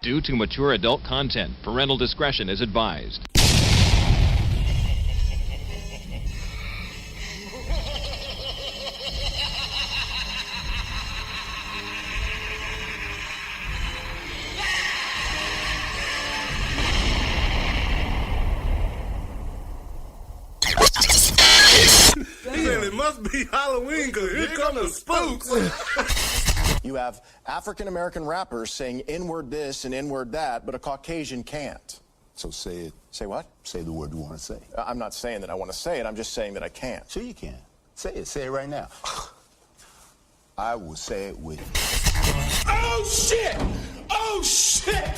Due to mature adult content, parental discretion is advised. It must be Halloween because here come the spooks. You have African American rappers saying N-word this and N-word that, but a Caucasian can't. So say it. Say what? Say the word you want to say. I'm not saying that I want to say it. I'm just saying that I can't. Sure you can. Say it. Say it right now. I will say it with you. Oh, shit! Oh, shit!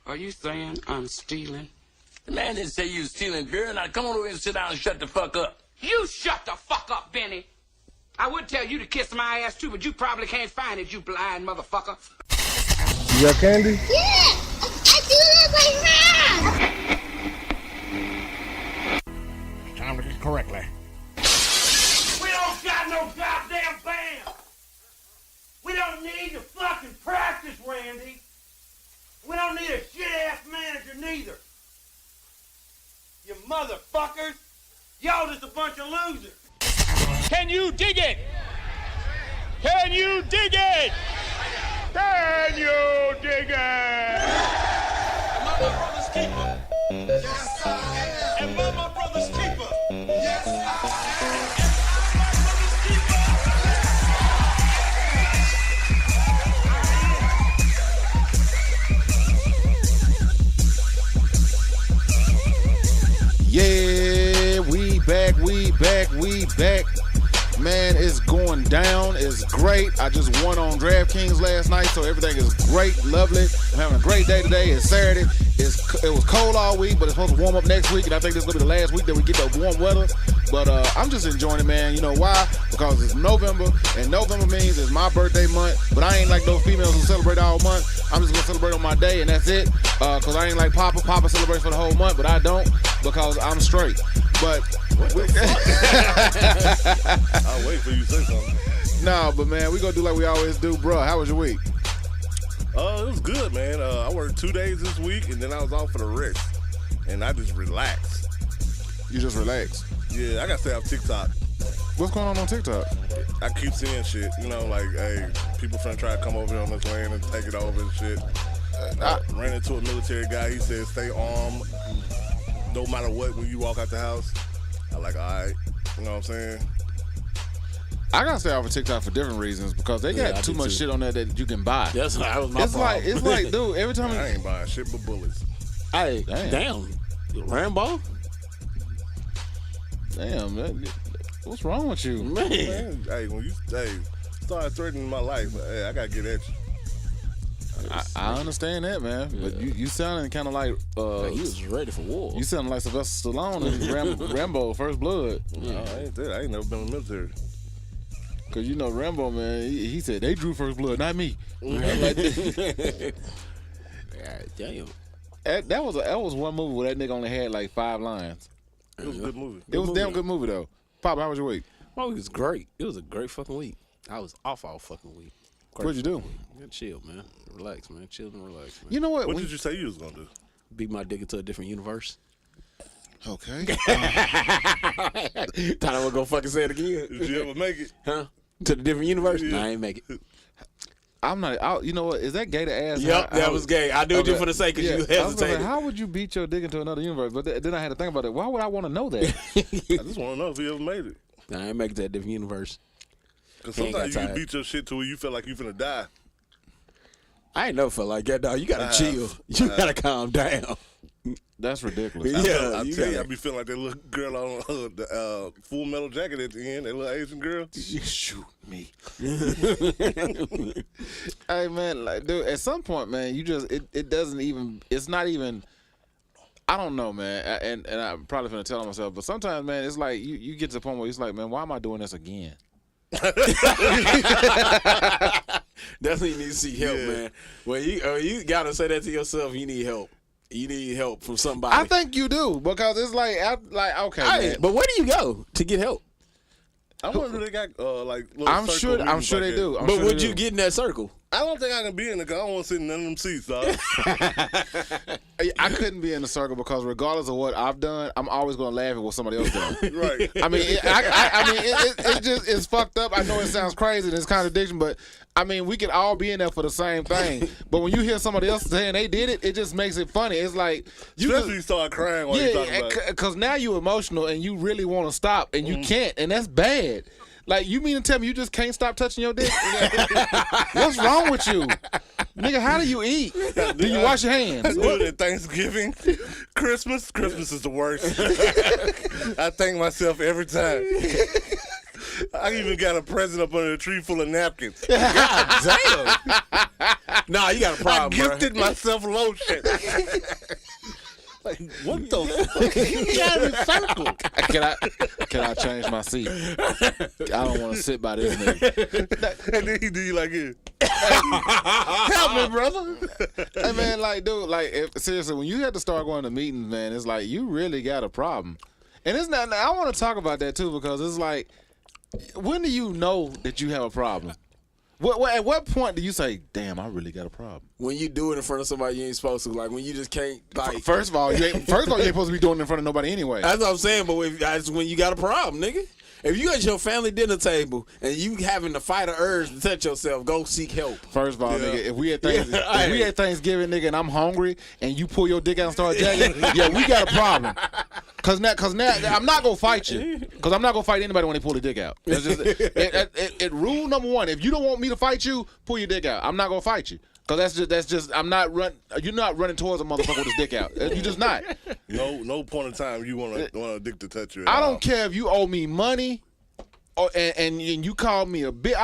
Are you saying I'm stealing? The man didn't say you was stealing, girl. Now come on over and sit down and shut the fuck up. You shut the fuck up, Benny. I would tell you to kiss my ass too, but you probably can't find it, you blind motherfucker. You got candy? Yeah! I do look like that! Time to get correctly. We don't got no goddamn band. We don't need to fucking practice, Randy. We don't need a shit-ass manager neither. You motherfuckers. Y'all just a bunch of losers. Can you dig it? Can you dig it? Can you dig it? Am I my brother's keeper? Yes, I am. Am I my brother's keeper? Yes, I am. Am I Yeah, we back. Man, it's going down. It's great. I just won on DraftKings last night, so everything is great, lovely. I'm having a great day today. It's Saturday. It was cold all week, but it's supposed to warm up next week, and I think this is going to be the last week that we get the warm weather. But I'm just enjoying it, man. You know why? Because it's November, and November means it's my birthday month, but I ain't like those females who celebrate all month. I'm just going to celebrate on my day, and that's it, because I ain't like Papa. Papa celebrates for the whole month, but I don't because I'm straight. But I'll wait for you to say something. nah, but man, we gonna do like we always do, bro. How was your week? It was good, man. I worked 2 days this week, and then I was off for the rest. And I just relaxed. You just relax. Yeah, I got to stay off TikTok. What's going on TikTok? I keep seeing shit, you know, like, hey, people trying to try to come over here on this land and take it over and shit. I ran into a military guy. He said, stay armed no matter what when you walk out the house. I like, all right, you know what I'm saying? I gotta stay off of TikTok for different reasons because they got too much shit on there that you can buy. That was my problem. It's like, dude, every time I ain't buying shit but bullets. Hey, damn. Rambo? Damn, man. What's wrong with you? Man. Hey, when you start threatening my life, hey, I gotta get at you. I understand that, man. But you sounding kind of like He was ready for war. you sounding like Sylvester Stallone in Rambo First Blood. No, I ain't that. I ain't never been in the military. Cause you know Rambo, man, he said they drew First Blood, not me. God damn. That was one movie where that nigga only had like 5 lines. It was a good movie. It was a damn good movie though. Pop, how was your week? My week was great. It was a great fucking week. I was off all fucking week. What'd you do? Chill, man. Relax, man. Chill and relax, man. You know what? What did you say you was gonna do? Beat my dick into a different universe. Okay. Thought I was gonna fucking say it again. Did you ever make it? Huh? To the different universe? Yeah. Nah, I ain't make it. I'm not. You know what? Is that gay to ask? Yep, that was gay. I knew it just for the sake because you I was gonna say, hesitated. how would you beat your dick into another universe? But then I had to think about it. Why would I want to know that? I just want to know if you ever made it. Nah, I ain't make it to a different universe. Because He ain't sometimes got you can tired. beat your shit to where you feel like you finna die. I ain't never felt like that, dog. You gotta chill. You gotta calm down. That's ridiculous. Yeah, I you tell you, I gotta- be feeling like that little girl on the Full Metal Jacket at the end, that little Asian girl. Shoot me. Hey man, like, dude, at some point, man, you just it doesn't even. It's not even. I don't know, man, and I'm probably gonna tell myself, but sometimes, man, it's like you get to the point where it's like, man, why am I doing this again? That's when you need to seek help, man. Well, you gotta say that to yourself. You need help. You need help from somebody. I think you do because it's like okay, Hey, man. but where do you go to get help? I wonder if they got like. Little I'm circle sure meetings they like do. that. I'm But sure would they you do. get in that circle? I don't think I can be in the car. I don't want to sit in none of them seats, dog. I couldn't be in the circle because regardless of what I've done, I'm always going to laugh at what somebody else does. Right. I mean, it just it's fucked up. I know it sounds crazy and it's contradiction, but I mean, we could all be in there for the same thing. But when you hear somebody else saying they did it, it just makes it funny. It's like Especially you start crying while you talking about it. because now you're emotional and you really want to stop and you can't, and that's bad. Like, you mean to tell me you just can't stop touching your dick? What's wrong with you? Nigga, how do you eat? Do you wash your hands? I do it at Thanksgiving. Christmas is the worst. I thank myself every time. I even got a present up under a tree full of napkins. God damn. Nah, you got a problem, I gifted myself lotion. Like, what the fuck? You got in a circle. Can I change my seat? I don't want to sit by this nigga. And then he do you like it. Help me, brother. Hey, man, like, dude, like, seriously, when you have to start going to meetings, man, it's like you really got a problem. And it's not. I want to talk about that too because it's like, when do you know that you have a problem? At what point do you say, "Damn, I really got a problem"? When you do it in front of somebody you ain't supposed to, like when you just can't. Like, First of all, you ain't supposed to be doing it in front of nobody anyway. That's what I'm saying. But that's when you got a problem, nigga. If you at your family dinner table and you having to fight an urge to touch yourself, go seek help. First of all, nigga, if we at Thanksgiving, nigga, and I'm hungry, and you pull your dick out and start jacking, yeah, we got a problem. Cause now, I'm not gonna fight you. Cause I'm not gonna fight anybody when they pull their dick out. It's just, it rule number one: if you don't want me to fight you, pull your dick out. I'm not gonna fight you. Cause that's just I'm not you're not running towards a motherfucker with his dick out. You're just not. No point in time you want a dick to touch you. I don't care if you owe me money, and you call me a bitch.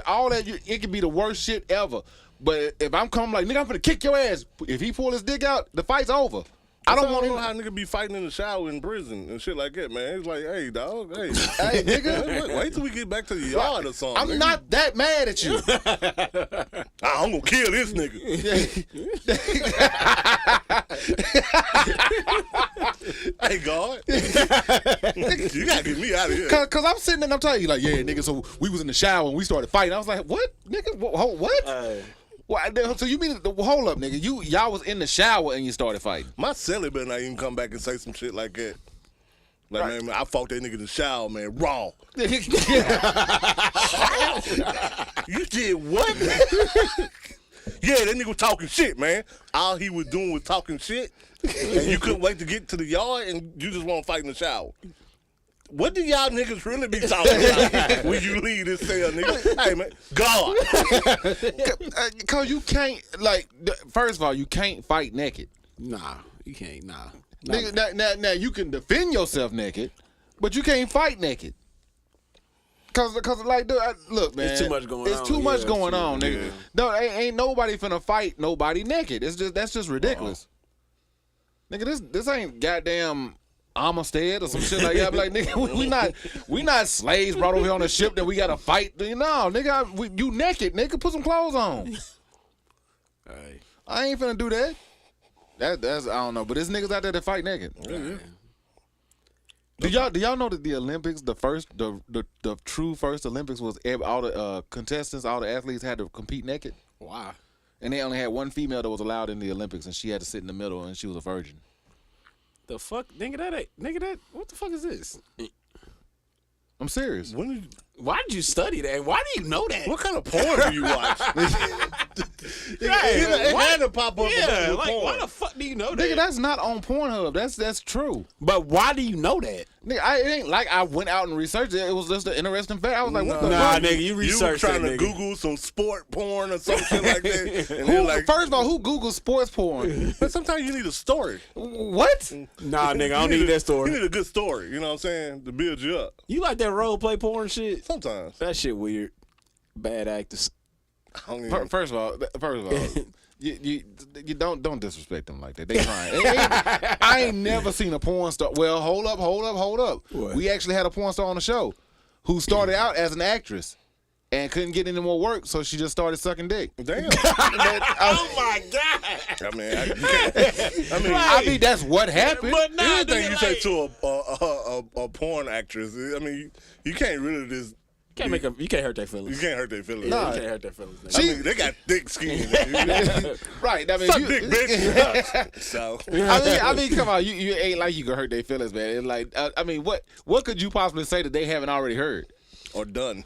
All that. It could be the worst shit ever. But if I'm coming like, nigga, I'm gonna kick your ass. If he pull his dick out, the fight's over. I don't want to know how nigga be fighting in the shower in prison and shit like that, man. It's like, hey, dog, hey, nigga, wait till we get back to the yard or something. I'm nigga. not that mad at you. I'm gonna kill this nigga. Hey, God, you gotta get me out of here. Cause I'm sitting there and I'm telling you, like, yeah, nigga. So we was in the shower and we started fighting. I was like, what, nigga? What? Well, so you mean hold up, nigga? Y'all was in the shower and you started fighting. My celly better not even come back and say some shit like that. Like, right. Man, I fought that nigga in the shower, man, raw. You did what? Yeah, that nigga was talking shit, man. All he was doing was talking shit, and you couldn't wait to get to the yard, and you just want to fight in the shower. What do y'all niggas really be talking about when you leave this cell, nigga? Hey, man, God. Because you can't, like, first of all, you can't fight naked. Nah, you can't, nah. Nigga, now you can defend yourself naked, but you can't fight naked. Cause like, dude, look, man. It's too much going on. It's too much going on, nigga. Yeah. No, ain't nobody finna fight nobody naked. That's just ridiculous. Nigga, this ain't goddamn Amistad or some shit like that. I'm like, nigga, we not slaves brought over here on a ship that we gotta fight. No, nigga, you naked, nigga. Put some clothes on. Hey. I ain't finna do that. That's I don't know, but there's niggas out there that fight naked. Yeah. Do y'all know that the Olympics, the true first Olympics was all the contestants, all the athletes had to compete naked? Wow. And they only had one female that was allowed in the Olympics, and she had to sit in the middle, and she was a virgin. The fuck, nigga, what the fuck is this? I'm serious. Why did you study that? Why do you know that? What kind of porn do you watch? It had to pop up. Yeah, like porn. why the fuck do you know that? Nigga, that's not on Pornhub. That's true. But why do you know that? Nigga, it ain't like I went out and researched it. It was just an interesting fact. I was like, what the Nah, fuck? nigga, you researched that, trying to nigga. Google some sport porn or something like that. And First of all, who Googles sports porn? But sometimes you need a story. What? Nah, nigga, I don't need that story. You need a good story, you know what I'm saying, to build you up. You like that role play porn shit? Sometimes. That shit weird. Bad actors. First of all, you don't disrespect them like that. They trying. I ain't never seen a porn star. Well, hold up. What? We actually had a porn star on the show who started out as an actress and couldn't get any more work, so she just started sucking dick. Damn. Oh my God. I mean, that's what happened. But nah, anything you say to a porn actress, I mean, you can't really just You can't hurt their feelings. You can't hurt their feelings. Yeah, you can't hurt their feelings. Nigga. I mean, they got thick skin. Right. I mean, Suck dick, bitch. So I mean, come on. You ain't like you can hurt their feelings, man. It's like, I mean, what could you possibly say that they haven't already heard? or done.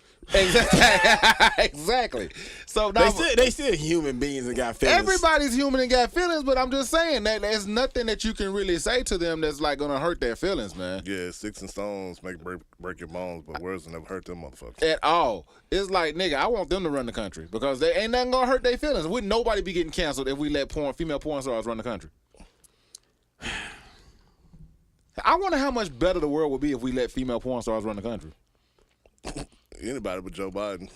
Exactly. So now they still human beings and got feelings. Everybody's human and got feelings, but I'm just saying that there's nothing that you can really say to them that's like gonna hurt their feelings, man. Yeah, sticks and stones make break your bones, but words will never hurt them motherfuckers. At all. It's like, nigga, I want them to run the country because they ain't nothing gonna hurt their feelings. Wouldn't nobody be getting canceled if we let female porn stars run the country? I wonder how much better the world would be if we let female porn stars run the country. Anybody but Joe Biden.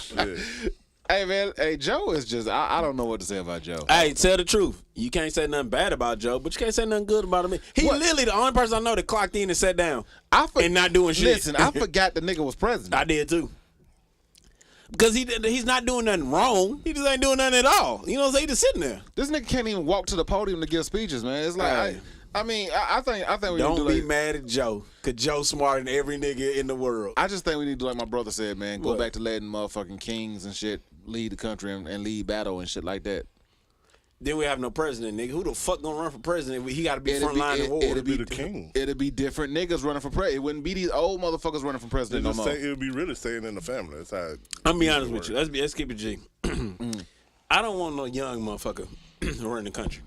Shit. Hey, man. Hey, Joe is just, I don't know what to say about Joe. Hey, tell the truth. You can't say nothing bad about Joe, but you can't say nothing good about him. He literally the only person I know that clocked in and sat down and not doing shit. Listen, I forgot the nigga was president. I did too. Because he's not doing nothing wrong. He just ain't doing nothing at all. You know what I'm saying? He just sitting there. This nigga can't even walk to the podium to give speeches, man. It's like, I think we don't need be to mad at Joe, because Joe's smarter than every nigga in the world. I just think we need to do like my brother said, man. Go back to letting motherfucking kings and shit lead the country and lead battle and shit like that. Then we have no president, nigga. Who the fuck gonna run for president? He got to be front line in war. It'll be the king. It'll be different niggas running for president. It wouldn't be these old motherfuckers running for president no more. It would be really staying in the family. That's how. I'm be honest with you. Let's keep it G. I don't want no young motherfucker running the country.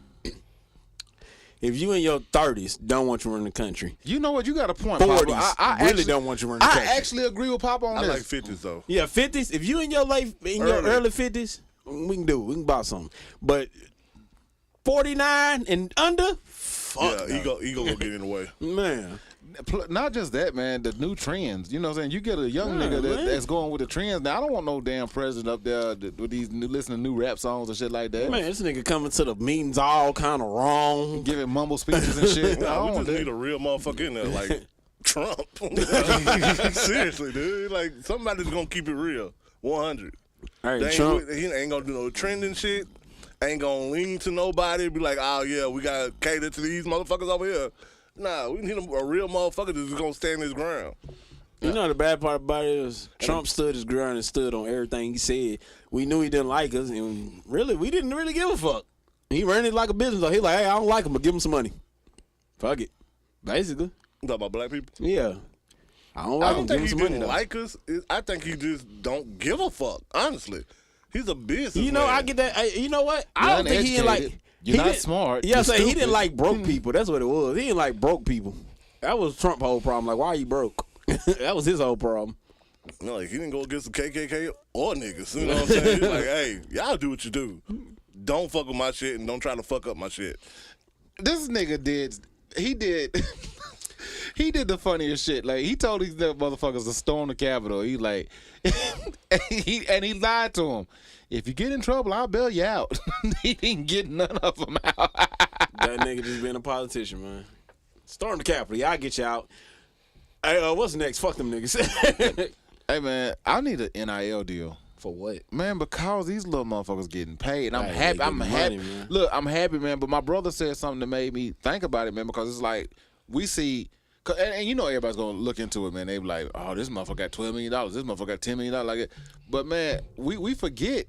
If you in your 30s, don't want you running the country. You know what? You got a point, 40s, Papa. I really actually, don't want you running the country. I actually agree with Papa on this. I like 50s though. Yeah, 50s. If you in your early 50s, we can do it. We can buy something. But 49 and under, fuck. Yeah, ego gonna get in the way. Man. Not just that, man. The new trends. You know what I'm saying? You get a young nigga that's going with the trends. Now, I don't want no damn president up there with these listening to new rap songs and shit like that. Man, this nigga coming to the meetings all kind of wrong. Giving mumble speeches and shit. Nah, we just need a real motherfucker in there like Trump. Seriously, dude. Like, somebody's going to keep it real. 100. Trump. He ain't going to do no trending shit. Ain't going to lean to nobody. Be like, oh, yeah, we got to cater to these motherfuckers over here. Nah, we need a real motherfucker that's gonna stand his ground. You know the bad part about it is Trump stood his ground and stood on everything he said. We knew he didn't like us, and really, we didn't really give a fuck. He ran it like a business. He like, hey, I don't like him, but give him some money. Fuck it, basically. You talking about black people? Yeah. I don't think give him he some money, didn't though. like us. I think he just don't give a fuck. Honestly, he's a business. You know, I get that. You know what? I don't think he didn't like. You're not smart. Yeah, You're so he stupid. didn't like broke people. That's what it was. He didn't like broke people. That was Trump's whole problem. Like, why are you broke? That was his whole problem. No, like, he didn't go against the KKK or niggas. You know what I'm saying? He's like, hey, y'all do what you do. Don't fuck with my shit and don't try to fuck up my shit. This nigga did. He did the funniest shit. Like, he told these motherfuckers to storm the Capitol. He like, he lied to him. If you get in trouble, I'll bail you out. He didn't get none of them out. That nigga just being a politician, man. Storm the Capitol. Y'all get you out. Hey, what's next? Fuck them niggas. Hey, man, I need an NIL deal. For what? Man, because these little motherfuckers getting paid. And I'm Hey, happy. they I'm getting happy. money, man. Look, I'm happy, man. But my brother said something that made me think about it, man, because it's like we see. And you know everybody's going to look into it, man. They be like, oh, this motherfucker got $12 million. This motherfucker got $10 million. Like it. But, man, we forget.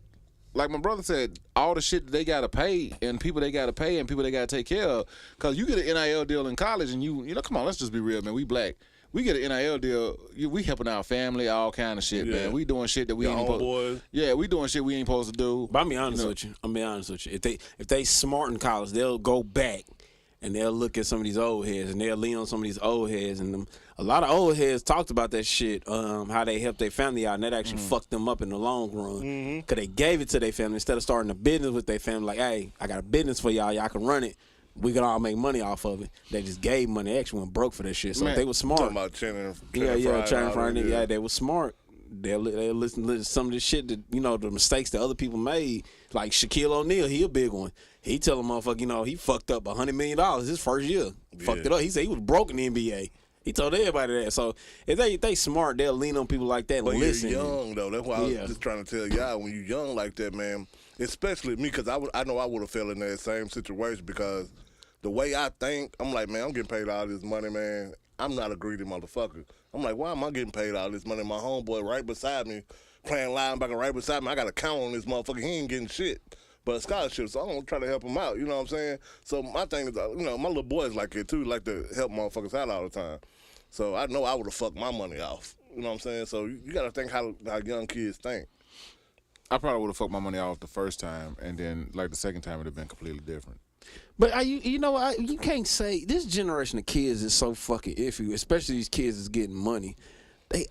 Like my brother said, all the shit that they got to pay and people they got to pay and people they got to take care of. Because you get an NIL deal in college and you know, come on, let's just be real, man. We black. We get an NIL deal. We helping our family, all kind of shit, man. We doing shit that we ain't supposed. Yeah, we doing shit we ain't supposed to do. But I'm be honest with you. If they smart in college, they'll go back and they'll look at some of these old heads and they'll lean on some of these old heads. And a lot of old heads talked about that shit, how they helped their family out, and that actually fucked them up in the long run. Because they gave it to their family instead of starting a business with their family. Like, hey, I got a business for y'all. Y'all can run it. We can all make money off of it. They just gave money. They actually went broke for that shit. So if they were smart. Talking about Channing Frye. Yeah, they were smart. They'll listen to some of the shit that, you know, the mistakes that other people made. Like Shaquille O'Neal, he a big one. He tell a motherfucker, you know, he fucked up $100 million his first year. Fucked it up. He said he was broke in the NBA. He told everybody that. So if they smart, they'll lean on people like that and listen. You're young, though. That's why I was just trying to tell y'all, when you're young like that, man, especially me, because I know I would have fell in that same situation because the way I think, I'm like, man, I'm getting paid all this money, man. I'm not a greedy motherfucker. I'm like, why am I getting paid all this money? My homeboy right beside me, playing linebacker right beside me. I got to count on this motherfucker. He ain't getting shit but a scholarship, so I'm going to try to help him out. You know what I'm saying? So my thing is, you know, my little boys like it, too. Like to help motherfuckers out all the time. So I know I would have fucked my money off. You know what I'm saying? So you got to think how young kids think. I probably would have fucked my money off the first time, and then like the second time it would have been completely different. But you know what? You can't say this generation of kids is so fucking iffy, especially these kids that's getting money. They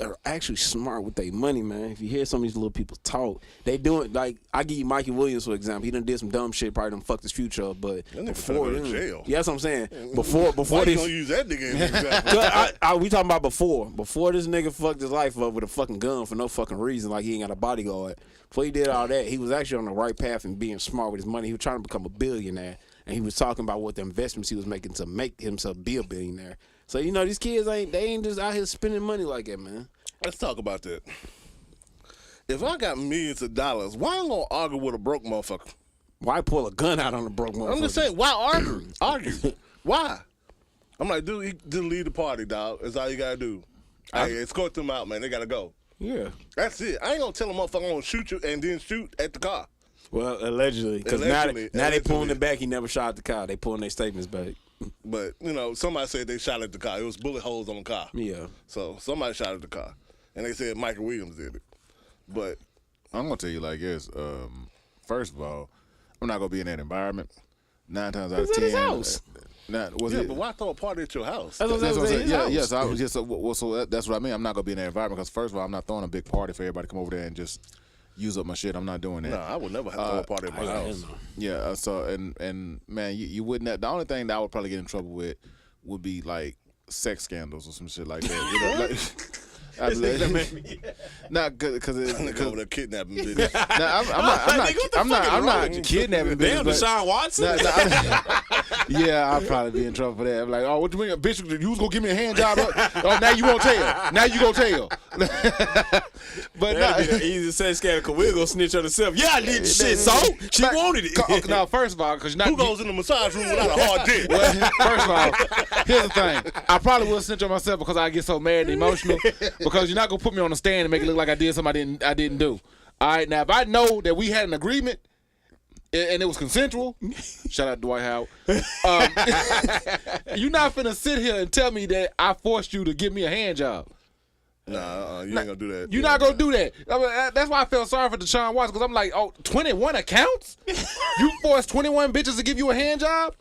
are actually smart with their money, man. If you hear some of these little people talk, they doing like I give you Mikey Williams for example. He done did some dumb shit, probably done fucked his future up. But before go to jail. Yeah, that's what I'm saying. Before Why this, you gonna use that nigga in example? we talking about before this nigga fucked his life up with a fucking gun for no fucking reason, like he ain't got a bodyguard. Before he did all that, he was actually on the right path and being smart with his money. He was trying to become a billionaire, and he was talking about what the investments he was making to make himself be a billionaire. So you know these kids ain't just out here spending money like that, man. Let's talk about that. If I got millions of dollars, why am I gonna argue with a broke motherfucker? Why pull a gun out on a broke motherfucker? I'm just saying, why argue? Why? I'm like, dude, just leave the party, dog. That's all you gotta do. Hey, escort them out, man. They gotta go. Yeah. That's it. I ain't gonna tell a motherfucker I'm gonna shoot you and then shoot at the car. Well, allegedly. Because now they pulling it back. He never shot at the car. They pulling their statements back. But, you know, somebody said they shot at the car. It was bullet holes on the car. Yeah. So somebody shot at the car. And they said Michael Williams did it. But I'm gonna tell you like this. First of all, I'm not gonna be in that environment. 9 times out of 10. His house. but why throw a party at your house? That's what I'm saying. Yes. So that's what I mean. I'm not gonna be in that environment because first of all, I'm not throwing a big party for everybody to come over there and just use up my shit. I'm not doing that. No, I would never have throw a party at my house. Yeah. So and man, you wouldn't. The only thing that I would probably get in trouble with would be like sex scandals or some shit like that. You know, like, not because over there kidnapping bitches. I'm not kidnapping bitches. Damn, Deshaun Watson. Yeah, I'll probably be in trouble for that. I'm like, oh, what you mean, bitch? You was gonna give me a hand job? Oh, now you won't tell. Now you gonna tell. But that'd be the easiest sex scandal because we're gonna snitch on herself. Yeah, I did shit, so she wanted it. Now, first of all, because who goes in the massage room without a hard dick? Well, first of all, here's the thing. I probably will snitch on myself because I get so mad and emotional. Because you're not gonna put me on the stand and make it look like I did something I didn't do. All right, now if I know that we had an agreement and it was consensual, shout out to Dwight Howard. You're not finna sit here and tell me that I forced you to give me a hand job. Nah, you ain't gonna do that. You're not gonna do that. I mean, that's why I felt sorry for Deshaun Watson because I'm like, oh, 21 accounts? You forced 21 bitches to give you a hand job?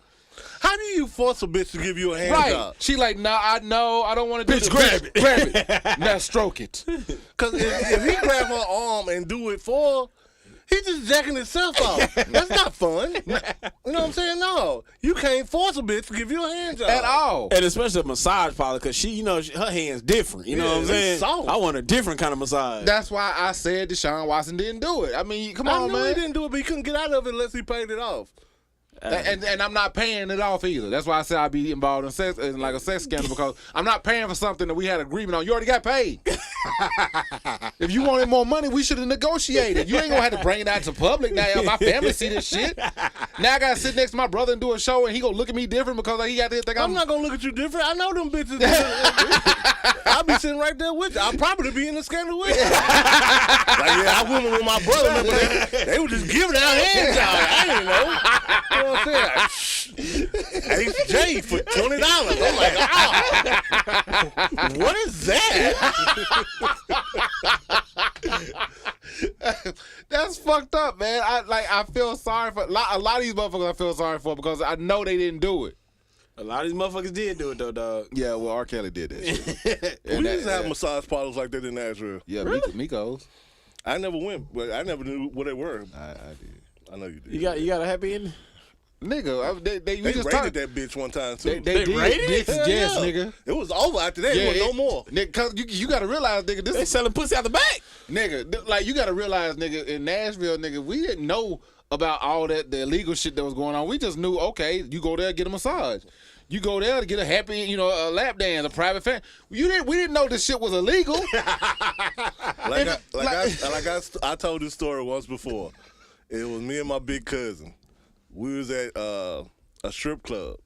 How do you force a bitch to give you a hand job? She like, nah, I don't want to do this. Bitch, grab it. Now stroke it. Because if he grab her arm and do it for her, he's just jacking himself off. That's not fun. You know what I'm saying? No. You can't force a bitch to give you a hand job. At all. And especially a massage parlor because she, her hand's different. You know what I'm saying? Soft. I want a different kind of massage. That's why I said Deshaun Watson didn't do it. I mean, come on, man. He didn't do it, but he couldn't get out of it unless he paid it off. And I'm not paying it off either. That's why I said I'd be involved in sex, in like a sex scandal, because I'm not paying for something that we had agreement on. You already got paid. If you wanted more money, we should have negotiated. You ain't gonna have to bring it out to public. Now my family see this shit. Now I gotta sit next to my brother and do a show, and he gonna look at me different because he got to think I'm not gonna look at you different. I know them bitches. I'll be sitting right there with you. I'll probably be in the scandal with you. Like, yeah, I went with my brother, but they were just giving out hand jobs. I didn't know. You know what I'm saying? HJ for $20. I'm like, oh, what is that? That's fucked up, man. I feel sorry for a lot of these motherfuckers. I feel sorry for because I know they didn't do it. A lot of these motherfuckers did do it though, dog. Yeah, well, R. Kelly did that shit. We used to have massage parlors like that in Nashville. Yeah, really? Miko's. I never went, but I never knew what they were. I did. I know you did. You got a happy ending? Nigga, they just raided that bitch one time too. They raided it? Yes, nigga. It was over after that. It was no more. Nigga, cause you gotta realize, nigga, this they selling pussy out the back. Nigga, like you gotta realize, nigga, in Nashville, nigga, we didn't know about all that the illegal shit that was going on. We just knew, okay, you go there get a massage. You go there to get a happy, a lap dance, a private fan. We didn't know this shit was illegal. I told this story once before. It was me and my big cousin. We was at a strip club.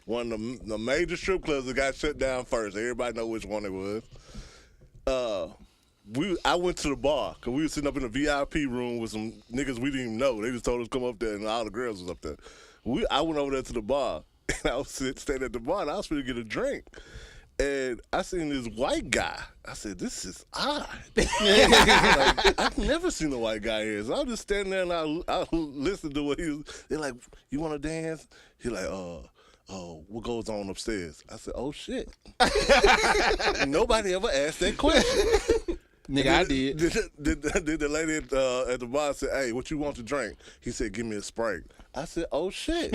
One of the major strip clubs that got shut down first. Everybody know which one it was. I went to the bar because we were sitting up in the VIP room with some niggas we didn't even know. They just told us to come up there, and all the girls was up there. I went over there to the bar, and I was staying at the bar, and I was going to get a drink. And I seen this white guy. I said, this is odd. Like, I've never seen a white guy here. So I was just standing there, and I listened to what he was. They're like, you want to dance? He like, what goes on upstairs? I said, oh, shit. Nobody ever asked that question. Nigga, I did. Did the lady at the bar say, hey, what you want to drink? He said, give me a Sprite. I said, oh, shit.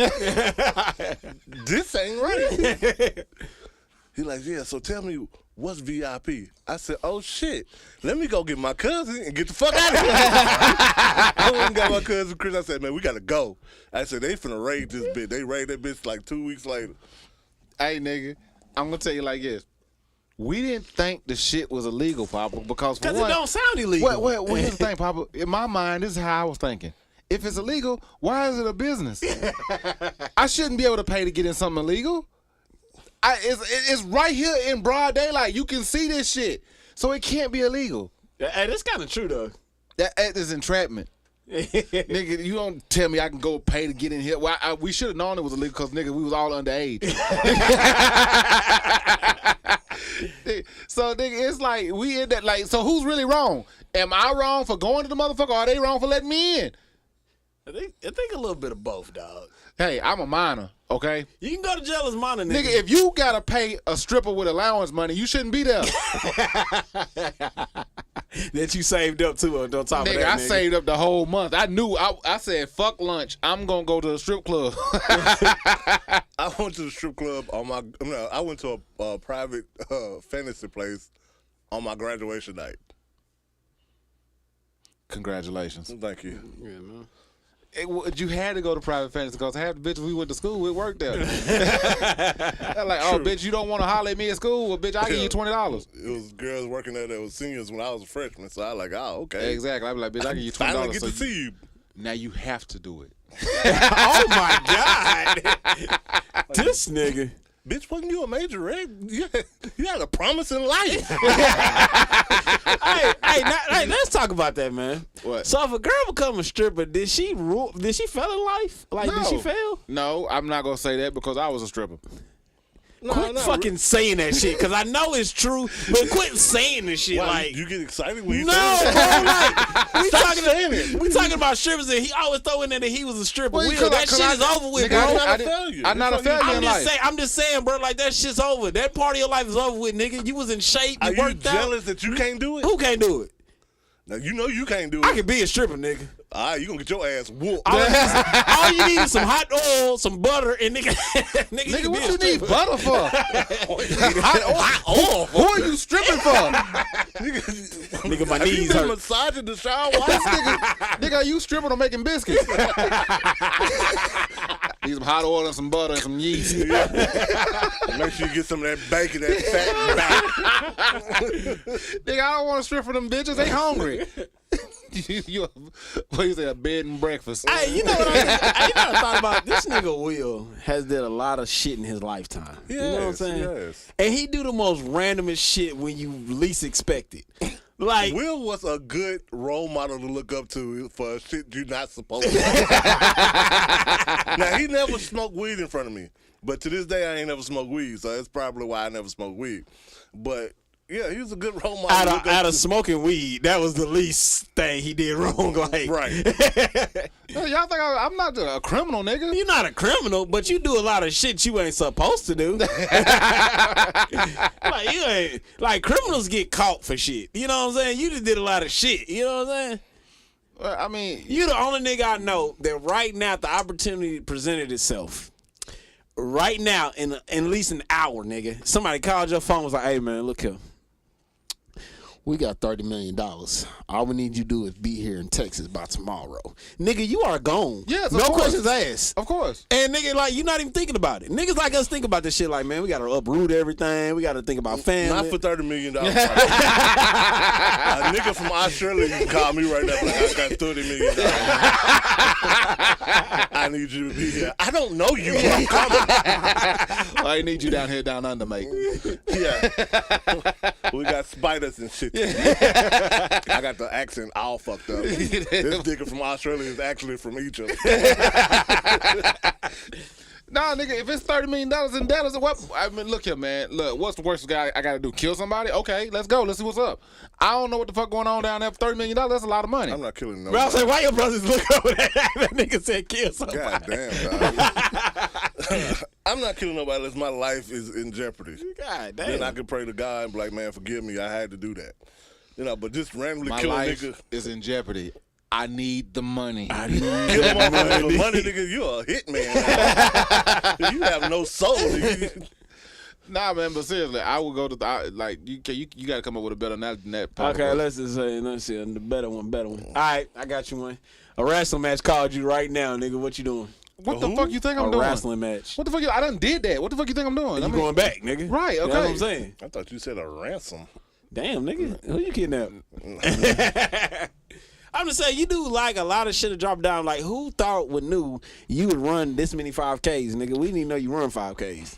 This ain't right. He like, yeah, so tell me, what's VIP? I said, oh, shit. Let me go get my cousin and get the fuck out of here. I went and got my cousin Chris. I said, man, we got to go. I said, they finna raid this bitch. They raided that bitch like 2 weeks later. Hey, nigga, I'm going to tell you like this. We didn't think the shit was illegal, Papa, because it don't sound illegal. Well, here's the thing, Papa. In my mind, this is how I was thinking. If it's illegal, why is it a business? I shouldn't be able to pay to get in something illegal. It's right here in broad daylight. You can see this shit. So it can't be illegal. Hey, that's kind of true, though. That is entrapment. Nigga, you don't tell me I can go pay to get in here. Well, we should have known it was illegal because, nigga, we was all underage. So, nigga, it's like we in that. Like, so who's really wrong? Am I wrong for going to the motherfucker, or are they wrong for letting me in? I think a little bit of both, dog. Hey, I'm a minor, okay? You can go to jail as minor, nigga. Nigga, if you gotta pay a stripper with allowance money, you shouldn't be there. That you saved up too on top of that, nigga. I saved up the whole month. I knew. I said, fuck lunch. I'm gonna go to the strip club. I went to the strip club I went to a private fantasy place on my graduation night. Congratulations. Thank you. Yeah, man. You had to go to private fantasy because half the bitches we went to school with worked there. They're like, oh, bitch, you don't want to holler at me at school? Well, bitch, I'll give you $20. It was girls working there that was seniors when I was a freshman, so I was like, oh, okay. Exactly. I'd be like, bitch, I'll give you $20. Finally get to see you. Now you have to do it. Oh, my God. This nigga. Bitch, wasn't you a major, right? You had a promising life. hey, let's talk about that, man. What? So if a girl become a stripper, did she fail in life? Like, No. did she fail? No, I'm not going to say that because I was a stripper. Quit fucking saying that shit, because I know it's true, but quit saying this shit. Why, like, you get excited when you no, say it? bro, like, we talking about strippers, and he always throwing in that he was a stripper. Well, That shit is over with, bro. I'm not a failure in life. I'm just saying, bro, like, that shit's over. That part of your life is over with, nigga. You was in shape, Are you you worked out. jealous that you can't do it? Who can't do it? Now, you know you can't do it. I can be a stripper, nigga. All right, you gonna get your ass whooped. All you need is some hot oil, some butter, and nigga, Nigga, you what you need butter for? hot oil. Who are you stripping for? Nigga, my Have you knees been hurt. massaging the shower? Nigga, are you stripping or making biscuits? Need some hot oil and some butter and some yeast. Make sure you get some of that bacon, that fat back. Nigga, I don't want to strip for them bitches. They hungry. What you say, a bed and breakfast? Hey, you know what I thought about? This nigga Will has did a lot of shit in his lifetime. Yes, you know what I'm saying? yes. And he do the most randomest shit when you least expect it. Like, Will was a good role model to look up to for shit you're not supposed to. Now, he never smoked weed in front of me. But to this day, I ain't never smoked weed. So that's probably why I never smoked weed. But yeah, he was a good role model. out of smoking weed, that was the least thing he did wrong. Like, Right. Y'all think I'm not a criminal, nigga? You're not a criminal, but you do a lot of shit you ain't supposed to do. Like, you ain't, like, criminals get caught for shit. You know what I'm saying? You just did a lot of shit. You know what I'm saying? Well, I mean, You the only nigga I know that right now the opportunity presented itself. Right now, in at least an hour, nigga, somebody called your phone and was like, hey, man, look here. We got $30 million. All we need you to do is be here in Texas by tomorrow. Nigga, you are gone. Yes, of no course. questions asked. Of course. And nigga, like, you're not even thinking about it. Niggas like us think about this shit like, man, we got to uproot everything. We got to think about family. Not for $30 million. A nigga from Australia can call me right now, like, I got $30 million. I need you to be here. I don't know you, but I'm coming. I need you down here, down under, mate. Yeah. We got spiders and shit. I got the accent all fucked up. This nigga from Australia is actually from Egypt. Nah, nigga, if it's $30 million in Dallas, what? I mean, look here, man. Look, what's the worst guy I got to do? Kill somebody? Okay, let's go. Let's see what's up. I don't know what the fuck going on down there for $30 million. That's a lot of money. I'm not killing Bro, I nobody. was like, why your brothers look over there? That nigga said kill somebody. God damn, dog. I'm not killing nobody unless my life is in jeopardy. God damn. Then I can pray to God and be like, man, forgive me. I had to do that. You know, but just randomly My kill a life nigga. is in jeopardy. I need the money. Kill a motherfucker for money, nigga. You're a hitman. You have no soul. Nigga. Nah, man, but seriously, I would go to you got to come up with a better than that. Okay, let's see the better one. All right, I got you one. A wrestling match called you right now, nigga. What you doing? What the fuck you think I'm A doing? wrestling match. What the fuck? I done did that. What the fuck you think I'm doing? You going back, nigga? Right, okay. You know what I'm saying? I thought you said a ransom. Damn, nigga. Who you kidnapping? I'm just saying, you do like a lot of shit to drop down. Like, who knew you would run this many 5Ks, nigga? We didn't even know you run 5Ks.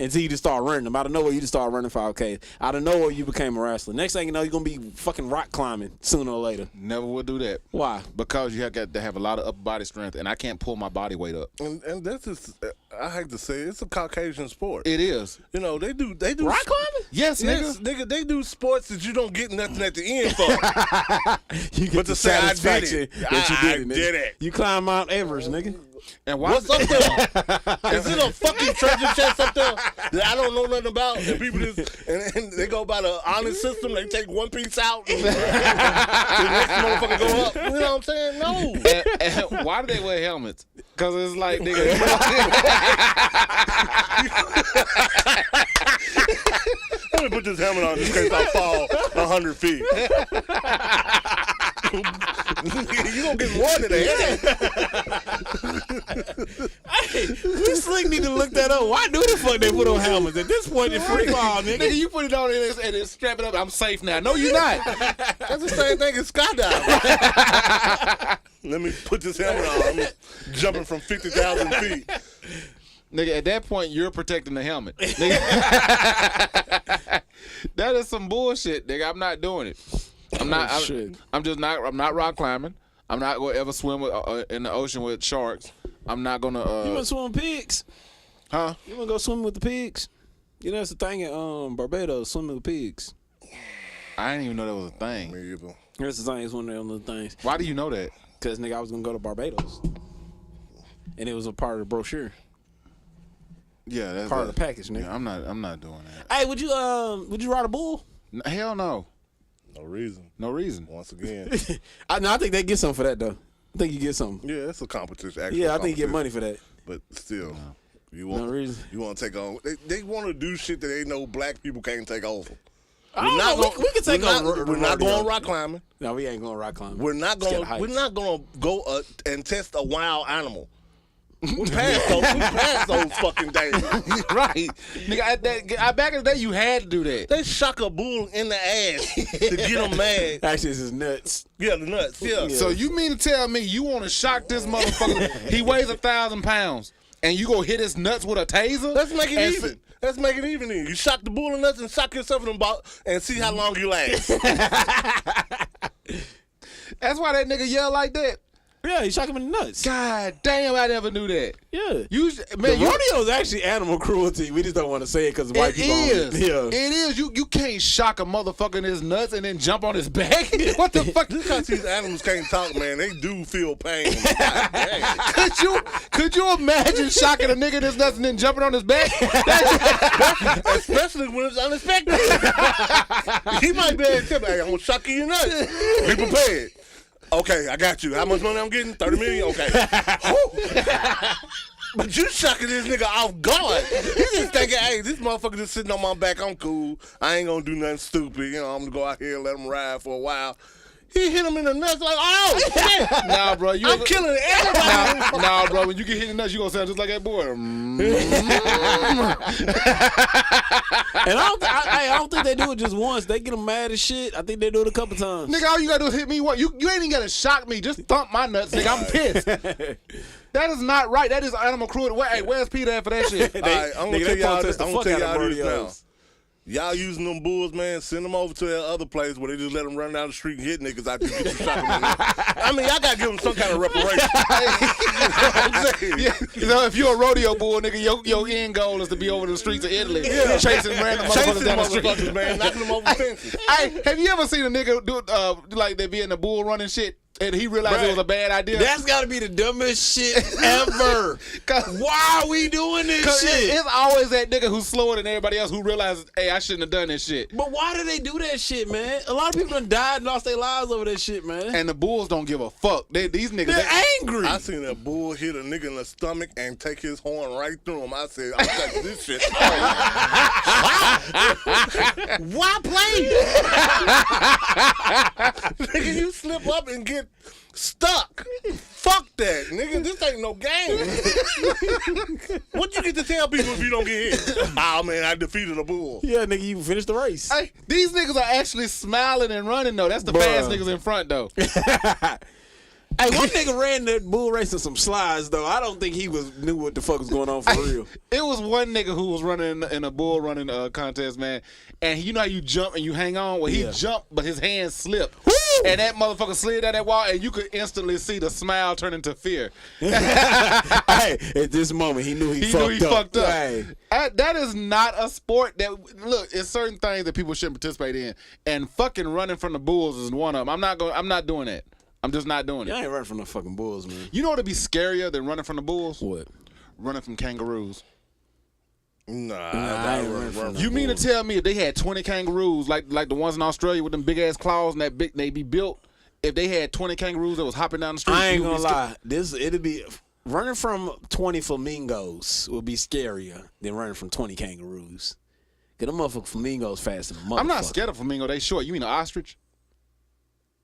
Until you just start running them. Out of nowhere, you just start running 5Ks. Out of nowhere, you became a wrestler. Next thing you know, you're going to be fucking rock climbing sooner or later. Never would do that. Why? Because you have got to have a lot of upper body strength, and I can't pull my body weight up. And that's just, I hate to say it, it's a Caucasian sport. It is. You know, they do rock climbing? Yes, nigga. They do sports that you don't get nothing at the end for. You get But the to say I did satisfaction it. that you I did it, nigga. did it. You climb Mount Everest, nigga. And why? What's up there? Is it a fucking treasure chest up there that I don't know nothing about? And people just and they go by the honest system. They take one piece out, and the next motherfucker go up. You know what I'm saying? No. And why do they wear helmets? Because it's like, nigga. Let me put this helmet on just in case I fall 100 feet. You gonna get more than that. Hey, we slick need to look that up. Why do the fuck they put on helmets? At this point, it's free fall, nigga. Nigga, you put it on and then strap it up. I'm safe now. No, you're not. That's the same thing as skydiving. Let me put this helmet on. I'm jumping from 50,000 feet. Nigga, at that point, you're protecting the helmet. Nigga. That is some bullshit, nigga. I'm not doing it. I'm not rock climbing. I'm not gonna ever swim in the ocean with sharks. I'm not gonna. You wanna swim with pigs? Huh? You wanna go swimming with the pigs? You know, that's the thing in Barbados, swimming with pigs. I didn't even know that was a thing. Me either. That's the thing. It's one of them little things. Why do you know that? Because, nigga, I was gonna go to Barbados, and it was a part of the brochure. Yeah, that's Part of the package, nigga. Yeah, I'm not doing that. Hey, would you ride a bull? Hell no. No reason. No reason. Once again. I think they get something for that, though. I think you get something. Yeah, it's a competition. Actual Yeah, I think you get competition. money for that. But still, you No want reason. you want to take on. They want to do shit that they know black people can't take over. I don't know. We can take over. We're not going rock climbing. No, we ain't going rock climbing. We're not Scared going. of heights. We're not going to go and test a wild animal. We passed those fucking days. Right. Nigga, back in the day, you had to do that. They shock a bull in the ass to get him mad. Actually, it's his nuts. Yeah, the nuts. Yeah. So you mean to tell me you want to shock this motherfucker? He weighs 1,000 pounds, and you gonna hit his nuts with a taser? Let's make it even. Let's make it even. You shock the bull in the nuts and shock yourself in the ball and see how long you last. That's why that nigga yell like that. Yeah, he shock him in the nuts. God damn, I never knew that. Yeah. Man, rodeo is actually animal cruelty. We just don't want to say it because white people own it. Yeah. It is. You can't shock a motherfucker in his nuts and then jump on his back. What the fuck? Just because these animals can't talk, man, they do feel pain. Could you imagine shocking a nigga in his nuts and then jumping on his back? Especially when it's unexpected. He might be able to tell me, hey, I'm going to shock you in your nuts. Be prepared. Okay, I got you. How much money I'm getting? 30 million? Okay. But you shucking this nigga off guard. You just thinking, hey, this motherfucker just sitting on my back. I'm cool. I ain't gonna do nothing stupid. You know, I'm gonna go out here and let him ride for a while. He hit him in the nuts like, oh, shit. Nah, bro. I'm killing everybody. Nah, bro. When you get hit in the nuts, you gonna sound just like that boy. And I don't think they do it just once. They get them mad as shit. I think they do it a couple times. Nigga, all you gotta do is hit me once. You ain't even gotta shock me. Just thump my nuts, nigga. I'm pissed. That is not right. That is animal cruelty. Hey, where's Peter at for that shit? All right, I'm gonna tell y'all this. I'm gonna tell y'all this now. rodeos. Y'all using them bulls, man, send them over to that other place where they just let them run down the street and hit niggas out there. I mean, y'all got to give them some kind of reparation. You know what I'm saying? Yeah. You know, if you're a rodeo bull, nigga, your end goal is to be over the streets of Italy, chasing random motherfuckers down the street. Man, knocking them over fences. Hey, have you ever seen a nigga do like they be in the bull running shit? And he realized it was a bad idea. That's got to be the dumbest shit ever. Why are we doing this shit? It's always that nigga who's slower than everybody else who realizes, hey, I shouldn't have done this shit. But why do they do that shit, man? A lot of people done died and lost their lives over that shit, man. And the bulls don't give a fuck. These niggas, they're angry. I seen a bull hit a nigga in the stomach and take his horn right through him. I said, I'm taking this shit. Why play? Nigga, you slip up and get stuck. Fuck that, nigga. This ain't no game. What you get to tell people if you don't get hit? Oh, man, I defeated a bull. Yeah, nigga, you finished the race. Hey, these niggas are actually smiling and running, though. That's the fast niggas in front, though. Hey, one nigga ran that bull race in some slides, though. I don't think he knew what the fuck was going on for real. It was one nigga who was running in a bull running contest, man. And you know how you jump and you hang on? Well, he jumped, but his hands slipped. Woo! And that motherfucker slid down that wall, and you could instantly see the smile turn into fear. Hey, at this moment, he knew he fucked up. Hey. That is not a sport that, look, it's certain things that people shouldn't participate in. And fucking running from the bulls is one of them. I'm not doing that. I'm just not doing it. You ain't running from the fucking bulls, man. You know what would be scarier than running from the bulls? What? Running from kangaroos. Nah, I ain't running from You mean to tell me if they had 20 kangaroos, like the ones in Australia with them big ass claws and that big they be built, if they had 20 kangaroos that was hopping down the street? I ain't gonna lie. It'd be running from 20 flamingos would be scarier than running from 20 kangaroos. Cause them motherfucking flamingos faster than motherfucker. I'm not scared of flamingo. They short. You mean an ostrich?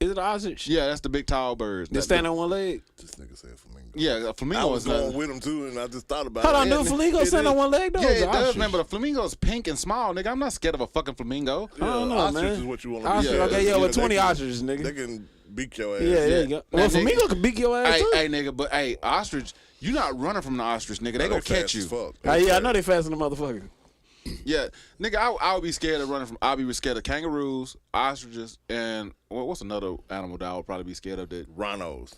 Is it an ostrich? Yeah, that's the big tall birds. They stand on one leg. This nigga said flamingo. Yeah, a flamingo I was is going with him too, and I just thought about Hold it. on, do a flamingo stand on one leg though? Yeah, it does, man. But a flamingo is pink and small, nigga. I'm not scared of a fucking flamingo. I don't know, ostrich man. is what you want to Ostrich, be. okay, yeah, with 20 ostriches, nigga. They can beat your ass. Yeah, there you go. Well, flamingo can beat your ass too. Hey, nigga, but hey, ostrich, you not running from the ostrich, nigga. They gonna catch you. Yeah, I know they faster than the motherfucker. Yeah, nigga, I would be scared of running from. I'll be scared of kangaroos, ostriches, and what's another animal that I would probably be scared of? That rhinos.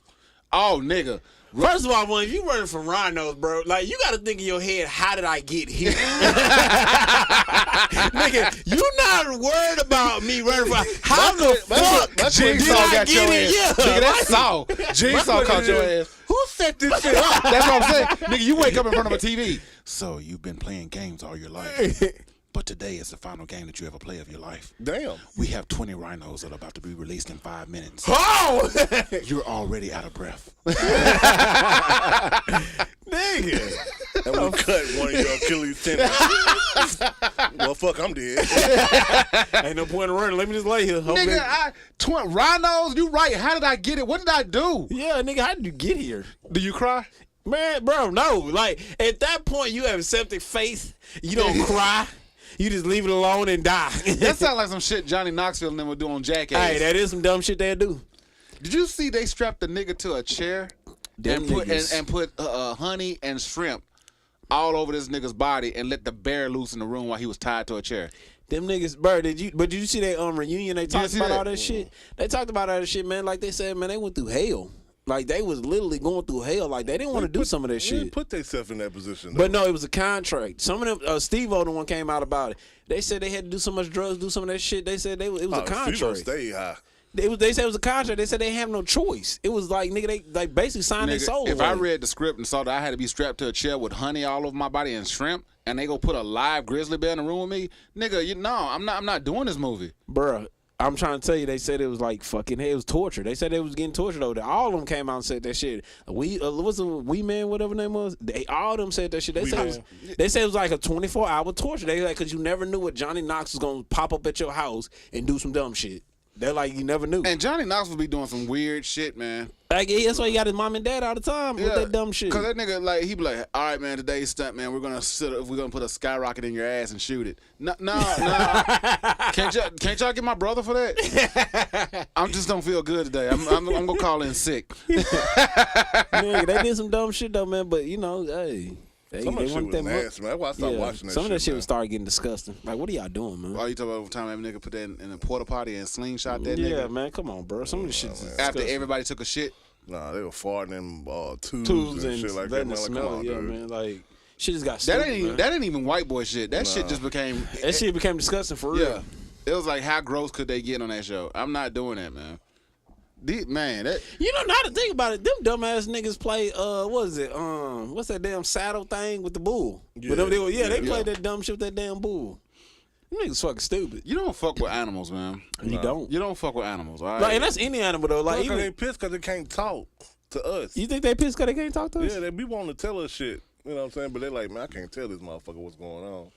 Oh, nigga. First of all, if you running from rhinos, bro, like you got to think in your head, how did I get here? Nigga, you not worried about me running from. How the fuck did I get in here? Nigga, that's Saw. Jigsaw caught your ass. Who set this shit up? That's what I'm saying. Nigga, you wake up in front of a TV. So you've been playing games all your life. But today is the final game that you ever play of your life. Damn. We have 20 rhinos that are about to be released in 5 minutes. Oh! You're already out of breath. Nigga. And we cut one of your Achilles tendons. Well, fuck, I'm dead. Ain't no point in running. Let me just lay here. Nigga, rhinos? You right. How did I get it? What did I do? Yeah, nigga, how did you get here? Do you cry? Man, bro, no. Like, at that point, you have septic faith. You don't cry. You just leave it alone and die. That sounds like some shit Johnny Knoxville and them would do on Jackass. Hey, that is some dumb shit they'll do. Did you see they strapped the nigga to a chair and put honey and shrimp all over this nigga's body and let the bear loose in the room while he was tied to a chair? Them niggas, bro, did you see that reunion? They talked about all that shit. They talked about all that shit, man. Like they said, man, they went through hell. Like they was literally going through hell. Like they didn't want to do some of that shit. They put themselves in that position. Though. But no, it was a contract. Some of them, Steve-O, the one came out about it. They said they had to do so much drugs, do some of that shit. They said it was a contract. Stay high. They said it was a contract. They said they have no choice. It was like, nigga, they basically signed their soul. If I read the script and saw that I had to be strapped to a chair with honey all over my body and shrimp, and they go put a live grizzly bear in the room with me, nigga, I'm not doing this movie, bruh. I'm trying to tell you, they said it was like fucking. It was torture. They said they was getting tortured over there. All of them came out and said that shit. What's the Wee Man, whatever name was? All of them said that shit. They said it was like a 24-hour torture. They like because you never knew what Johnny Knox was gonna pop up at your house and do some dumb shit. They're like you never knew. And Johnny Knox would be doing some weird shit, man. Like that's why he got his mom and dad all the time with that dumb shit. Cause that nigga like he be like, all right, man, today's stunt, man, we're gonna put a skyrocket in your ass and shoot it. No. Can't y'all get my brother for that? I just don't feel good today. I'm gonna call in sick. Man, they did some dumb shit though, man. But you know, hey. Some of that shit was nasty, man. That's why I stopped watching that shit. Some of that shit would start getting disgusting. Like, what are y'all doing, man? Why you talking about the time that nigga put that in a porta potty and slingshot that nigga? Yeah, man, come on, bro. Some of this shit is after everybody took a shit. Nah, they were farting in tubes and shit like that. Man, smell, like, man. Like, shit just got that stupid, ain't even white boy shit. That shit just became. That shit became disgusting for real. Yeah, it was like, how gross could they get on that show? I'm not doing that, man. Man, that you know, now to think about it, them dumbass niggas play what is it? What's that damn saddle thing with the bull? Yeah, they played that dumb shit with that damn bull. You niggas fucking stupid. You don't fuck with animals, man. You don't. You don't fuck with animals, all right? Like, and that's any animal though. Like, even they pissed because they can't talk to us. You think they pissed because they can't talk to us? Yeah, they be wanting to tell us shit. You know what I'm saying? But they like, man, I can't tell this motherfucker what's going on.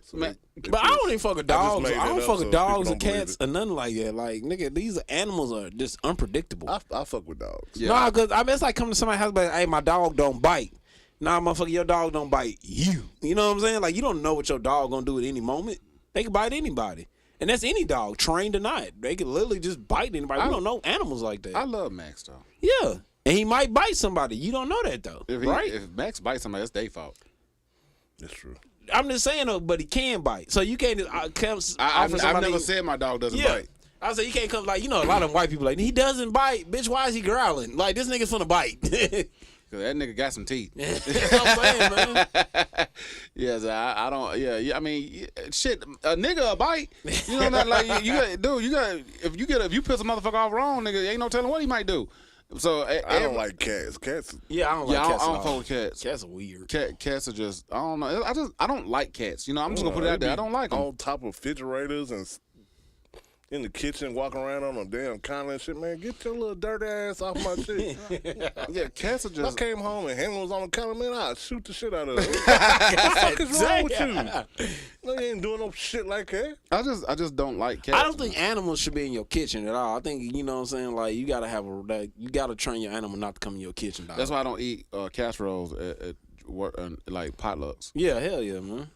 So man, but I don't even fuck with dogs. I don't fuck with dogs or cats or nothing like that. Like, nigga, these animals are just unpredictable. I fuck with dogs. Yeah. No, because I mean, it's like coming to somebody's house and be like, hey, my dog don't bite. Nah, motherfucker, your dog don't bite you. You know what I'm saying? Like, you don't know what your dog gonna do at any moment. They can bite anybody. And that's any dog, trained or not. They can literally just bite anybody. We don't know animals like that. I love Max, though. Yeah. And he might bite somebody. You don't know that, though. Right? If Max bites somebody, that's their fault. That's true. I'm just saying though, but he can bite. So you can't just I've never said my dog doesn't bite. I say you can't come like, you know, a lot of white people like, he doesn't bite. Bitch, why is he growling? Like, this nigga's finna bite. Cause that nigga got some teeth. That's what I'm saying, man. Yes, I don't. Yeah. I mean, shit. A nigga a bite. You know that? Like, you got. If you piss a motherfucker off wrong, nigga, ain't no telling what he might do. So I don't like cats. Cats. Yeah, I don't like cats. I don't fuck with cats. Cats are weird. Cats are just. I don't know. I don't like cats. You know, I'm just gonna put it out there. I don't like them. On top of refrigerators and in the kitchen, walking around on a damn counter and shit, man. Get your little dirty ass off my shit. Yeah, cats are just. I came home and Henry was on the counter, man. I'd shoot the shit out of her. What the fuck is wrong with you? No, you ain't doing no shit like that. I just don't like cats. I don't think animals should be in your kitchen at all. I think, you know what I'm saying, like, you gotta have you gotta train your animal not to come in your kitchen, dog. That's why I don't eat casseroles at work, like potlucks. Yeah, hell yeah, man.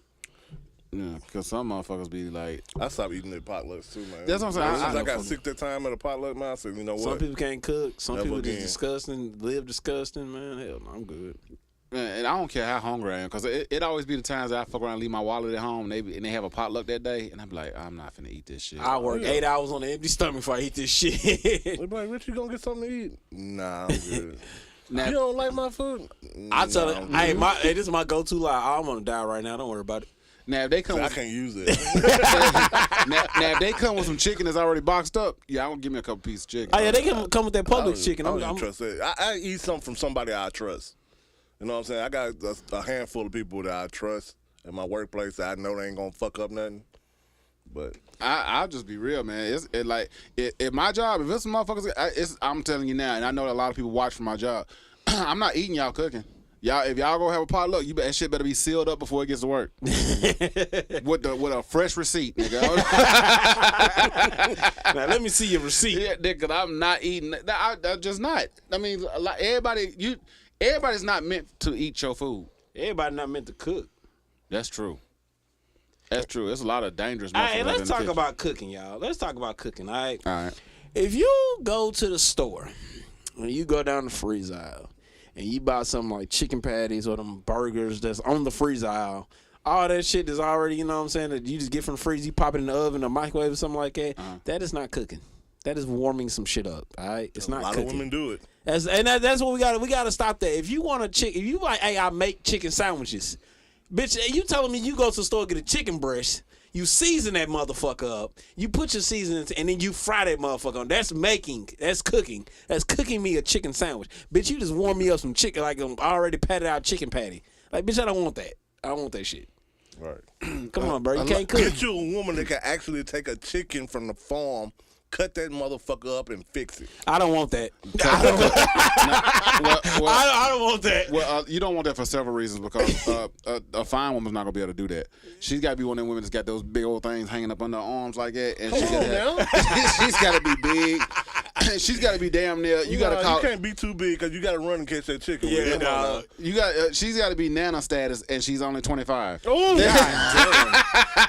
Yeah, because some motherfuckers be like... I stopped eating at potlucks, too, man. That's what I'm saying. I got sick that time at a potluck, man. I said, you know what? Some people can't cook. Some people just disgusting, live disgusting, man. Hell no, I'm good. Man, and I don't care how hungry I am, because it always be the times that I fuck around and leave my wallet at home, and they have a potluck that day, and I be like, I'm not finna eat this shit. I work 8 hours on an empty stomach before I eat this shit. They be like, Rich, you gonna get something to eat? Nah, I'm good. Now, you don't like my food? I tell it, hey, this is my go-to lie. I'm gonna die right now. Don't worry about it. Now if they come, I can't use it. now if they come with some chicken that's already boxed up, yeah, I don't give me a couple pieces of chicken. Oh yeah, they can come with that Publix chicken. I don't trust that. I eat something from somebody I trust. You know what I'm saying? I got a handful of people that I trust in my workplace that I know they ain't gonna fuck up nothing. But I'll just be real, man. It's my job. If it's some motherfuckers, I'm telling you now, and I know that a lot of people watch for my job. I'm not eating y'all cooking. If y'all go have a potluck, that shit better be sealed up before it gets to work. with a fresh receipt, nigga. Now let me see your receipt. Yeah, nigga, I'm not eating. I'm just not. I mean, everybody's not meant to eat your food. Everybody not meant to cook. That's true. That's true. There's a lot of dangerous. All right, let's talk about cooking, y'all. Let's talk about cooking. All right. All right. If you go to the store and you go down the freezer aisle, and you buy something like chicken patties or them burgers that's on the freezer aisle, all that shit is already, you know what I'm saying, that you just get from the freezer, you pop it in the oven or microwave or something like that. That is not cooking. That is warming some shit up, all right? It's not cooking. A lot of women do it. That's what we got to stop that. If you want a chicken, if you like, hey, I make chicken sandwiches, bitch, you telling me you go to the store and get a chicken breast, you season that motherfucker up, you put your seasonings, and then you fry that motherfucker on. That's making. That's cooking. That's cooking me a chicken sandwich. Bitch, you just warm me up some chicken like an already patted out chicken patty. Like, bitch, I don't want that. I don't want that shit. Right. Come on, bro. You can't cook. Get you a woman that can actually take a chicken from the farm, cut that motherfucker up, and fix it. I don't want that. I don't want that. Well, you don't want that for several reasons because a fine woman's not gonna be able to do that. She's got to be one of them women that's got those big old things hanging up under her arms like that, and she's got to be big. She's got to be damn near. You can't be too big because you got to run and catch that chicken. Yeah, dog. You got. She's got to be nana status, and she's only 25. Oh,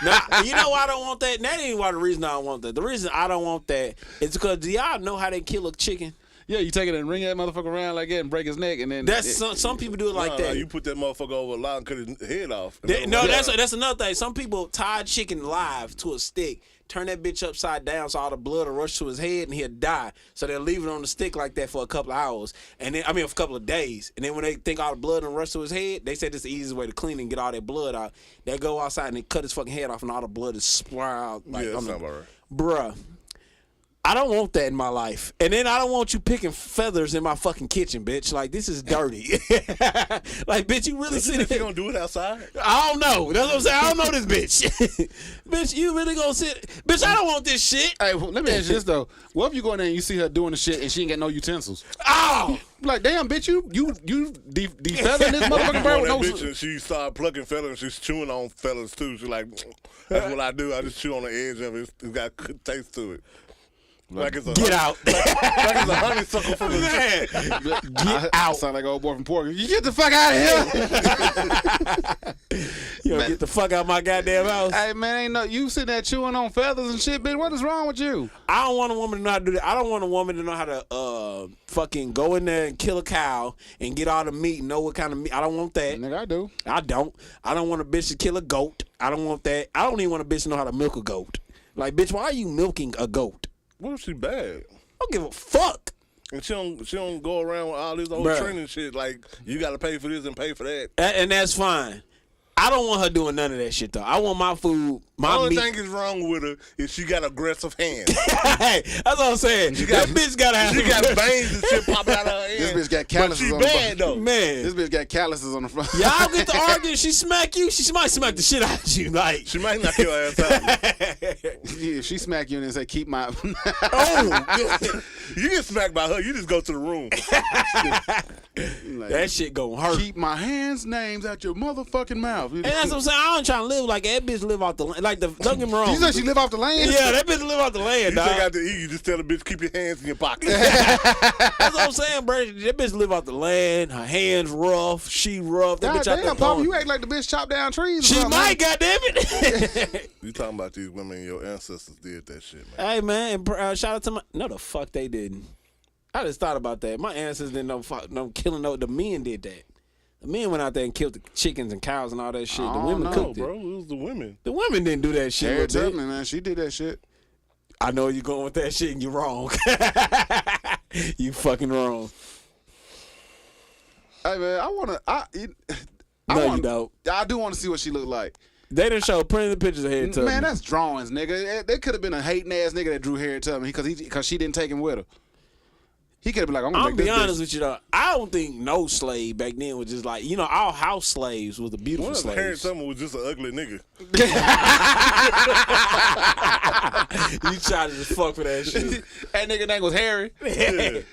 Now, you know why I don't want that? That ain't why the reason I don't want that. The reason I don't want that is because do y'all know how they kill a chicken? Yeah, you take it and ring that motherfucker around like that and break his neck, and then Some people do it like that. You put that motherfucker over a line and cut his head off. That's another thing. Some people tie a chicken live to a stick, turn that bitch upside down so all the blood will rush to his head and he'll die. So they'll leave it on the stick like that for a couple of hours, and then for a couple of days. And then when they think all the blood will rush to his head, they say this is the easiest way to clean and get all that blood out. They go outside and they cut his fucking head off, and all the blood is sprawled. That sounds about right. Bruh. I don't want that in my life. And then I don't want you picking feathers in my fucking kitchen, bitch. Like, this is dirty. Like, bitch, you really sit there. You gonna do it outside? I don't know. That's what I'm saying. I don't know this bitch. Bitch, you really gonna sit? Bitch, I don't want this shit. Hey, well, let me ask you this, though. What if you go in there and you see her doing the shit and she ain't got no utensils? Oh! Like, damn, bitch, you defeathering this motherfucking bird with no... Bitch, and she started plucking feathers, and she's chewing on feathers, too. She's like, that's what I do. I just chew on the edge of it. It's got good taste to it. Like it's a Get out. Like it's a honeysuckle from the Man. Get out. Sound like old boy from Portland. You get the fuck out of here. You get the fuck out of my goddamn house. Hey, man, ain't no... You sitting there chewing on feathers and shit, bitch. What is wrong with you? I don't want a woman to know how to do that. I don't want a woman to know how to fucking go in there and kill a cow and get all the meat and know what kind of meat. I don't want that. Nigga, I do. I don't. I don't want a bitch to kill a goat. I don't want that. I don't even want a bitch to know how to milk a goat. Like, bitch, why are you milking a goat? What if she bad? I don't give a fuck. And she don't go around with all this old training shit like you got to pay for this and pay for that. And that's fine. I don't want her doing none of that shit, though. I want my food, my The only meat. thing is wrong with her is she got aggressive hands. Hey, that's what I'm saying. That bitch got to have She got veins and shit popping out of her hands. This bitch got calluses on the front. Though. Man. This bitch got calluses on the front. Y'all get to arguing. She smack you. She might smack the shit out of you. Like, she might knock your ass out. Yeah, she smack you and say, keep my... You get smacked by her, you just go to the room. Like, that shit gonna hurt. Keep my hands' names out your motherfucking mouth. And that's what I'm saying. I don't try to live like that bitch live off the land. Like, don't get me wrong. You said she live off the land? Yeah, that bitch live off the land, You dog. take out to eat, you just tell the bitch, keep your hands in your pocket. That's what I'm saying, bro. That bitch live off the land. Her hands rough. She rough. That bitch out there damn, Papa, throwing. you act like the bitch chopped down trees. She might, goddammit. You talking about these women, your ancestors did that shit, man. Hey, man. Shout out to my... No, the fuck they didn't. I just thought about that. My ancestors didn't know killing. No, the men did that. The men went out there and killed the chickens and cows and all that shit. The women cooked bro. it. It was the women. The women didn't do that shit. Harriet Tubman, man, she did that shit. I know you're going with that shit and you're wrong. You fucking wrong. Hey, man, You don't. I do want to see what she looked like. They done showed plenty of pictures of Harriet Tubman. Man, that's drawings, nigga. They could have been a hating ass nigga that drew Harriet Tubman because she didn't take him with her. He could have been like, I'm gonna make this be honest bitch. with you though. I don't think no slave back then was just like, all house slaves was the beautiful What if Harriet slaves. Tubman was just an ugly nigga? You tried to just fuck for that shit. That nigga name was Harry. Yeah. Hey,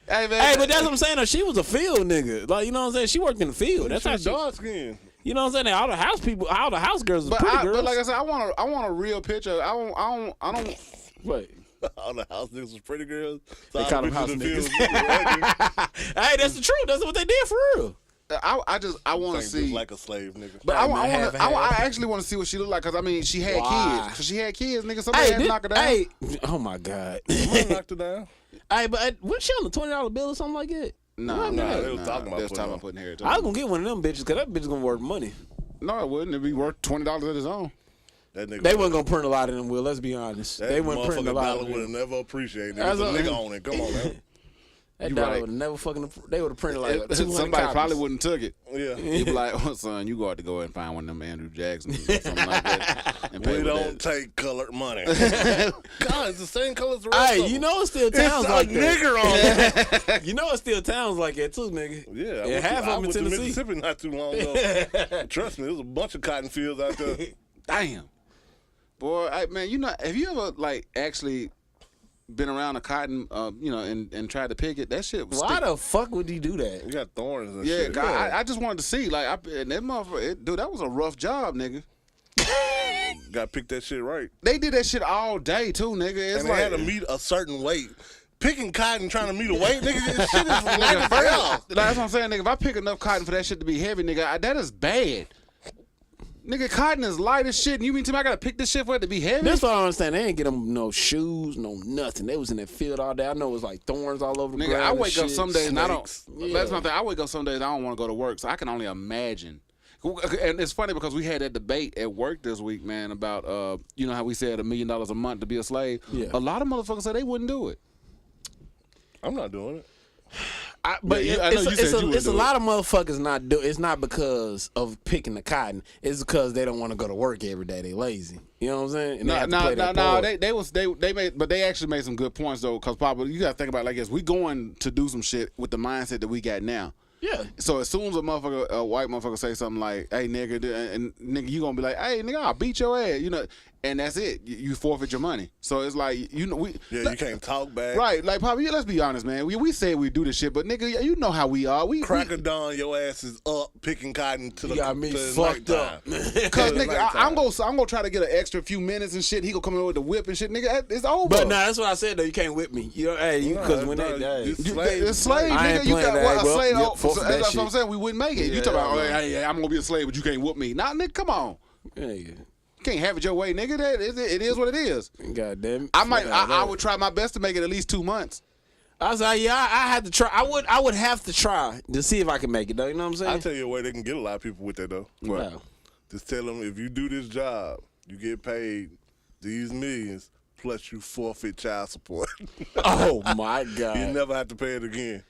man. Hey, but that's what I'm saying though. She was a field nigga. Like, you know what I'm saying? She worked in the field. That's how She's she. dark skin. You know what I'm saying? All the house people, all the house girls was pretty girls. But like I said, I want a real picture. I don't. Wait. All the house niggas was pretty girls. So They all call the them house bitches in the niggas. field Hey, that's the truth. That's what they did for real. I want to just see. like a slave nigga. But Hey, I actually want to see what she looked like because I mean she had Why? kids. Cause she had kids, nigga. Somebody had to knock her down. Hey, oh my god. Someone knocked her down. Hey, but wasn't she on the $20 bill or something like that? No, they was talking about putting Harriet I Tubman. was gonna get one of them bitches because that bitch is gonna worth money. No, it wouldn't. It'd be worth $20 at its own. That nigga They wasn't gonna print a lot of them, Will. Let's be honest. that They wasn't printing a motherfucking lot dollar of would have them. never appreciated it. That's There's a what- nigga on it. Come on, man. That You dollar right. would never fucking. They would have printed like 200 Somebody copies. probably wouldn't took it. Yeah. He'd be like, "Oh, son, you got to go and find one of them Andrew Jacksons or something like that." And pay We with don't that. take colored money. God, it's the same color as the rest Hey, of them. you know it still It's towns a like that. nigger on there. You know it still towns like that too, nigga. Yeah, And half I of them in went to Tennessee. Mississippi not too long ago. Trust me, there's a bunch of cotton fields out there. Damn, boy, man, you know, have you ever like actually been around a cotton, you know, and tried to pick it? That shit was Why the fuck would he do that? You got thorns and Yeah, shit. God, I just wanted to see, like, and that motherfucker, dude, that was a rough job, nigga. Got to pick that shit right. They did that shit all day too, nigga. It's And like they had to meet a certain weight. Picking cotton, trying to meet a weight, nigga, this shit is light as hell. Like, that's what I'm saying, nigga. If I pick enough cotton for that shit to be heavy, nigga, that is bad. Nigga, cotton is light as shit, and you mean to me I gotta pick this shit for it to be heavy? That's what I don't understand. They ain't get them no shoes, no nothing. They was in that field all day. I know it was like thorns all over the Nigga, ground. I and wake up shit. some days and I don't. Yeah. That's my thing. I wake up some days I don't want to go to work, so I can only imagine. And it's funny because we had that debate at work this week, man, about you know how we said $1 million a month to be a slave. Yeah. A lot of motherfuckers said they wouldn't do it. I'm not doing it. But Yeah, I know you said you wouldn't it's a do lot of motherfuckers not do. It's not because of picking the cotton. It's because they don't want to go to work every day. They lazy. You know what I'm saying? And they have to play their part. They made, but they actually made some good points though, because probably you gotta think about it like this: we going to do some shit with the mindset that we got now. Yeah. So as soon as a white motherfucker say something like, "Hey nigga," and nigga, you gonna be like, "Hey nigga, I'll beat your ass," you know, and that's it. You forfeit your money. So it's like, you know, Yeah, you can't talk back. Right, like Poppy, let's be honest, man. We say we do this shit, but nigga, you know how we are. Crack of dawn, your ass is up picking cotton to the You got me to fucked up. Cause nigga, I'm gonna try to get an extra few minutes and shit. He gonna come in with the whip and shit, nigga. It's over. But nah, that's what I said though. You can't whip me. You know, hey, because when nah, they it's You- slave. it's slave, I ain't nigga. You playing got that, what a bro. slave. Yep, So forfeit that that's what I'm shit. saying. We wouldn't make it. You Yeah, talk about, yeah. hey, I'm gonna be a slave, but you can't whoop me. Nah, nigga, come on. Yeah. You can't have it your way, nigga. It is what it is. God damn it. I would try my best to make it at least 2 months. I was like, yeah, I had to try. I would have to try to see if I can make it though. You know what I'm saying? I'll tell you a way they can get a lot of people with that though. Wow. Just tell them if you do this job, you get paid these millions plus you forfeit child support. Oh my God. You never have to pay it again.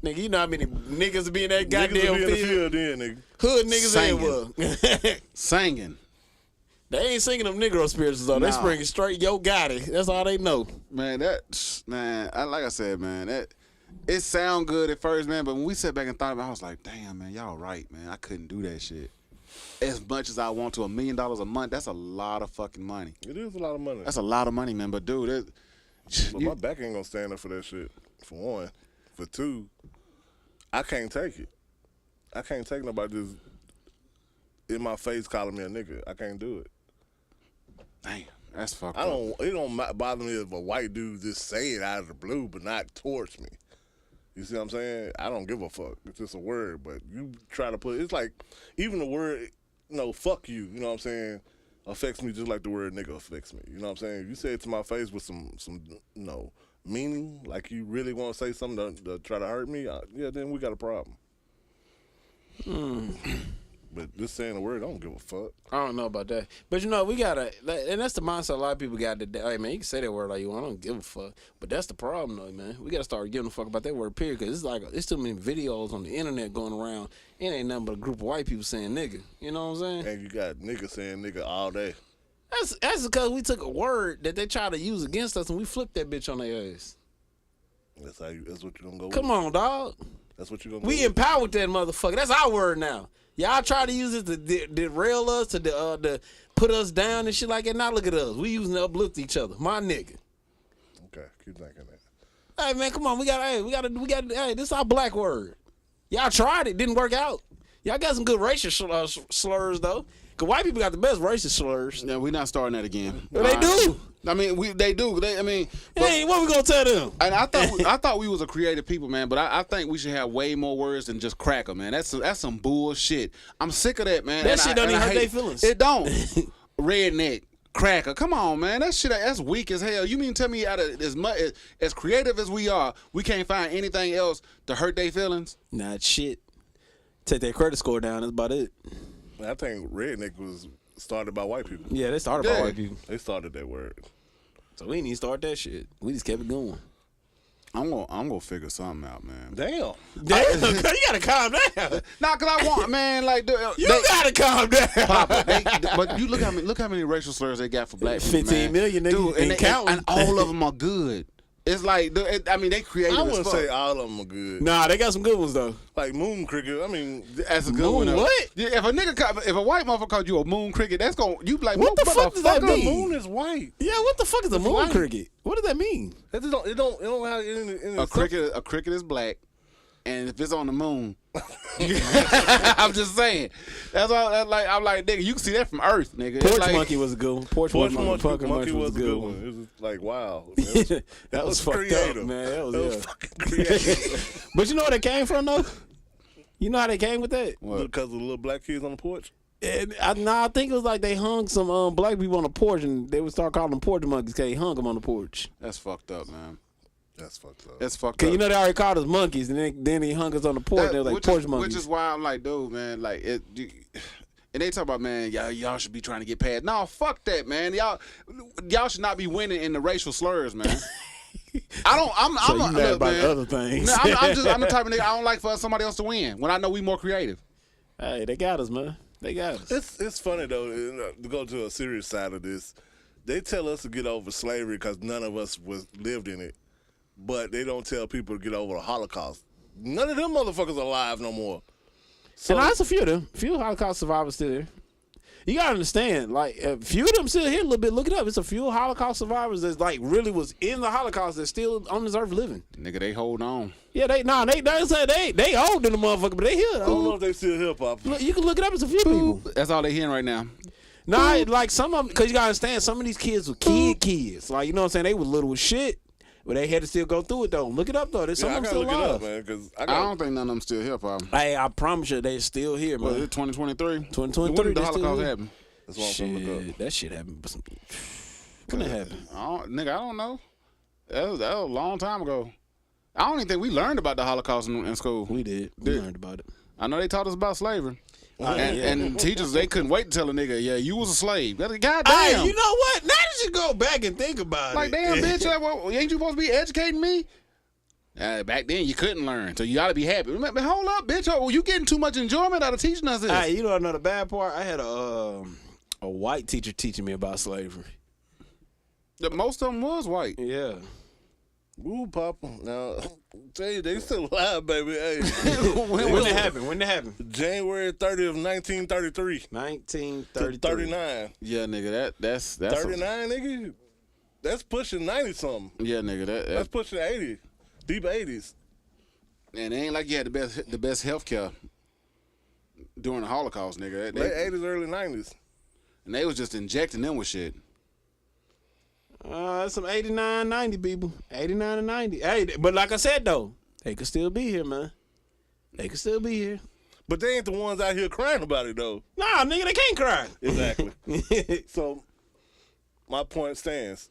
Nigga, you know how many niggas be in that Niggas will goddamn be in the field? field then, nigga. Hood niggas Singing. everywhere. Singing. They ain't singing them Negro spirituals though. They Nah. springing straight Yo Gotti. That's all they know. Man, like I said, man, it sound good at first, man, but when we sat back and thought about it, I was like, damn, man, y'all right, man. I couldn't do that shit. As much as I want to, $1 million a month, that's a lot of fucking money. It is a lot of money. That's a lot of money, man. But dude, But my back ain't gonna stand up for that shit. For one. For two, I can't take it. I can't take nobody just in my face calling me a nigga. I can't do it. damn, that's fucked I up. don't. It don't bother me if a white dude just say it out of the blue, but not towards me. You see what I'm saying? I don't give a fuck. It's just a word, but you try to put. It's like even the word, fuck you. You know what I'm saying? Affects me just like the word nigga affects me. You know what I'm saying? If you say it to my face with some meaning, like you really want to say something to try to hurt me, yeah, then we got a problem. But just saying the word, I don't give a fuck. I don't know about that. But you know, we gotta, and that's the mindset a lot of people got today. Hey man, you can say that word all you want, I don't give a fuck. But that's the problem though, man. We gotta start giving a fuck about that word, period. Because it's like, it's too many videos on the internet going around. It ain't nothing but a group of white people saying nigga. You know what I'm saying? And you got niggas saying nigga all day. That's because we took a word that they try to use against us and we flipped that bitch on their ass. That's what you gonna go Come with. on, dog. That's what you gonna go We with. empowered that motherfucker. That's our word now. Y'all try to use it to derail us, to put us down and shit like that. Now look at us. We using to uplift each other. My nigga. Okay, keep thinking that. Hey man, come on. We got. Hey, this is our black word. Y'all tried it, didn't work out. Y'all got some good racial slurs though. Cause white people got the best racist slurs. Yeah, we're not starting that again. Well, they do. I mean, they do. Hey, what we gonna tell them? And I thought we was a creative people, man. But I think we should have way more words than just cracker, man. That's some bullshit. I'm sick of that, man. That And shit I- don't and even I hurt hate- their feelings. It don't. Redneck, cracker. Come on, man. That's weak as hell. You mean tell me out of as creative as we are, we can't find anything else to hurt their feelings? Not shit. Take their credit score down. That's about it. I think redneck was started by white people. Yeah, they started by white people. They started that word. So we didn't even start that shit. We just kept it going. I'm gonna figure something out, man. Damn. Damn, you gotta calm down. Nah, cause I want, man, like You gotta calm down. Papa, but you look how many racial slurs they got for black people, 15 man. million, nigga, Dude, and, and counting. and all of them are good. It's like, I mean, they creative I as wouldn't fuck. say all of them are good. Nah, they got some good ones though. Like moon cricket. I mean, That's a good one. though. What? Yeah, if a white motherfucker called you a moon cricket, that's gonna you be like, What the fuck does that motherfucker. mean? moon is white. Yeah, what the fuck is a moon white. cricket? What does that mean? It don't have any A cricket is black, and if it's on the moon, I'm just saying. That's all. I'm like, nigga, you can see that from Earth, nigga. It's Porch like, monkey was a good one. Porch Monkey monkey was a good one. one. It was like, wow. That was fucked creative. up, man. That was, That was yeah. fucking creative. But you know where they came from though? You know how they came with that? Because of the little black kids on the porch? And I think it was like they hung some black people on the porch, and they would start calling them porch monkeys because they hung them on the porch. That's fucked up, man. That's fucked up. That's fucked Cause up. you know they already called us monkeys, and then he hung us on the porch. And they was like porch monkeys. Which is why I'm like, dude, man, like it. And they talk about, man, y'all should be trying to get past. No, fuck that, man. Y'all should not be winning in the racial slurs, man. I'm So you mad look, about man. other things? No, I'm the type of nigga I don't like for somebody else to win when I know we more creative. Hey, they got us, man. They got us. It's funny though to go to a serious side of this. They tell us to get over slavery because none of us lived in it, but they don't tell people to get over the Holocaust. None of them motherfuckers are alive no more. So And that's a few of them. Few Holocaust survivors still there. You gotta understand, like a few of them still here a little bit. Look it up. It's a few Holocaust survivors that like really was in the Holocaust that's still on this earth living. Nigga, they hold on. Yeah, they say they old than the motherfucker, but they here. I don't know if they still here, Pop. Look, you can look it up. It's a few people. That's all they hearing right now. Nah, like some of them, because you gotta understand, some of these kids were kids. Like, you know what I'm saying? They were little as shit, but they had to still go through it, though. Look it up, though. There's some I of them gotta still look alive. it up, man, because I don't think none of them still here, Pop. Hey, I promise you, they still here, man. Well, it's 2023. 2023, When did the they still Holocaust here. happen? that's what I'm gonna look up. Shit, that shit happened. When it happened? Nigga, I don't know. That was a long time ago. I don't even think we learned about the Holocaust in school. We did. We learned about it. I know they taught us about slavery. yeah. And teachers, they couldn't wait to tell a nigga, yeah, you was a slave. Goddamn. Hey, you know what? Now that you go back and think about Like, it. damn, bitch, ain't you supposed to be educating me? Back then, you couldn't learn, so you got to be happy. But hold up, bitch. Oh, you getting too much enjoyment out of teaching us this. Hey, you know another bad part? I had a white teacher teaching me about slavery. Most of them was white. Yeah. Ooh, Papa. Now, tell you, they still alive, baby. Hey. When did it happen? When did it happen? January 30th of 1933. 1933. 39. Yeah, nigga, that's 39, nigga? That's pushing 90-something. yeah, nigga, That's pushing 80. Deep 80s. and it ain't like you had the best health care during the Holocaust, nigga. Late 80s, early 90s. And they was just injecting them with shit. That's some 89, 90 people. 89 and 90. Hey, but like I said, though, they could still be here, man. They could still be here. But they ain't the ones out here crying about it, though. Nah, nigga, they can't cry. Exactly. So, my point stands.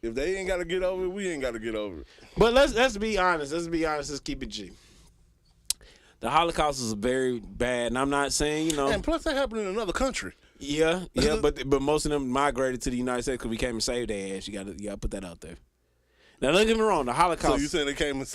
If they ain't got to get over it, we ain't got to get over it. But let's be honest. Let's keep it G. The Holocaust is very bad, and I'm not saying, you know. And plus, that happened in another country. Yeah, but most of them migrated to the United States because we came and saved their ass. You gotta put that out there. Now, don't get me wrong. The Holocaust. So you saying they came and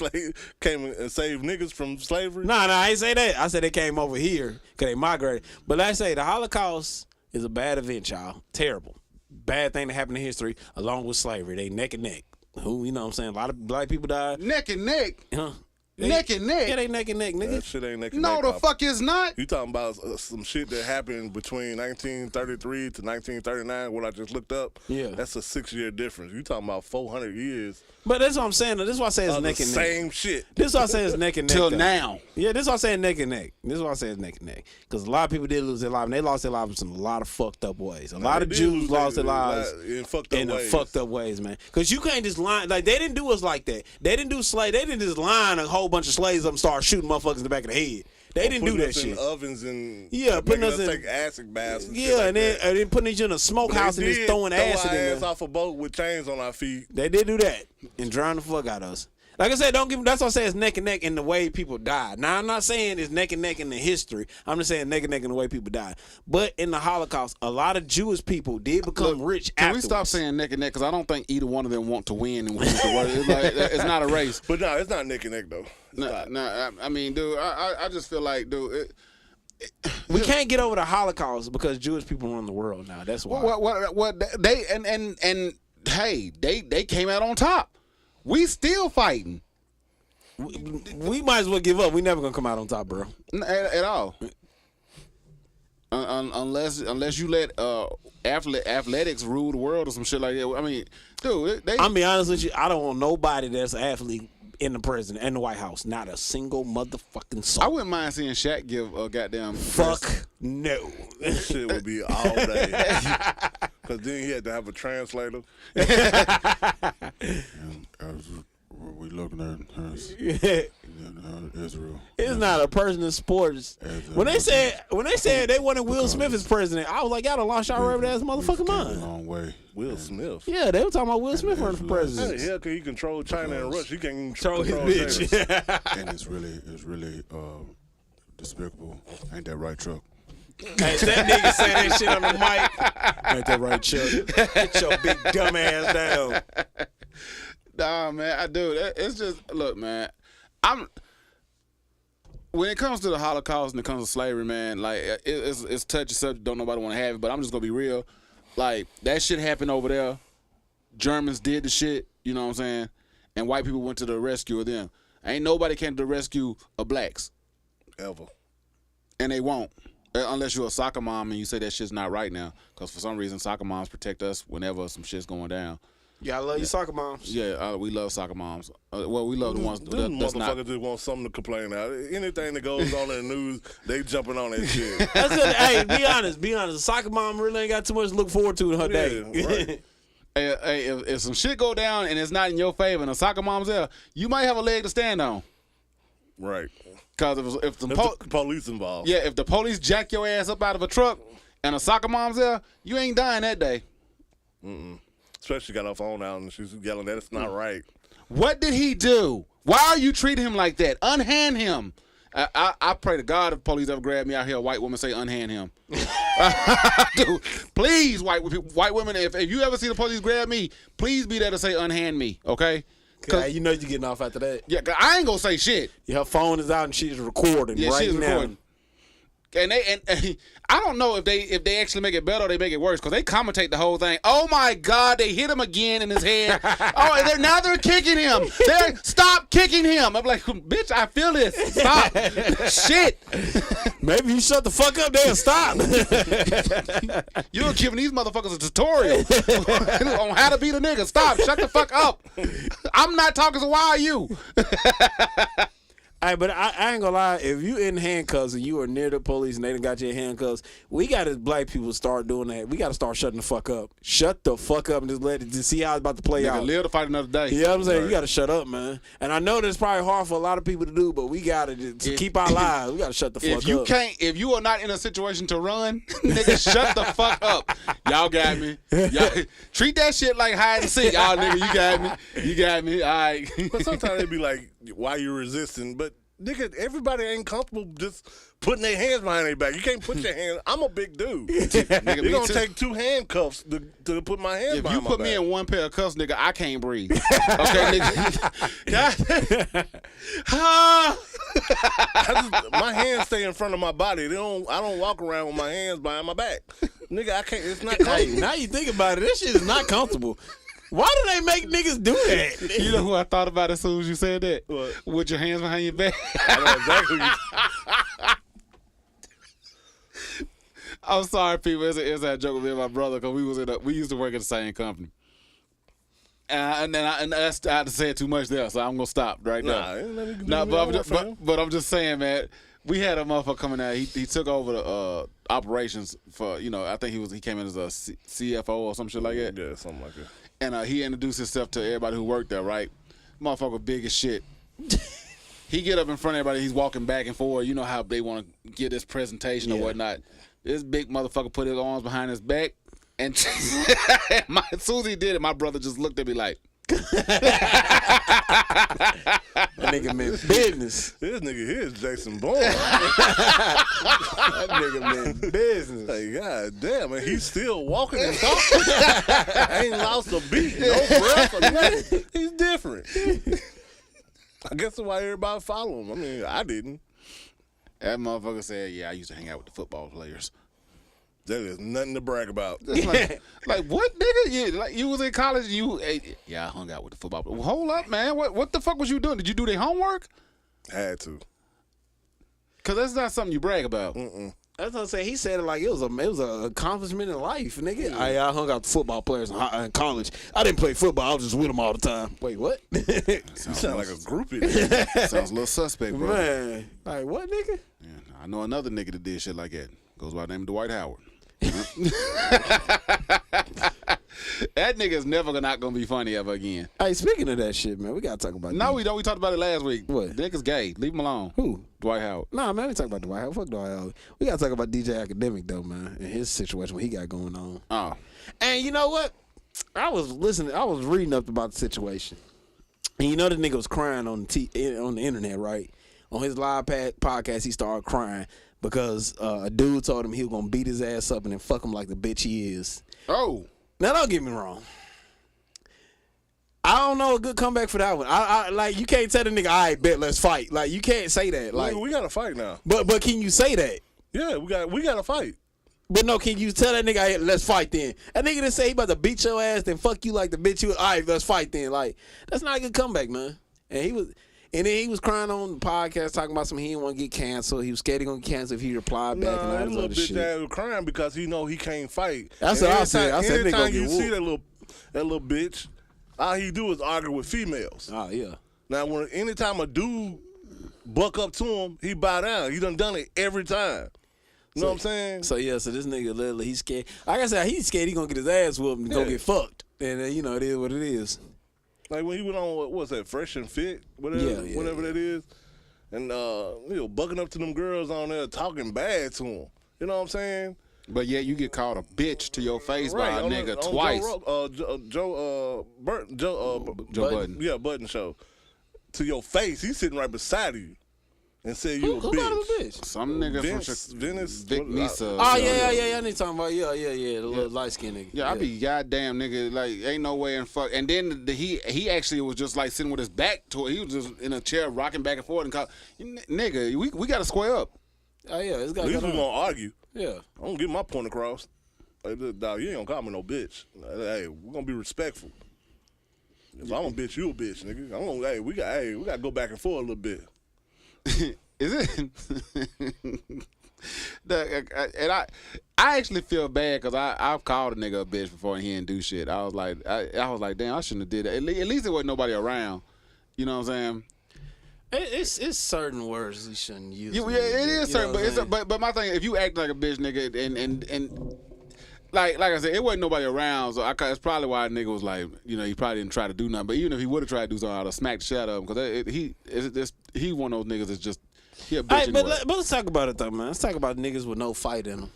saved niggas from slavery? No, I ain't say that. I said they came over here because they migrated. But like I say, the Holocaust is a bad event, y'all. Terrible. Bad thing that happened in history, along with slavery. They neck and neck. Who, you know what I'm saying? A lot of black people died. Neck and neck? Huh? Neck and neck? Yeah, they neck and neck, nigga. That shit ain't neck and No, neck. the Papa. fuck is not. You talking about some shit that happened between 1933 to 1939, what I just looked up? Yeah. That's a 6-year difference. You talking about 400 years But that's what I'm saying. This is why I say it's of neck the and neck. same shit. This is why I say it's neck and neck. Till though. now. Yeah, this is why I say neck and neck. This is why I say it's neck and neck. Because a lot of people did lose their lives, and they lost their lives in a lot of fucked up ways. A lot of They did Jews lose lost their their lives in fucked up in ways. fucked up ways, man. Because you can't just line, like, they didn't do us like that. They didn't do slave. They didn't just line a whole bunch of slaves up and start shooting motherfuckers in the back of the head. They didn't do Putting that us in shit. ovens and Putting us in take acid baths. And shit yeah, like and then that. and then putting you in a smokehouse and just throwing acid our in ass there. off a boat with chains on our feet. They did do that and drown the fuck out of us. Like I said, that's what I say it's neck and neck in the way people died. Now, I'm not saying it's neck and neck in the history. I'm just saying neck and neck in the way people died. But in the Holocaust, a lot of Jewish people did become rich Can afterwards. we stop saying neck and neck? Because I don't think either one of them want to win and use the word. It's, like, it's not a race. But no, it's not neck and neck though. No, I mean, dude, I just feel like, dude. We can't get over the Holocaust because Jewish people run the world now. That's why. What they and hey, they came out on top. We still fighting. We might as well give up. We never gonna come out on top, bro. At all. Unless you let athletics rule the world or some shit like that. I mean, dude, I'm be honest with you. I don't want nobody that's an athlete in the president and the White House. Not a single motherfucking soul. I wouldn't mind seeing Shaq give a goddamn fuck no. That shit would be all day. Because then he had to have a translator. We looking at Israel. It's not a person in sports. When they said they wanted Will Smith as president, I was like, y'all done lost y'all rabbit ass motherfucking mind. Long way. Will Smith. Yeah, they were talking about Will Smith running for president. How the hell can he control China and Russia? He can't Control his bitch. And it's really despicable. Ain't that right, Chuck? Hey, that nigga say that shit on the mic. Ain't that right, Chuck? Get your big dumb ass down. Nah, man, I do. It's just, look, man, when it comes to the Holocaust and it comes to slavery, man, like, it's touchy subject, don't nobody want to have it, but I'm just going to be real. Like, that shit happened over there. Germans did the shit, you know what I'm saying? And white people went to the rescue of them. Ain't nobody came to the rescue of blacks. Ever. And they won't. Unless you're a soccer mom and you say that shit's not right now. Because for some reason, soccer moms protect us whenever some shit's going down. Yeah, I love you soccer moms. Yeah, we love soccer moms. Well, we love the ones that's not. Motherfuckers just want something to complain about. Anything that goes on in the news, they jumping on that shit. That's it. Hey, be honest. A soccer mom really ain't got too much to look forward to in her day. Right. Hey, if some shit go down and it's not in your favor and a soccer mom's there, you might have a leg to stand on. Right. Because if the police involved. Yeah, if the police jack your ass up out of a truck and a soccer mom's there, you ain't dying that day. Especially got her phone out and she's yelling that it's not right. What did he do? Why are you treating him like that? Unhand him. I pray to God if police ever grab me out here, a white woman say unhand him. Dude, please, white women, if you ever see the police grab me, please be there to say unhand me, okay? Cause you know you're getting off after that. Yeah, I ain't gonna say shit. Yeah, her phone is out and she's recording right now. Recording. And I don't know if they actually make it better or they make it worse because they commentate the whole thing. Oh my God, they hit him again in his head. Now they're kicking him. Stop kicking him. I'm like, bitch, I feel this. Stop. Shit. Maybe you shut the fuck up there and stop. You're giving these motherfuckers a tutorial on how to beat a nigga. Stop. Shut the fuck up. I'm not talking, so why are you? Hey, but I ain't gonna lie. If you in handcuffs and you are near the police and they done got you in handcuffs, we got as black people start doing that. We got to start shutting the fuck up. Shut the fuck up and just let it just see how it's about to play out. Live to fight another day. You know what I'm saying? Right. You got to shut up, man. And I know that's probably hard for a lot of people to do, but we got to keep our lives. We got to shut the fuck up. If you are not in a situation to run, nigga, shut the fuck up. Y'all got me. Y'all, treat that shit like hide and seek. Y'all nigga, you got me. You got me. All right. But sometimes they be like, why you resisting? But nigga, everybody ain't comfortable just putting their hands behind their back. You can't put your hands. I'm a big dude. Nigga, you're going to take 2 handcuffs to put my hands behind my back. If you put me in one pair of cuffs, nigga, I can't breathe. Okay, nigga. My hands stay in front of my body. I don't walk around with my hands behind my back. Nigga, I can't. It's not comfortable. Hey, now you think about it, this shit is not comfortable. Why do they make niggas do that? You know who I thought about as soon as you said that? What? With your hands behind your back. I know exactly. I'm sorry, people. It's that joke with me and my brother because we used to work at the same company. And I had to say it too much there, so I'm gonna stop right now. But I'm just saying, man. We had a motherfucker coming out. He took over the operations for, I think he came in as a CFO or some shit like that. Yeah, something like that. And he introduced himself to everybody who worked there, right? Motherfucker big as shit. He get up in front of everybody. He's walking back and forth. You know how they want to get this presentation or whatnot. This big motherfucker put his arms behind his back. And as soon as he did it, my brother just looked at me like, That nigga meant business. This nigga here is Jason Bourne. That nigga meant business. Hey, god damn, and he's still walking and talking. Ain't lost a beat, no breath or nothing. He's different. I guess that's why everybody follow him. I mean, I didn't. That motherfucker said, "Yeah, I used to hang out with the football players." That is nothing to brag about. Like what, nigga? You was in college. I hung out with the football players. Well, hold up, man. What the fuck was you doing? Did you do their homework? Had to. Cause that's not something you brag about. That's what I'm saying. He said it like it was an accomplishment in life, nigga. I hung out with football players in college. I didn't play football. I was just with them all the time. Wait, what? You sound like a groupie. Sounds a little suspect, bro. Man, like what, nigga? Yeah, I know another nigga that did shit like that. Goes by the name of Dwight Howard. That nigga's never not gonna be funny ever again. Hey, speaking of that shit, man, we gotta talk about. No, we don't. We talked about it last week. What? The nigga's gay. Leave him alone. Who? Dwight Howard. Nah, man, we talk about Dwight Howard. Fuck Dwight Howard. We gotta talk about DJ Academic though, man, and his situation, what he got going on. Oh. And you know what? I was reading up about the situation, and you know the nigga was crying on the internet, right? On his live podcast, he started crying because a dude told him he was gonna beat his ass up and then fuck him like the bitch he is. Oh. Now don't get me wrong. I don't know a good comeback for that one. I like you can't tell the nigga, all right, bet, let's fight. Like you can't say that. Like we gotta fight now. But can you say that? Yeah, we gotta fight. But no, can you tell that nigga, hey, let's fight then? That nigga didn't say he about to beat your ass, then fuck you like the bitch you. All right, let's fight then. Like that's not a good comeback, man. And then he was crying on the podcast talking about something he didn't want to get canceled. He was scared he gonna get canceled if he replied back and all this other shit. That was crying because he know he can't fight. That's what I said. I said nigga gonna get you see whooped. that little bitch, all he do is argue with females. Oh yeah. Now anytime a dude buck up to him, he bow down. He done it every time. You know what I'm saying? So yeah, so this nigga literally he's scared. Like I said, he's scared he gonna get his ass whooped and go get fucked. And you know it is what it is. Like when he went on, what was that, Fresh and Fit, whatever that is, and bucking up to them girls on there talking bad to him. You know what I'm saying? But yeah, you get called a bitch to your face by a nigga twice. Joe Budden. Yeah, Budden show. To your face, he's sitting right beside you. And said you a Who bitch. got him a bitch? Some nigga Venice, Vic Nisa. Oh yeah. I need talking about the little light skinned nigga. Yeah, I be goddamn nigga, like ain't no way in fuck. And then he actually was just like sitting with his back to it. He was just in a chair rocking back and forth and called, nigga, we got to square up. Oh yeah, it's got. At least we gonna argue. Yeah, I'm gonna get my point across. Like, dog, you ain't gonna call me no bitch. Hey, we're gonna be respectful. If I'm a bitch, you a bitch, nigga. We got to go back and forth a little bit. Is it? And I actually feel bad because I've called a nigga a bitch before and he didn't do shit. I was like, damn, I shouldn't have did that. At least there wasn't nobody around. You know what I'm saying? It's certain words we shouldn't use. Yeah, it is certain. But my thing, if you act like a bitch, nigga, and like I said, it wasn't nobody around, so it's probably why the nigga was like, he probably didn't try to do nothing. But even if he would have tried to do something, I'd have smacked the shit out of him because he one of those niggas that's just. Yeah, but let's talk about it though, man. Let's talk about niggas with no fight in them.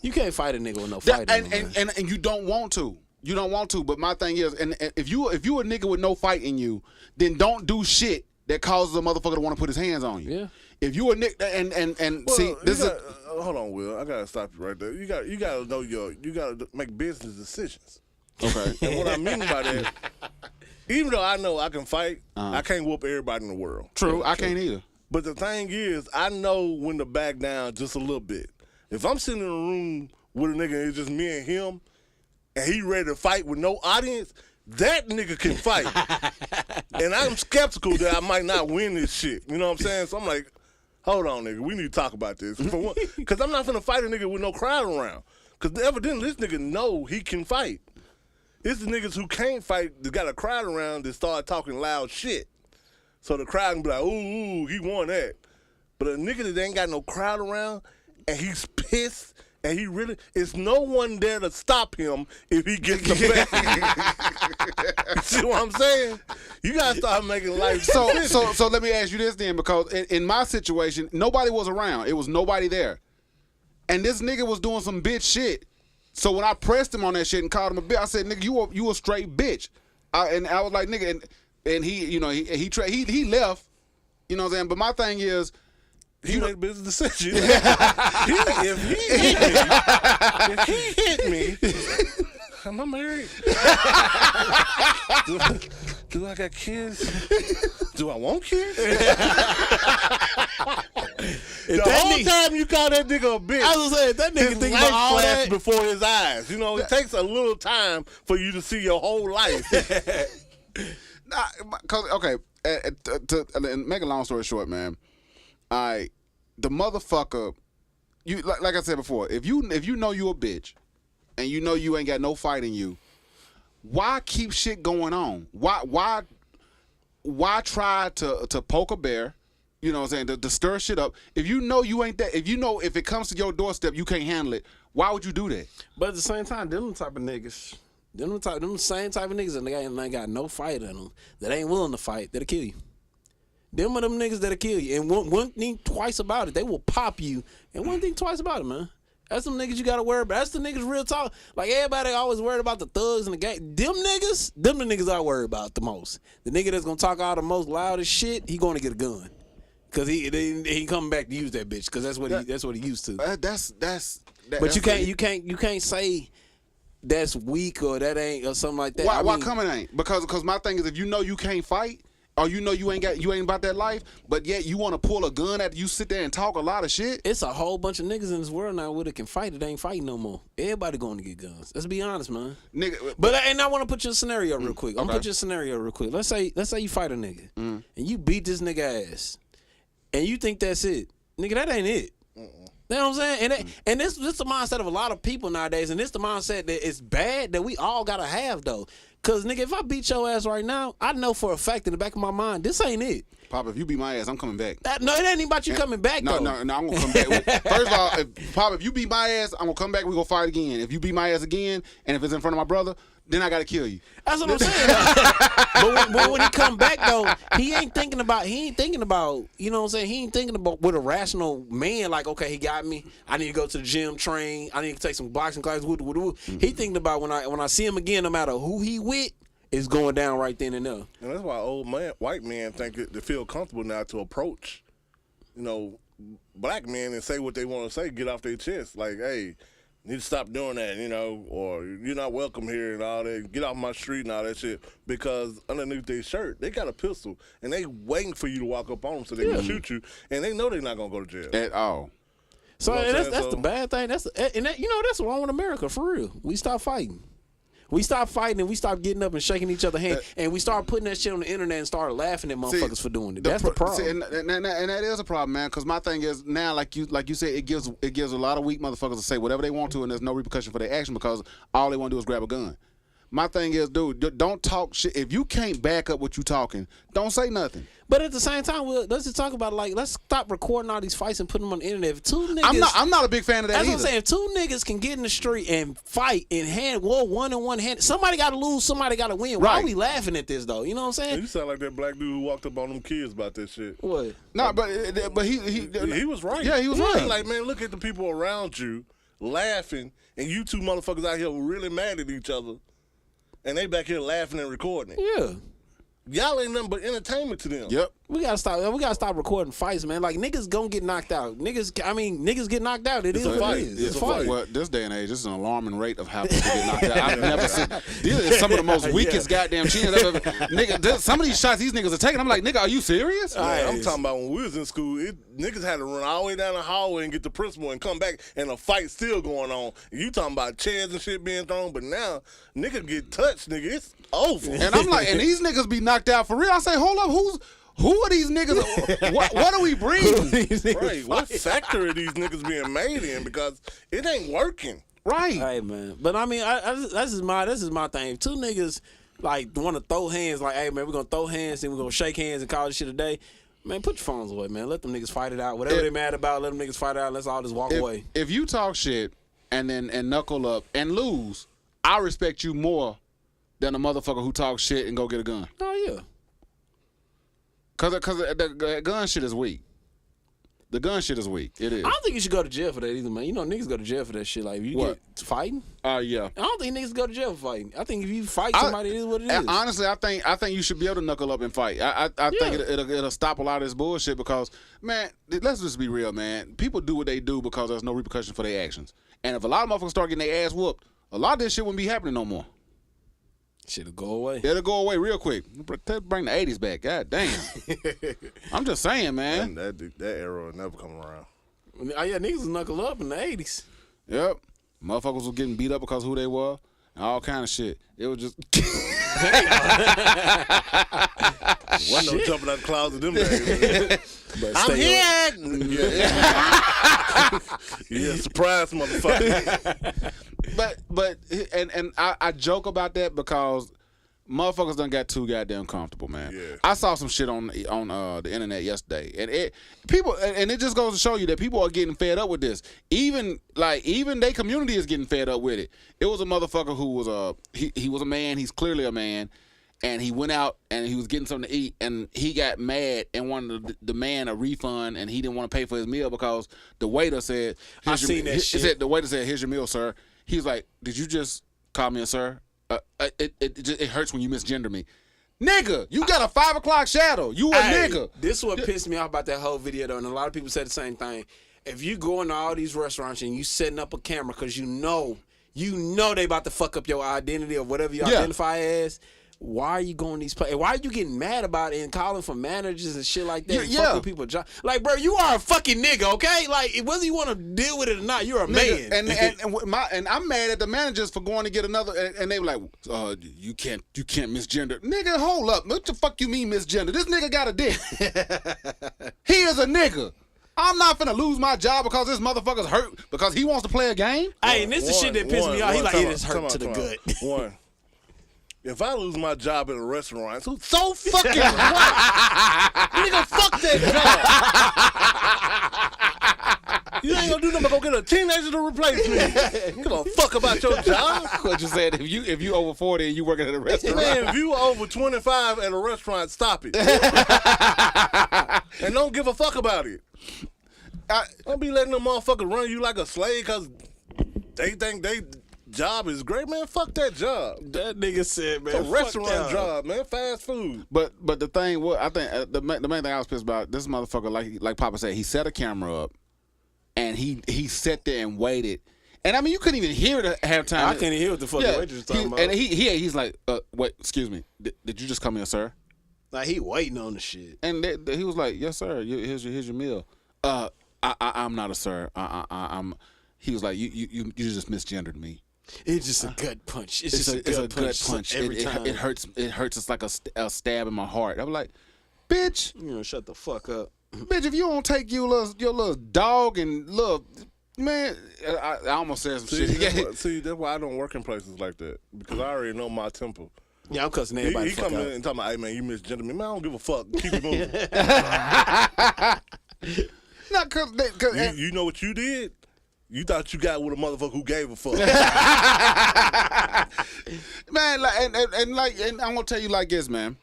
You can't fight a nigga with no fight in them. And you don't want to. You don't want to. But my thing is, and if you a nigga with no fight in you, then don't do shit that causes a motherfucker to want to put his hands on you. Yeah. If you a nigga and see this is. Hold on, Will. I gotta stop you right there. You gotta know you gotta make business decisions. Okay. And what I mean by that, even though I know I can fight, I can't whoop everybody in the world. True, I can't either. But the thing is, I know when to back down just a little bit. If I'm sitting in a room with a nigga and it's just me and him, and he ready to fight with no audience, that nigga can fight. And I'm skeptical that I might not win this shit. You know what I'm saying? So I'm like, hold on, nigga, we need to talk about this. Because I'm not finna fight a nigga with no crowd around. Because evidently this nigga know he can fight. It's the niggas who can't fight that got a crowd around that start talking loud shit. So the crowd can be like, ooh, he won that. But a nigga that ain't got no crowd around and he's pissed and it's no one there to stop him if he gets the back. See what I'm saying? You gotta start making life. So let me ask you this then, because in my situation, nobody was around. It was nobody there. And this nigga was doing some bitch shit. So when I pressed him on that shit and called him a bitch, I said, nigga, you a straight bitch. And I was like, nigga, and he, you know, he left. You know what I'm saying? But my thing is, He made a business decision. If he hit me, am I married? Do I got kids? Do I want kids? The whole time you call that nigga a bitch, I was saying that nigga his think life about all flashed that. before his eyes. You know, it takes a little time for you to see your whole life. Okay, to make a long story short, man, the motherfucker, you like I said before, if you know you a bitch, and you know you ain't got no fight in you, why keep shit going on? Why try to poke a bear? You know what I'm saying? To stir shit up. If you know you ain't that, if you know if it comes to your doorstep you can't handle it, why would you do that? But at the same time, them type of niggas, them same type of niggas that ain't got no fight in them, that ain't willing to fight, that'll kill you. Them are them niggas that'll kill you. And one think twice about it. They will pop you. And one think twice about it, man. That's some niggas you gotta worry about. That's the niggas real talk. Like everybody always worried about the thugs and the gang. Them the niggas I worry about the most. The nigga that's gonna talk all the most loudest shit, he gonna get a gun. Cause he coming back to use that bitch. Cause that's what he used to. But you can't say that's weak or that ain't or something like that. Why come it ain't? Because my thing is, if you know you can't fight, or you know you ain't about that life, but yet you want to pull a gun after you sit there and talk a lot of shit. It's a whole bunch of niggas in this world now where they can fight. It ain't fighting no more. Everybody going to get guns. Let's be honest, man. Nigga, but I want to put you in a scenario real quick. I'm gonna put you in a scenario real quick. Let's say you fight a nigga and you beat this nigga ass, and you think that's it, nigga. That ain't it. You know what I'm saying? And this the mindset of a lot of people nowadays, and this the mindset that it's bad that we all gotta have though. Cause nigga, if I beat your ass right now, I know for a fact in the back of my mind, this ain't it. Pop, if you beat my ass, I'm coming back. No, it ain't even about you coming back though. No, I'm gonna come back. First of all, if you beat my ass, I'm gonna come back. We gonna fight again. If you beat my ass again, and if it's in front of my brother, then I gotta kill you. That's what I'm saying. but when he come back though, he ain't thinking about. You know what I'm saying? He ain't thinking about with a rational man. Like, okay, he got me. I need to go to the gym, train. I need to take some boxing classes. He thinking about when I see him again, no matter who he with, it's going down right then and there. And that's why white men think they feel comfortable now to approach, you know, black men and say what they want to say, get off their chest. Like, hey, you need to stop doing that, you know, or you're not welcome here and all that. Get off my street and all that shit. Because underneath their shirt, they got a pistol and they waiting for you to walk up on them so they can shoot you. And they know they're not going to go to jail. At all. So you know that's the bad thing. That's what's wrong with America for real. We stop fighting. We stop fighting and we stop getting up and shaking each other's hand, and we start putting that shit on the internet and start laughing at motherfuckers for doing it. That's the problem. See, and that is a problem, man. Because my thing is now, like you said, it gives a lot of weak motherfuckers to say whatever they want to, and there's no repercussion for their action because all they want to do is grab a gun. My thing is, dude, don't talk shit. If you can't back up what you talking, don't say nothing. But at the same time, let's just talk about let's stop recording all these fights and putting them on the internet. If two niggas, I'm not a big fan of that that's either. What I'm saying. If two niggas can get in the street and fight and one in one hand, somebody got to lose, somebody got to win. Why are we laughing at this though? You know what I'm saying? You sound like that black dude who walked up on them kids about that shit. What? No, but he was right. Yeah, he was right. Like, man, look at the people around you laughing, and you two motherfuckers out here really mad at each other. And they back here laughing and recording it. Yeah. Y'all ain't nothing but entertainment to them. Yep. We gotta stop recording fights, man. Like niggas gonna get knocked out. Niggas get knocked out. It's a fight. It's a fight. Well, this day and age, this is an alarming rate of how people get knocked out. I've never seen. These are some of the most weakest goddamn chins I've ever. Nigga, some of these shots these niggas are taking, I'm like, nigga, are you serious? I'm talking about when we was in school, niggas had to run all the way down the hallway and get the principal and come back, and a fight still going on. You talking about chairs and shit being thrown, but now niggas get touched, nigga. It's over. And I'm like, and these niggas be knocked out for real. I say, hold up, who are these niggas? what are we breeding? Right. What sector are these niggas being made in? Because it ain't working. Right. Hey man, but I mean, this is my thing. If two niggas like want to throw hands, like, hey man, we're gonna throw hands and we're gonna shake hands and call this shit a day. Man, put your phones away, man. Let them niggas fight it out. Whatever they mad about, let them niggas fight it out. Let's all just walk away. If you talk shit and knuckle up and lose, I respect you more than a motherfucker who talks shit and go get a gun. Oh yeah. Cause the gun shit is weak. The gun shit is weak. It is. I don't think you should go to jail for that either, man. You know, niggas go to jail for that shit. Like, if you What? get fighting, Yeah. I don't think niggas go to jail for fighting. I think if you fight somebody, it is what it is. Honestly, I think you should be able to knuckle up and fight. I think it'll stop a lot of this bullshit because, man, let's just be real, man. People do what they do because there's no repercussion for their actions. And if a lot of motherfuckers start getting their ass whooped, a lot of this shit wouldn't be happening no more. Shit'll go away. It'll go away real quick. Bring the 80s back. God damn. I'm just saying, man. That era will never come around. Oh, yeah, niggas was knuckle up in the 80s. Yep. Motherfuckers was getting beat up because of who they were and all kind of shit. It was just... Wasn't no jumping out the closet them days. I'm here! Yeah, surprise motherfucker. But I joke about that because motherfuckers done got too goddamn comfortable, man. Yeah. I saw some shit on the internet yesterday, and it just goes to show you that people are getting fed up with this. Even their community is getting fed up with it. It was a motherfucker who was he was a man. He's clearly a man, and he went out and he was getting something to eat, and he got mad and wanted to demand a refund, and he didn't want to pay for his meal because the waiter said, I seen that shit. The waiter said, "Here's your meal, sir." He was like, "Did you just call me a sir? It hurts when you misgender me." Nigga, you got a 5 o'clock shadow. You a nigga. This is what pissed me off about that whole video, though, and a lot of people said the same thing. If you go into all these restaurants and you setting up a camera because you know they about to fuck up your identity or whatever you identify as, why are you going these places? Why are you getting mad about it and calling for managers and shit like that? And fucking people job? Like, bro, you are a fucking nigga, okay? Like, whether you want to deal with it or not, you're a man. And I'm mad at the managers for going to get another. And they were like, you can't misgender, nigga. Hold up, what the fuck you mean misgender? This nigga got a dick. He is a nigga. I'm not finna lose my job because this motherfucker's hurt because he wants to play a game. Hey, and this is the shit that pissed me off. He like, it is hurt to the gut. One. If I lose my job at a restaurant, so fucking what? Nigga, fuck that job. You ain't gonna do nothing but go get a teenager to replace me. You give a fuck about your job. What you said? If you over 40 and you working at a restaurant, man, if you over 25 at a restaurant, stop it. And don't give a fuck about it. Don't be letting them motherfuckers run you like a slave because they think they job is great, man. Fuck that job. That nigga said, man, it's a restaurant job, man. Fast food. But the thing, what I think the main thing I was pissed about, this motherfucker, like Papa said, he set a camera up, and he sat there and waited. And I mean, you couldn't even hear it at halftime. I can't even hear what the fuck the waitress was talking about. And he's like, wait, excuse me, did you just come here, sir? Like, he waiting on the shit. And he was like, yes, sir. Here's your meal. I'm not a sir. I'm. He was like, you just misgendered me. It's just a gut punch. It's just a gut punch every time. It hurts. It hurts. It's like a stab in my heart. I'm like, bitch. You know, shut the fuck up, bitch. If you don't take your little dog and little man, I almost said some shit. That's why I don't work in places like that because I already know my temper. Yeah, I'm cussing everybody. He come in and talking about, hey man, you misgendered me. Man, I don't give a fuck. Keep it moving. Not cause you know what you did. You thought you got with a motherfucker who gave a fuck. Man, and I'm gonna tell you like this, man.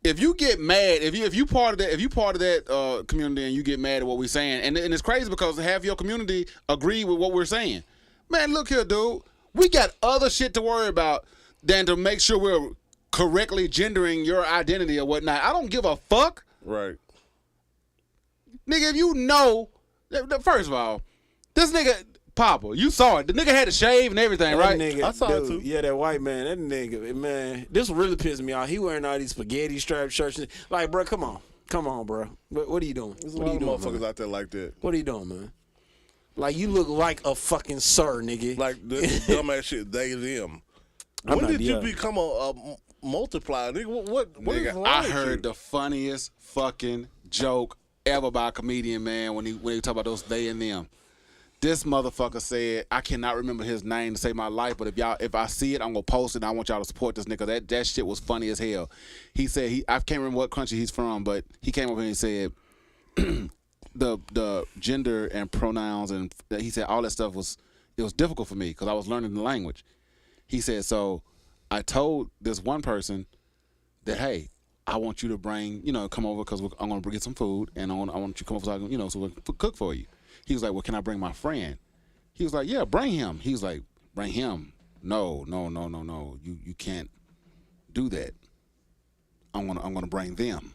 If you get mad, if you part of that community and you get mad at what we're saying, and it's crazy because half your community agree with what we're saying. Man, look here, dude. We got other shit to worry about than to make sure we're correctly gendering your identity or whatnot. I don't give a fuck. Right. Nigga, if you know, first of all, this nigga, Papa, you saw it. The nigga had to shave and everything, right? Nigga, I saw it too. Yeah, that white man, that nigga, man, this really pissed me off. He wearing all these spaghetti strap shirts. Like, bro, come on, bro. What are you doing? There's what are you doing, motherfuckers out there like that. What are you doing, man? Like, you look like a fucking sir, nigga. Like the dumbass shit, they, them. When did you become a multiplier, nigga? What nigga, is wrong I with heard you? the funniest fucking joke ever by a comedian, man, when he talk about those they and them. This motherfucker said, I cannot remember his name to save my life, but if I see it, I'm gonna post it and I want y'all to support this nigga. That shit was funny as hell. He said I can't remember what country he's from, but he came up here and said the gender and pronouns and he said all that stuff was difficult for me because I was learning the language. He said, so I told this one person that, hey, I want you to bring, come over because I'm going to get some food, and I want you to come over so I can, so we can cook for you. He was like, well, can I bring my friend? He was like, yeah, bring him. He was like, bring him. No. You can't do that. I'm gonna bring them.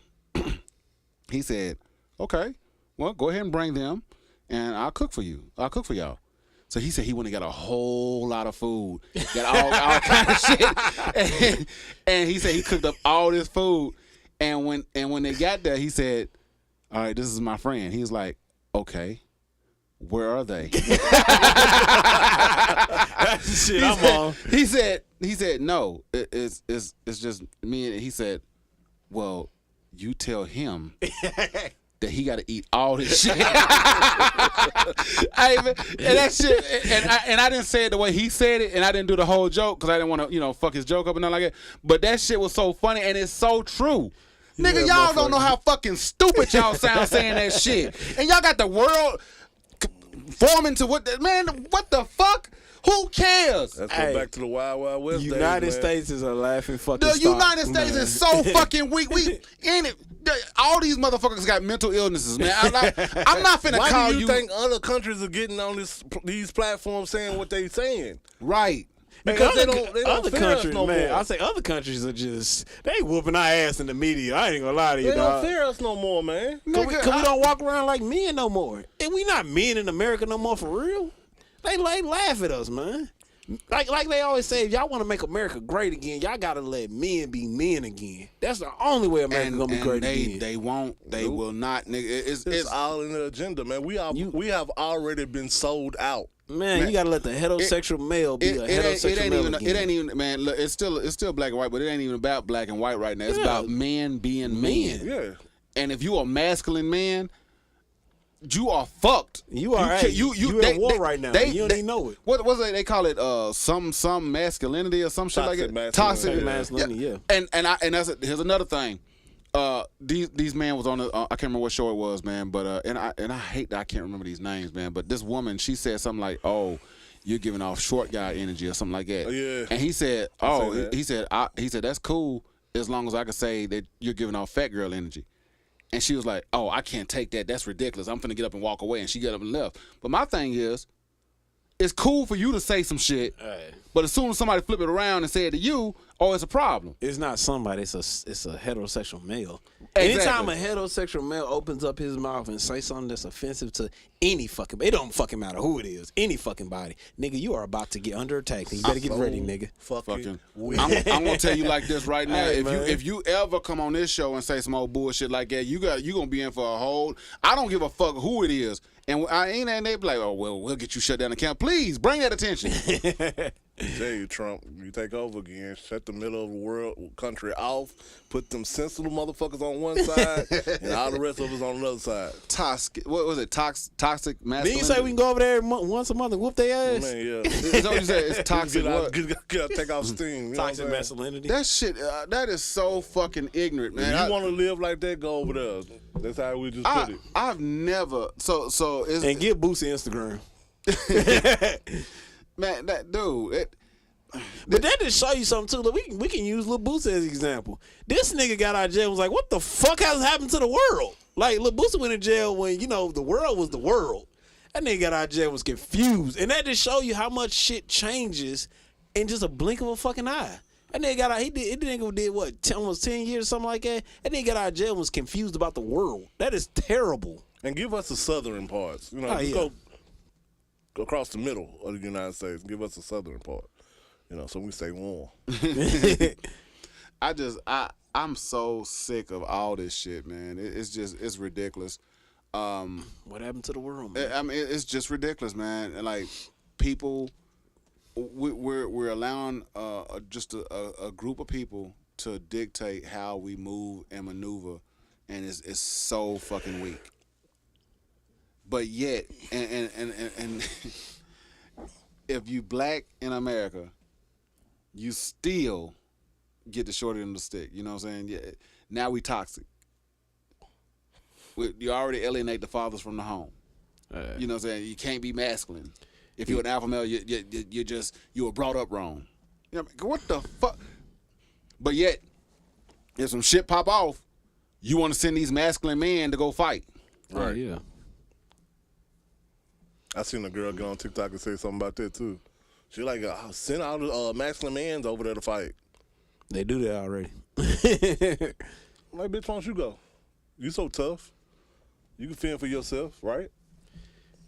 He said, okay, well, go ahead and bring them, and I'll cook for you. I'll cook for y'all. So he said he went and got a whole lot of food, got all kind of shit, and he said he cooked up all this food. And when they got there, he said, all right, this is my friend. He was like, okay, where are they? That's the shit I'm on. He said, no, it's just me. And he said, well, you tell him that he got to eat all this shit. And that shit, and I didn't say it the way he said it, and I didn't do the whole joke because I didn't want to, fuck his joke up and nothing like that. But that shit was so funny, and it's so true. Nigga, y'all don't know how fucking stupid y'all sound saying that shit. And y'all got the world forming to what the fuck? Who cares? Let's go back to the Wild Wild West. United States is a laughing fucking The stock, United States is so fucking weak. We in it. All these motherfuckers got mental illnesses, man. I'm not finna Why call do you think other countries are getting on these platforms saying what they saying? Right. Because they don't other fear countries, us no man. more. I say other countries are just they whooping our ass in the media. I ain't gonna lie to you, They don't dog. fear us no more, man. Cause we don't walk around like men no more. And we not men in America no more for real. They laugh at us, man. Like they always say, if y'all want to make America great again, y'all gotta let men be men again. That's the only way America gonna be great again. They won't. They will not, nigga. It's all in the agenda, man. We have already been sold out. Man, you gotta let the heterosexual male be a heterosexual male again. It ain't even, man. Look, it's still black and white, but it ain't even about black and white right now. It's about men being men. Yeah. And if you a masculine man, you are fucked. You are. You in war right now. You don't even know it. What was it? They call it some masculinity or some shit like that. Toxic masculinity. Yeah. And here's another thing. These man was on the I can't remember what show it was, man, but and I hate that I can't remember these names, man, but this woman, she said something like, "Oh, you're giving off short guy energy" or something like that. Yeah. And he said, he said that's cool as long as I can say that you're giving off fat girl energy. And she was like, "Oh, I can't take that. That's ridiculous. I'm finna get up and walk away." And she got up and left. But my thing is, it's cool for you to say some shit, but as soon as somebody flip it around and say it to you, it's a problem. It's not somebody. It's a heterosexual male. Exactly. Anytime a heterosexual male opens up his mouth and say something that's offensive to any fucking, it don't fucking matter who it is, any fucking body, nigga, you are about to get under attack. And you better get ready, nigga. Fucking. I'm gonna tell you like this right now. Hey, if you ever come on this show and say some old bullshit like that, you gonna be in for a hold. I don't give a fuck who it is. And they be like, "Oh well, we'll get you shut down the camp." Please bring that attention. I tell you, Trump, you take over again, shut the middle of the world country off, put them sensitive motherfuckers on one side, and all the rest of us on another side. Toxic. What was it? Toxic masculinity. Did you say we can go over there once a month and whoop their ass? Man, yeah. Is that what you said? It's toxic. Take off steam. You Toxic masculinity. That shit. That is so fucking ignorant, man. If you want to live like that, go over there. That's how we just put it. I've never. So it's and get Boosie Instagram. Man, that dude. But that just show you something too. Look, we can use Lil Boosie as an example. This nigga got out of jail and was like, what the fuck has happened to the world? Like, Lil Boosie went in jail when, the world was the world. That nigga got out of jail and was confused. And that just show you how much shit changes in just a blink of a fucking eye. That nigga got out, he did what, almost 10 years or something like that? That nigga got out of jail and was confused about the world. That is terrible. And give us the southern parts. Go across the middle of the United States. Give us the southern part. So we stay warm. I'm so sick of all this shit, man. It's ridiculous. What happened to the world, man? I mean, it's just ridiculous, man. And like people, we're allowing just a group of people to dictate how we move and maneuver, and it's so fucking weak. But yet, and if you black in America, you still get the short end of the stick. You know what I'm saying? Yeah. Now we toxic. You already alienate the fathers from the home. You know what I'm saying? You can't be masculine. If you're an alpha male, you were brought up wrong. What the fuck? But yet, if some shit pop off, you want to send these masculine men to go fight. Right. Oh, yeah. I seen a girl get on TikTok and say something about that too. She like, send all the masculine men over there to fight. They do that already. Like, bitch, why don't you go? You so tough. You can fend for yourself, right?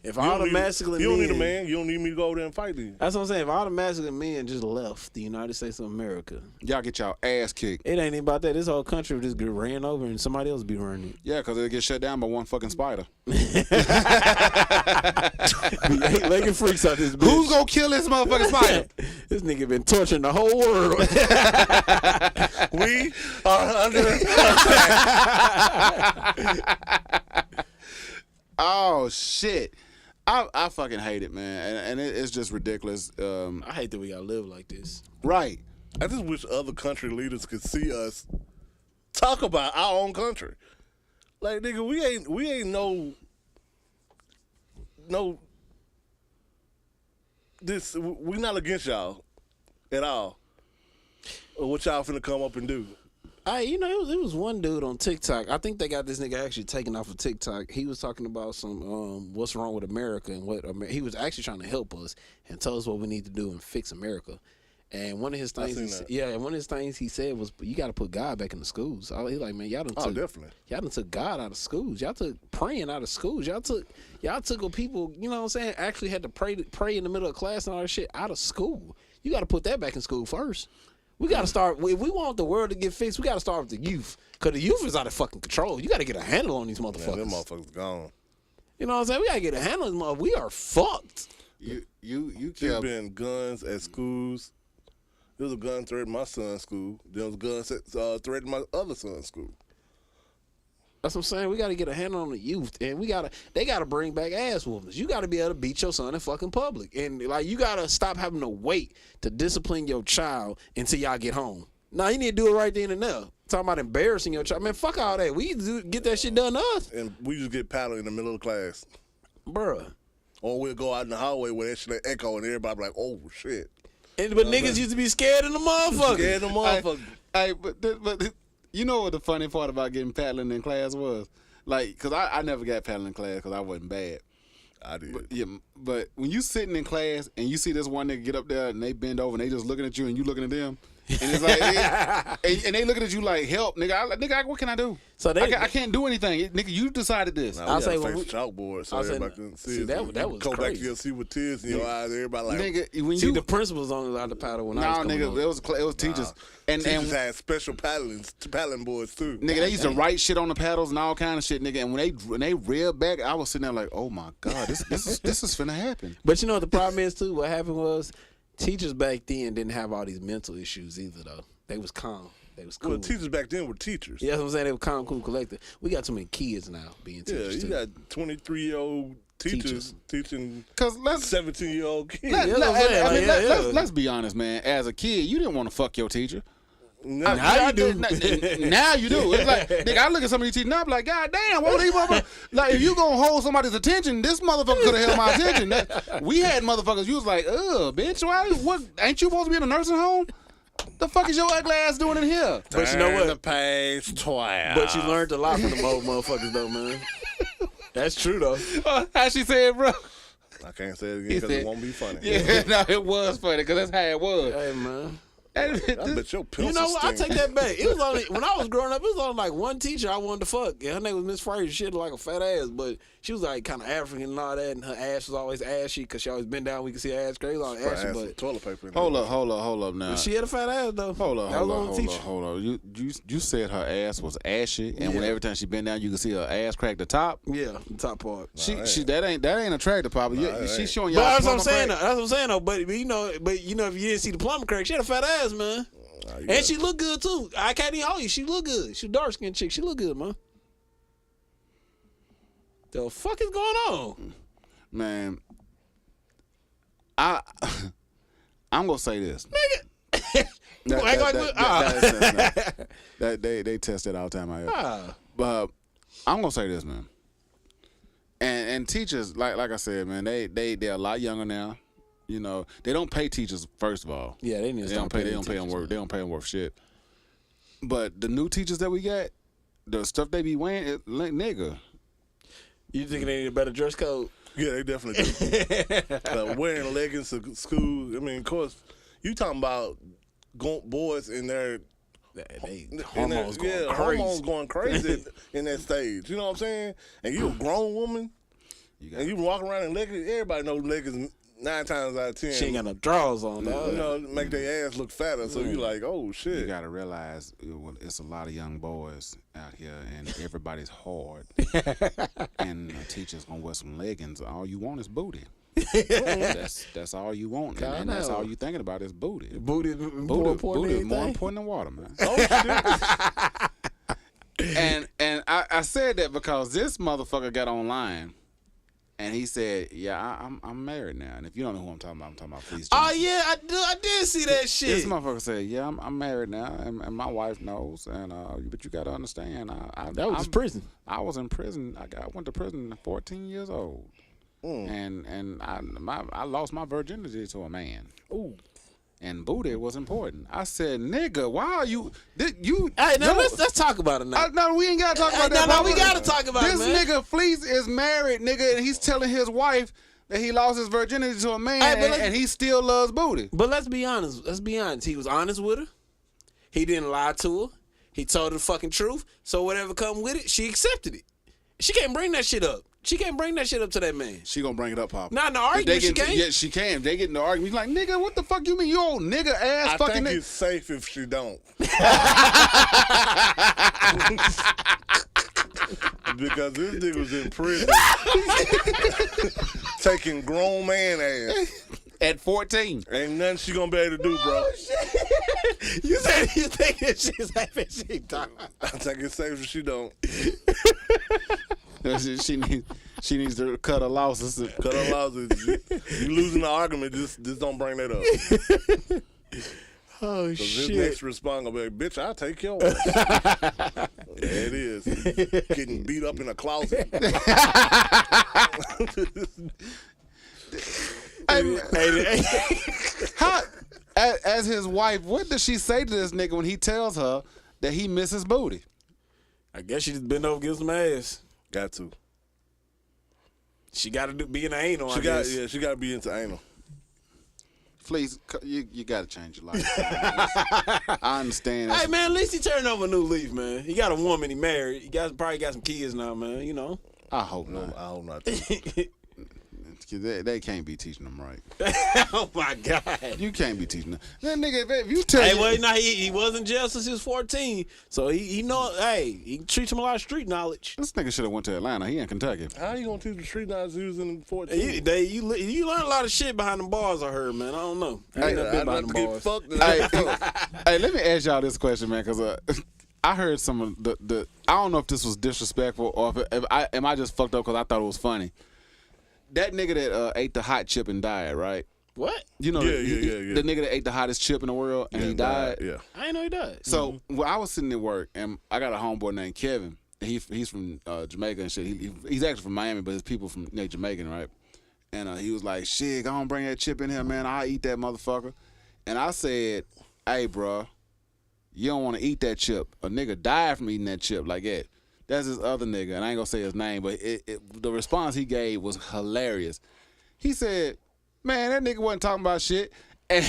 If all the masculine men... You don't need a man. You don't need me to go over there and fight you. That's what I'm saying. If all the masculine men just left the United States of America... Y'all get y'all ass kicked. It ain't even about that. This whole country would just get ran over and somebody else be running it. Yeah, because it'll get shut down by one fucking spider. Be eight-legged freaks out this bitch. Who's gonna kill this motherfucking spider? This nigga been torturing the whole world. We are under attack. Oh, shit. I fucking hate it, man. And it's just ridiculous. I hate that we gotta live like this. Right. I just wish other country leaders could see us talk about our own country. Like, nigga, we ain't no this, we not against y'all at all. Or what y'all finna come up and do. It was one dude on TikTok. I think they got this nigga actually taken off of TikTok. He was talking about some what's wrong with America and he was actually trying to help us and tell us what we need to do and fix America. And one of his things, he said was, "You got to put God back in the schools." He's like, "Man, y'all done took God out of schools. Y'all took praying out of schools. Y'all took what people, you know what I'm saying, actually had to pray in the middle of class and all that shit out of school. You got to put that back in school first." We got to start, if we want the world to get fixed, we got to start with the youth. Because the youth is out of fucking control. You got to get a handle on these motherfuckers. Man, them motherfuckers gone. You know what I'm saying? We got to get a handle on these motherfuckers. We are fucked. You There's been guns at schools. There was a gun threat in my son's school. There was a gun threat in my other son's school. That's what I'm saying. We got to get a handle on the youth, and they got to bring back ass whoopings. You got to be able to beat your son in fucking public, and like you got to stop having to wait to discipline your child until y'all get home. Now you need to do it right then and there. Talking about embarrassing your child, man. Fuck all that. We get that shit done to us, and we just get paddled in the middle of the class, bruh. Or we'll go out in the hallway where that shit echo, and everybody be like, "Oh shit." But niggas used to be scared of the motherfucker. Scared of the motherfucker. But you know what the funny part about getting paddling in class was? Like, because I never got paddling in class because I wasn't bad. I did. But when you sitting in class and you see this one nigga get up there and they bend over and they just looking at you and you looking at them, and it's like, and they looking at you like, help, nigga, what can I do? So I can't do anything. Nigga, you decided this. I'll say face chalkboard so everybody can see. That was go crazy. back to your seat with tears in your eyes. Everybody like, nigga, when the principal's only allowed to paddle when I was coming on. It was teachers. And teachers had special paddling boards too. Nigga, they used to write shit on the paddles and all kind of shit, nigga. And when they reeled back, I was sitting there like, oh my god, this is finna happen. But you know what the problem is too? What happened was teachers back then didn't have all these mental issues either though. They was calm. They was cool. Well, teachers back then were teachers. Yeah, that's what I'm saying. They were calm, cool, collected. We got too many kids now being teachers. Yeah, you got 23-year-old teachers teaching 17-year-old kids. Let's be honest, man. As a kid, you didn't want to fuck your teacher. Now you do. Now you do. It's like, nigga, I look at some of these teachers now, I'm like, God damn, what are these motherfuckers? Like, if you gonna hold somebody's attention, this motherfucker could have held my attention. We had motherfuckers, you was like, bitch, what? Ain't you supposed to be in a nursing home? The fuck is your ugly ass doing in here? But you know what? The page 12. But you learned a lot from them old motherfuckers, though, man. That's true, though. How she said, bro? I can't say it again because it won't be funny. Yeah, no, it was funny because that's how it was. Hey, man. I bet your pencil You know what? I take that back. It was only when I was growing up. It was only like one teacher I wanted to fuck. Yeah, her name was Miss Fraser. She had like a fat ass, but she was like kind of African and all that, and her ass was always ashy because she always bent down. We could see her ass crazy, all ashy. But toilet paper. Hold up now. But she had a fat ass though. Hold up. You said her ass was ashy, and when every time she bent down, you could see her ass crack the top. Yeah, the top part. She that ain't attractive, probably. She's showing y'all. But that's what I'm saying. That's what I'm saying though. But you know, if you didn't see the plumber crack, she had a fat ass, man. And she looked good too. I can't even hold you. She looked good. She a dark skinned chick. She looked good, man. The fuck is going on, man? I'm gonna say this, nigga. They test it all the time out here. But I'm gonna say this, man. And teachers, like I said, man, they're a lot younger now. You know, they don't pay teachers first of all. Yeah, they need to They don't pay them work. They don't pay them worth shit. But the new teachers that we got, the stuff they be wearing, nigga. You think they need a better dress code? Yeah, they definitely do. Wearing leggings to school. I mean, of course, you talking about boys in their hormones going crazy. Hormones going crazy in that stage. You know what I'm saying? And you a grown woman, and you walking around in leggings. Everybody knows leggings 9 times out of 10. She ain't got no drawers on, though. You know, make their ass look fatter. So you like, oh shit. You gotta realize it's a lot of young boys out here, and everybody's hard. And a teacher's gonna wear some leggings. All you want is booty. That's all you want, and that's all you thinking about is booty. Booty is more important than water, man. Oh shit. And I said that because this motherfucker got online. And he said, "Yeah, I'm married now." And if you don't know who I'm talking about Fleece Johnson. Oh yeah, I did see that shit. This motherfucker said, "Yeah, I'm married now, and my wife knows." And but you got to understand, that was prison. I was in prison. I went to prison at 14 years old, and I lost my virginity to a man. Ooh. And booty was important. I said, "Nigga, why are you?" Hey, now let's talk about it now. No, we ain't gotta talk about that. No, we gotta talk about this it, man. nigga Fleece is married, nigga, and he's telling his wife that he lost his virginity to a man, and he still loves booty. But let's be honest. He was honest with her. He didn't lie to her. He told her the fucking truth. So whatever come with it, she accepted it. She can't bring that shit up. She can't bring that shit up to that man. She gonna bring it up, Pop. Not in the argument, she can't. Yeah, she can. They get in the argument. He's like, nigga, what the fuck you mean? You old nigga ass fucking nigga. I think it's safe if she don't. Because this nigga was in prison taking grown man ass. At 14. Ain't nothing she gonna be able to do, bro. Oh, shit. You said you think that she's safe if she don't. I think it's safe if she don't. She needs to cut her losses. Cut her losses. You losing the argument, just don't bring that up. Oh, shit. His next response gonna be like, bitch, I'll take your ass. There it is. Getting beat up in a closet. As his wife, what does she say to this nigga when he tells her that he misses booty? I guess she just bend over, give some ass. Got to. She got to be in the anal. She got to be into anal. Fleece, you got to change your life. I understand. Hey man, at least he turned over a new leaf, man. He got a woman. He married. He probably got some kids now, man. You know. I hope not. I hope not. They can't be teaching them right. Oh my God! You can't be teaching them. That nigga, if you tell he was in jail since he was 14, so he know. Hey, he treats him a lot of street knowledge. This nigga should have went to Atlanta. He in Kentucky. How you gonna teach the street knowledge he was in 14? You learn a lot of shit behind the bars. I heard, man. I don't know. I'd like to get fucked. Hey, let me ask y'all this question, man, because I heard some of the. I don't know if this was disrespectful or if I just fucked up because I thought it was funny. That nigga that ate the hot chip and died, right? What? You know, yeah. The nigga that ate the hottest chip in the world and he died. Yeah. I didn't know he died. So when I was sitting at work and I got a homeboy named Kevin. He's from Jamaica and shit. He's actually from Miami, but his people from Jamaican, right? And he was like, "Shit, I don't bring that chip in here, man. I'll eat that motherfucker." And I said, "Hey, bro, you don't want to eat that chip. A nigga died from eating that chip like that." That's this other nigga, and I ain't gonna say his name, but the response he gave was hilarious. He said, "Man, that nigga wasn't talking about shit." And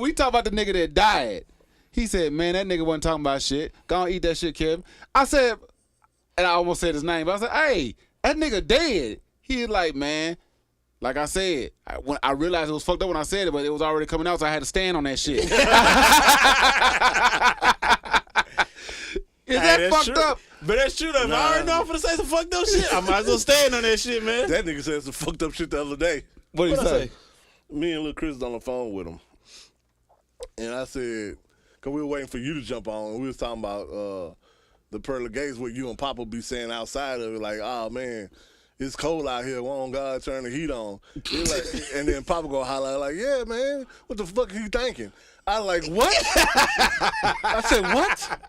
we talking about the nigga that died. He said, "Man, that nigga wasn't talking about shit. Go on, eat that shit, Kevin." I said, and I almost said his name, but I said, "Hey, that nigga dead." He was like, "Man, like I said, when I realized it was fucked up when I said it, but it was already coming out, so I had to stand on that shit." Is that fucked up? But that's true though. If I already know I'm finna say some fucked up shit, I might as well stand on that shit, man. That nigga said some fucked up shit the other day. What did he say? Me and Lil Chris was on the phone with him. And I said, because we were waiting for you to jump on, and we was talking about the pearly gates where you and Papa be saying outside of it, like, oh man, it's cold out here. Why don't God turn the heat on? Like, and then Papa go holler like, yeah, man, what the fuck are you thinking? I like, what? I said, what?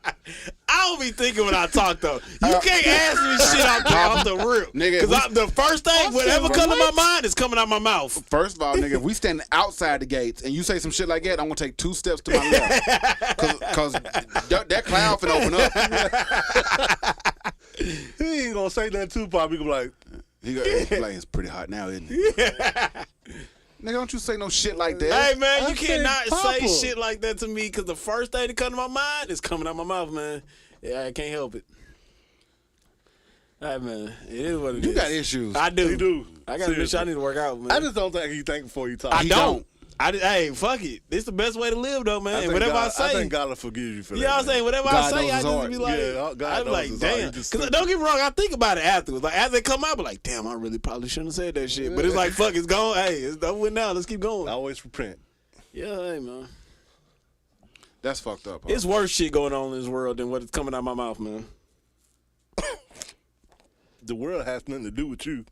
I don't be thinking when I talk, though. You can't ask me shit off the rip. Nigga, because the first thing, whatever comes to my mind is coming out my mouth. First of all, nigga, if we standing outside the gates and you say some shit like that, I'm going to take 2 steps to my left. Because that cloud finna open up. He ain't going to say nothing to Papa. He gonna be like, it's pretty hot now, isn't it? Nigga, don't you say no shit like that. Hey, man, you cannot say Papa. shit like that to me because the first thing that comes to my mind is coming out my mouth, man. Yeah, I can't help it. Hey, man, it is what it is. You got issues. I do. You do. I got to I need to work out, man. I just don't think he think before you talk. I don't. Hey, fuck it. This the best way to live, though, man. And whatever I say. I think God will forgive you for that. You know what I'm saying? Whatever God I say, knows I his just heart. be like, Yeah, God I be knows like, his heart. damn. You just Because don't get me wrong, I think about it afterwards. Like, as they come out, I be like, damn, I really probably shouldn't have said that shit. But it's like, fuck, it's gone. Hey, it's over with now. Let's keep going. I always repent. Yeah, hey, man. That's fucked up. Huh? It's worse shit going on in this world than what's coming out my mouth, man. The world has nothing to do with you.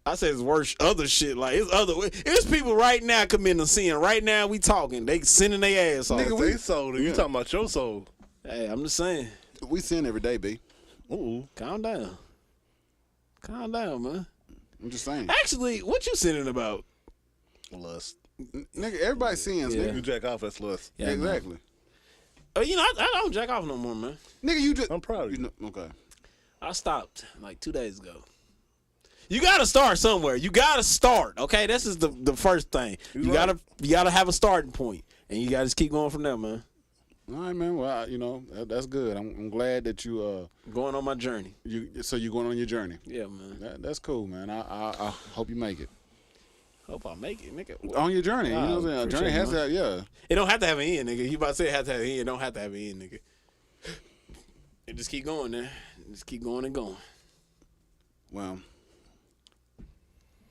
I said it's worse other shit. Like, it's people right now committing a sin. Right now, we talking. They sending their ass off. Nigga, they soul. You talking about your soul. Hey, I'm just saying. We sin every day, B. Ooh. Calm down. Calm down, man. I'm just saying. Actually, what you sinning about? Lust. Nigga, everybody sins, Yeah. nigga. You jack off, that's lust. Yeah, Exactly. You know, I don't jack off no more, man. Nigga, you just... I'm proud of you. know, okay. I stopped like 2 days ago. You gotta start somewhere. You gotta start. Okay, this is the first thing. You gotta have a starting point, and you gotta just keep going from there, man. All right, man. Well, that's good. I'm glad that you Going on my journey. So you're going on your journey. Yeah, man. That's cool, man. I hope you make it. Hope I make it, nigga. On your journey, you know what I'm saying? A journey has to have, yeah. It don't have to have an end, nigga. You about to say it has to have an end. It don't have to have an end, nigga. It just keep going there. Just keep going and going. Well,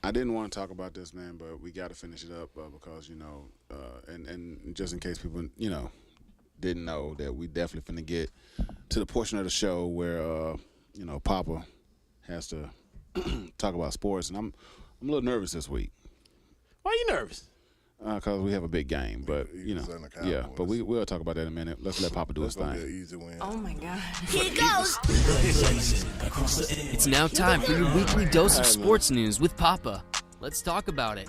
I didn't want to talk about this, man, but we got to finish it up because, and just in case people, didn't know that we definitely finna get to the portion of the show where, Papa has to talk about sports, and I'm a little nervous this week. Why you nervous? Because we have a big game, but yeah. But we'll talk about that in a minute. Let's let Papa do his thing. Easy win. Oh my God. Here it goes. It's now time for your weekly dose of sports news with Papa. Let's talk about it.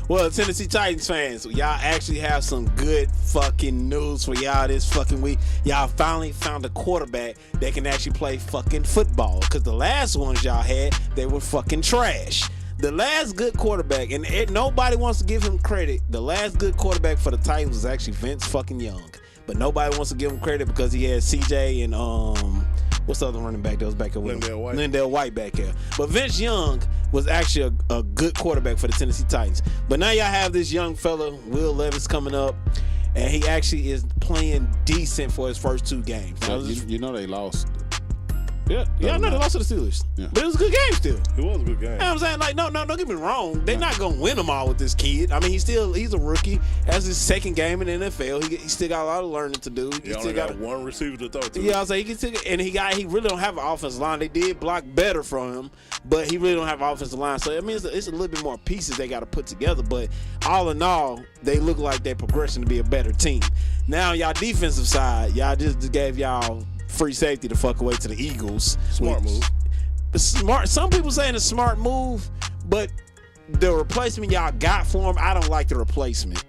Well, Tennessee Titans fans, y'all actually have some good fucking news for y'all this fucking week. Y'all finally found a quarterback that can actually play fucking football. Because the last ones y'all had, they were fucking trash. The last good quarterback, and nobody wants to give him credit, the last good quarterback for the Titans was actually Vince fucking Young. But nobody wants to give him credit because he had CJ and what's the other running back that was back there with him? Lindell White back here. But Vince Young was actually a good quarterback for the Tennessee Titans. But now y'all have this young fella, Will Levis, coming up, and he actually is playing decent for his first 2 games. Now, you know they lost. Yeah, I know they lost to the Steelers. Yeah. But it was a good game still. It was a good game. You know what I'm saying? Like, no, don't get me wrong. They're not going to win them all with this kid. I mean, he's a rookie. That's his second game in the NFL. He still got a lot of learning to do. He only got one receiver to throw to. Yeah, I was like, he really don't have an offensive line. They did block better from him, but he really don't have an offensive line. So, I mean, it's a little bit more pieces they got to put together. But all in all, they look like they're progressing to be a better team. Now, y'all defensive side, y'all just gave y'all free safety to fuck away to the Eagles. Smart move. Smart. Some people saying a smart move, but the replacement y'all got for him, I don't like the replacement.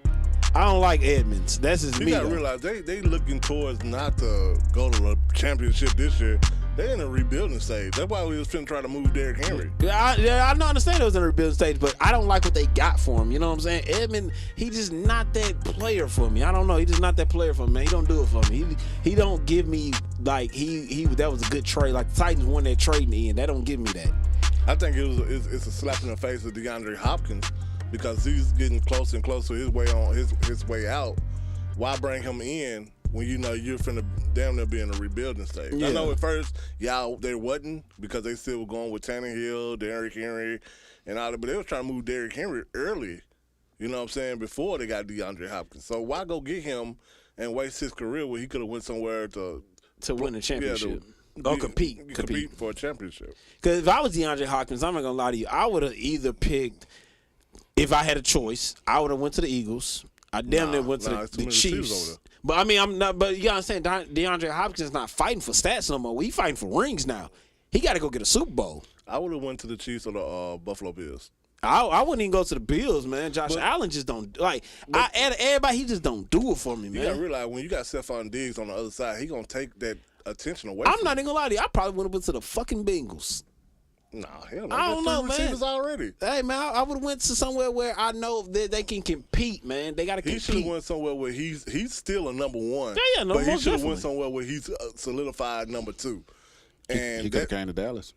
I don't like Edmonds. That's just me. You gotta realize they looking towards not to go to the championship this year. They in a rebuilding stage. That's why we was finna try to move Derrick Henry. I understand it was in a rebuilding stage, but I don't like what they got for him. You know what I'm saying? Edmund, he just not that player for me. I don't know. He just not that player for me, man. He don't do it for me. He don't give me like that was a good trade. Like the Titans won that trade in the end. That don't give me that. I think it's a slap in the face of DeAndre Hopkins because he's getting closer and closer his way out. Why bring him in when you know you're finna damn near be in a rebuilding stage? Yeah. I know at first they wasn't because they still were going with Tannehill, Derrick Henry, and all that, but they were trying to move Derrick Henry early. You know what I'm saying? Before they got DeAndre Hopkins. So why go get him and waste his career where he could have went somewhere to win a championship? compete for a championship. Because if I was DeAndre Hopkins, I'm not gonna lie to you, I would have either picked, if I had a choice, I would have went to the Eagles. I damn near went to the Chiefs. But I mean, I'm not. But you gotta understand, DeAndre Hopkins is not fighting for stats no more. We fighting for rings now. He got to go get a Super Bowl. I would have went to the Chiefs or the Buffalo Bills. I wouldn't even go to the Bills, man. Josh Allen just don't like. Everybody, he just don't do it for me, man. You gotta realize when you got Stephon Diggs on the other side, he gonna take that attention away. I'm not even gonna lie to you. I probably would have went to the fucking Bengals. Nah, hell no. I don't know, man. Receivers already. Hey, man, I would have went to somewhere where I know that they can compete, man. They got to compete. He should have went somewhere where he's still a number one. Yeah, no, but he most should have definitely. went somewhere where he's solidified number two. And he could have came to Dallas.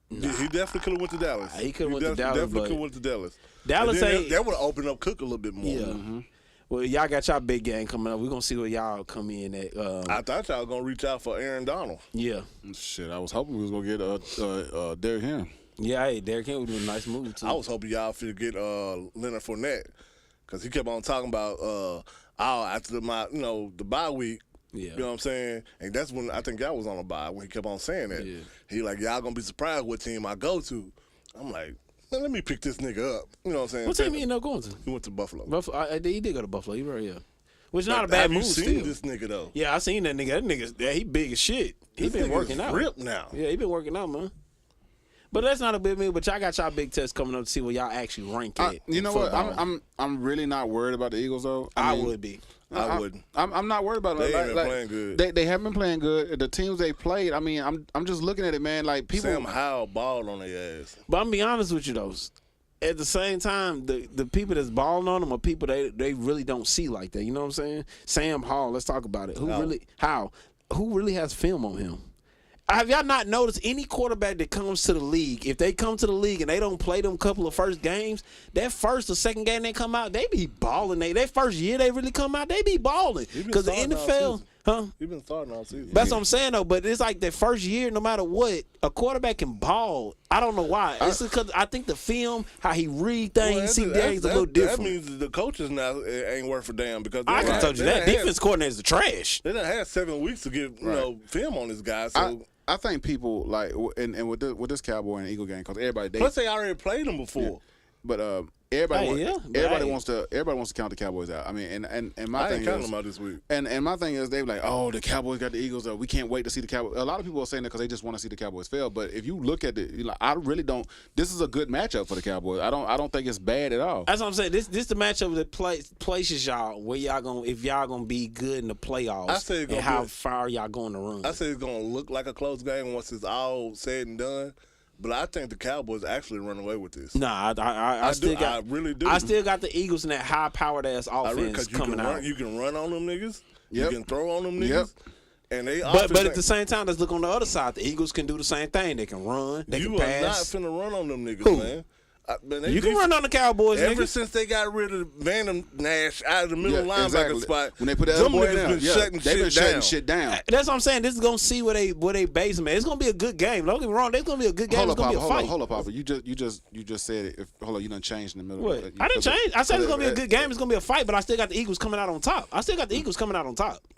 He definitely could have went to Dallas. He could have went to Dallas. Definitely could have went to Dallas. Dallas ain't. That would have opened up Cook a little bit more. Yeah. Mm-hmm. Well, y'all got y'all big game coming up. We're going to see where y'all come in at. I thought y'all were going to reach out for Aaron Donald. Yeah. Shit, I was hoping we was going to get Derrick Henry. Yeah, hey, Derrick Henry would do a nice move, too. I was hoping y'all should get Leonard Fournette because he kept on talking about after the bye week. Yeah. You know what I'm saying? And that's when I think y'all was on a bye when he kept on saying that. Yeah. He like, y'all going to be surprised what team I go to. I'm like, man, let me pick this nigga up. You know what I'm saying? What team he ended up going to? He went to Buffalo. He did go to Buffalo. He right, yeah. Which is not a bad move still. Have you seen this nigga, though? Yeah, I seen that nigga. That nigga, he big as shit. He been working out. Ripped now. Yeah, he been working out, man. But that's not a big move. But y'all got y'all big test coming up to see where y'all actually rank it. You know what? I'm really not worried about the Eagles though. I would be. I wouldn't. I'm not worried about it. They ain't been playing good. They haven't been playing good. The teams they played. I mean, I'm just looking at it, man. Like people. Sam Howell balled on their ass. But I'm gonna be honest with you though. At the same time, the people that's balling on them are people they really don't see like that. You know what I'm saying? Sam Hall. Let's talk about it. Who really has film on him? Have y'all not noticed any quarterback that comes to the league, if they come to the league and they don't play them couple of first games, that first or second game they come out, they be balling. That first year they really come out, they be balling. Because the NFL, You've been starting all season. That's what I'm saying, though. But it's like that first year, no matter what, a quarterback can ball. I don't know why. It's because I think the film, how he read things, see things a little different. That means the coaches now ain't worth a damn because I can tell you that defense coordinators are trash. They done had 7 weeks to get film on this guy. So I think people like and with this Cowboy and Eagle game because everybody plus they already played them before. Yeah. But everybody wants to count the Cowboys out. I mean, and my I thing ain't counting is them out this week. And my thing is they like, oh, the Cowboys got the Eagles. We can't wait to see the Cowboys. A lot of people are saying that because they just want to see the Cowboys fail. But if you look at it, I really don't. This is a good matchup for the Cowboys. I don't think it's bad at all. That's what I'm saying. This the matchup that places y'all where if y'all gonna be good in the playoffs. I say and how far y'all going to run. I say it's gonna look like a close game once it's all said and done. But I think the Cowboys actually run away with this. Nah, I really do. I still got the Eagles in that high-powered ass offense coming out. You can run on them niggas. Yep. You can throw on them niggas. Yep. And they but at the same time, let's look on the other side. The Eagles can do the same thing. They can run. They can pass. You are not finna run on them niggas, man. You can run on the Cowboys, ever niggas. since they got rid of Van Nash out of the middle linebacker spot. When they put that boy down, they've been shutting shit down. That's what I'm saying. This is gonna see where they base them at. It's gonna be a good game. Don't get me wrong. There's gonna be a good game. It's gonna be a fight. Hold up, Papa. You just said it. Hold up, you done changed in the middle. What? I didn't change. I said it's gonna be a good game. It's gonna be a fight, but I still got the Eagles coming out on top.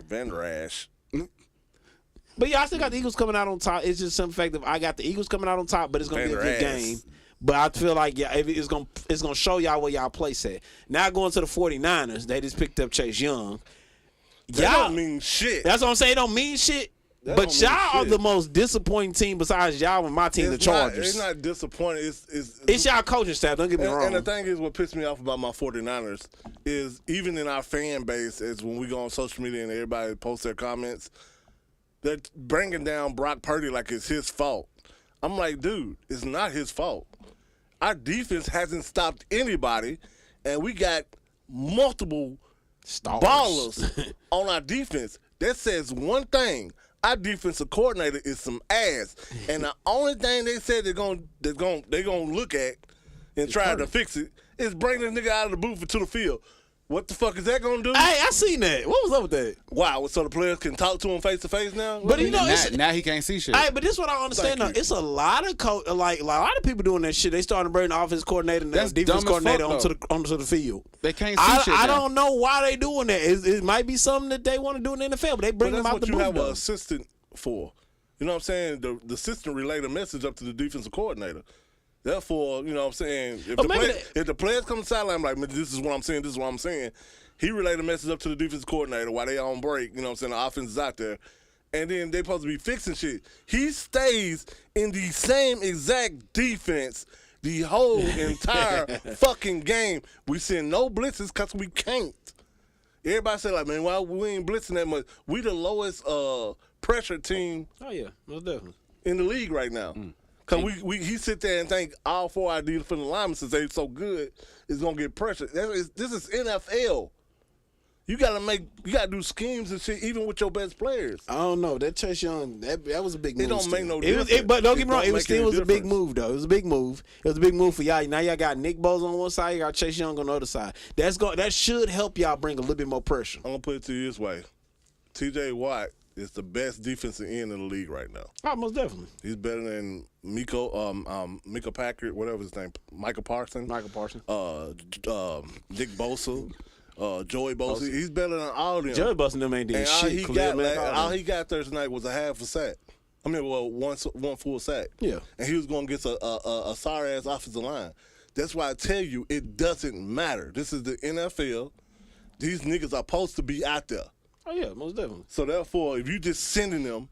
Van Rash. But yeah, I still got the Eagles coming out on top. It's just some fact that I got the Eagles coming out on top, but it's gonna be a good game. But I feel like it's gonna show y'all where y'all place at. Now going to the 49ers, they just picked up Chase Young. That don't mean shit. That's what I'm saying. It don't mean shit. But y'all are the most disappointing team besides y'all and my team, the Chargers. It's not disappointing. It's y'all coaching staff. Don't get me wrong. And the thing is, what pissed me off about my 49ers is even in our fan base, is when we go on social media and everybody posts their comments, they're bringing down Brock Purdy like it's his fault. I'm like, dude, it's not his fault. Our defense hasn't stopped anybody, and we got multiple ballers on our defense. That says one thing. Our defensive coordinator is some ass. And the only thing they said they're gonna look at and try to fix it is bring this nigga out of the booth to the field. What the fuck is that gonna do? Hey, I seen that. What was up with that? Wow, so the players can talk to him face to face now? But now he can't see shit. Hey, but this is what I understand though. It's a lot of a lot of people doing that shit. They starting to bring the offense coordinator and the defense coordinator onto the field. They can't see shit. I don't know why they doing that. It might be something that they want to do in the NFL, but they bring them out the booth. That's what you have an assistant for. You know what I'm saying? The system relayed a message up to the defensive coordinator. Therefore, you know what I'm saying? If the players come to the sideline like, this is what I'm saying, this is what I'm saying, he relayed a message up to the defensive coordinator while they on break. You know what I'm saying? The offense is out there. And then they supposed to be fixing shit. He stays in the same exact defense the whole entire fucking game. We send no blitzes because we can't. Everybody say like, man, why we ain't blitzing that much? We the lowest pressure team. Oh yeah, most definitely in the league right now. Cause he sit there and think all 4 our defensive linemen, since they so good, is gonna get pressure. This is NFL. You gotta do schemes and shit even with your best players. I don't know. That Chase Young, that was a big move. It don't make no difference. But don't get me wrong, it was a big move though. It was a big move. It was a big move for y'all. Now y'all got Nick Bosa on one side, you got Chase Young on the other side. That should help y'all bring a little bit more pressure. I'm gonna put it to you this way: T.J. Watt is the best defensive end in the league right now. Oh, most definitely. He's better than Miko Packard, whatever his name, Michael Parsons. Dick Bosa. Joey Bosa, he's better than all of them. Joey Bosa them ain't doing shit. All he got Thursday night was a half a sack. I mean, one full sack. Yeah. And he was going against a sorry-ass offensive line. That's why I tell you, it doesn't matter. This is the NFL. These niggas are supposed to be out there. Oh, yeah, most definitely. So, therefore, if you just sending them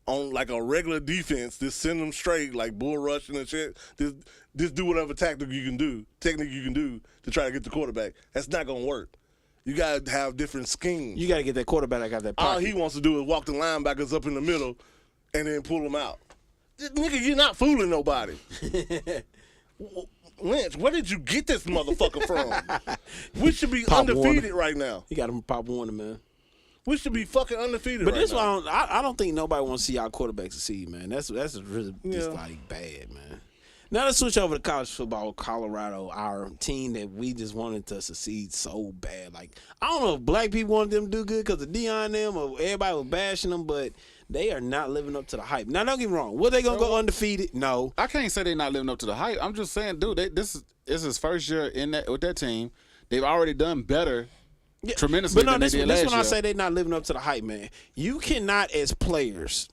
on like a regular defense, just send them straight, like bull rushing and shit, just do whatever technique you can do to try to get the quarterback. That's not going to work. You got to have different schemes. You got to get that quarterback out of that pocket. All he wants to do is walk the linebackers up in the middle and then pull them out. Nigga, you're not fooling nobody. Lynch, where did you get this motherfucker from? We should be undefeated right now. You got him Pop Warner, man. We should be fucking undefeated but right this now. Why I don't think nobody wants to see our quarterback succeed, man. That's really just like bad, man. Now let's switch over to college football. Colorado, our team that we just wanted to succeed so bad. Like, I don't know if black people wanted them to do good because of Deion and them or everybody was bashing them, but they are not living up to the hype. Now, don't get me wrong. Were they going to go undefeated? No. I can't say they're not living up to the hype. I'm just saying, dude, this is his first year with that team. They've already done better tremendously than they did last year. This when I say they're not living up to the hype, man. You cannot, as players,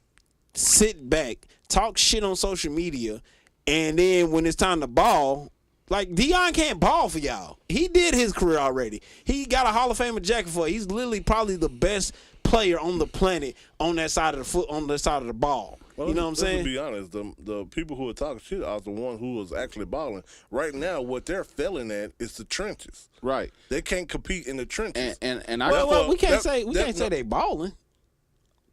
sit back, talk shit on social media, and then when it's time to ball, like Deion can't ball for y'all. He did his career already. He got a Hall of Famer jacket for it. He's literally probably the best player on the planet on that side of the ball. Well, you know what I'm saying? To be honest, the people who are talking shit are the one who is actually balling. Right now, what they're failing at is the trenches. Right. They can't compete in the trenches. And we can't say they balling.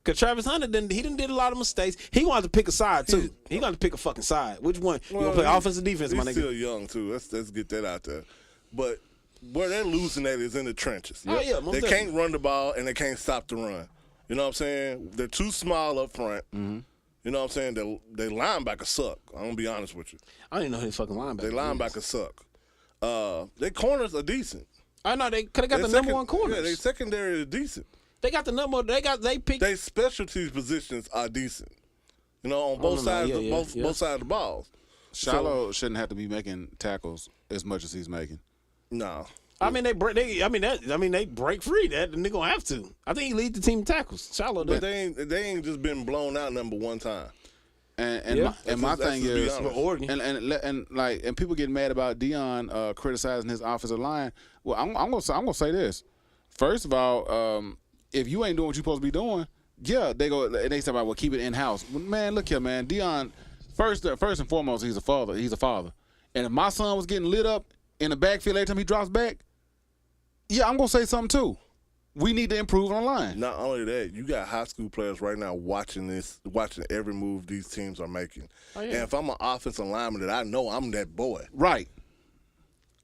Cause Travis Hunter did a lot of mistakes. He wanted to pick a side too. He wanted to pick a fucking side. Which one? You gonna play offense or defense, my nigga? He's still young too. Let's get that out there. But where they're losing at is in the trenches. Oh yeah, most they definitely. can't run the ball and they can't stop the run. You know what I'm saying? They're too small up front. Mm-hmm. You know what I'm saying? They linebackers suck. I'm gonna be honest with you. I don't even know who his fucking linebacker. They linebackers suck. Their corners are decent. I know they could have got the number one corners. Yeah, their secondary is decent. They got the number. They picked. Their specialty positions are decent. You know, on both sides, both sides of the balls. Shiloh shouldn't have to be making tackles as much as he's making. No. I mean they break free. That the nigga gonna have to. I think he leads the team in tackles. Shiloh But they ain't just been blown out number one time. And my thing is, Oregon. and people get mad about Deion criticizing his offensive line. Well, I'm gonna say this. First of all, if you ain't doing what you're supposed to be doing, they say about keep it in house. Man, look here, man. Deion, first and foremost, he's a father. He's a father. And if my son was getting lit up in the backfield every time he drops back, yeah, I'm gonna say something too. We need to improve on the line. Not only that, you got high school players right now watching every move these teams are making. Oh, yeah. And if I'm an offensive lineman that I know I'm that boy. Right.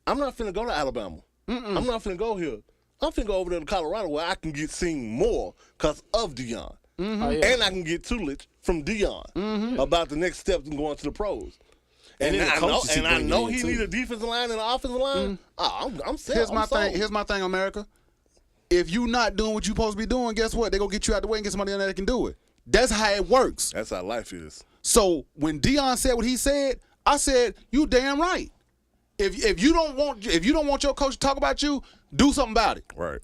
I'm not finna go to Alabama. I'm not finna go here. I'm finna go over there to Colorado where I can get seen more because of Deion. Mm-hmm. Oh, yeah. And I can get tutelage from Deion about the next steps in going to the pros. And I know he need a defensive line and an offensive line. I'm set. Here's my thing, America. If you not doing what you supposed to be doing, guess what? They're going to get you out the way and get somebody that can do it. That's how it works. That's how life is. So when Deion said what he said, I said, you damn right. If you don't want your coach to talk about you, do something about it. Right.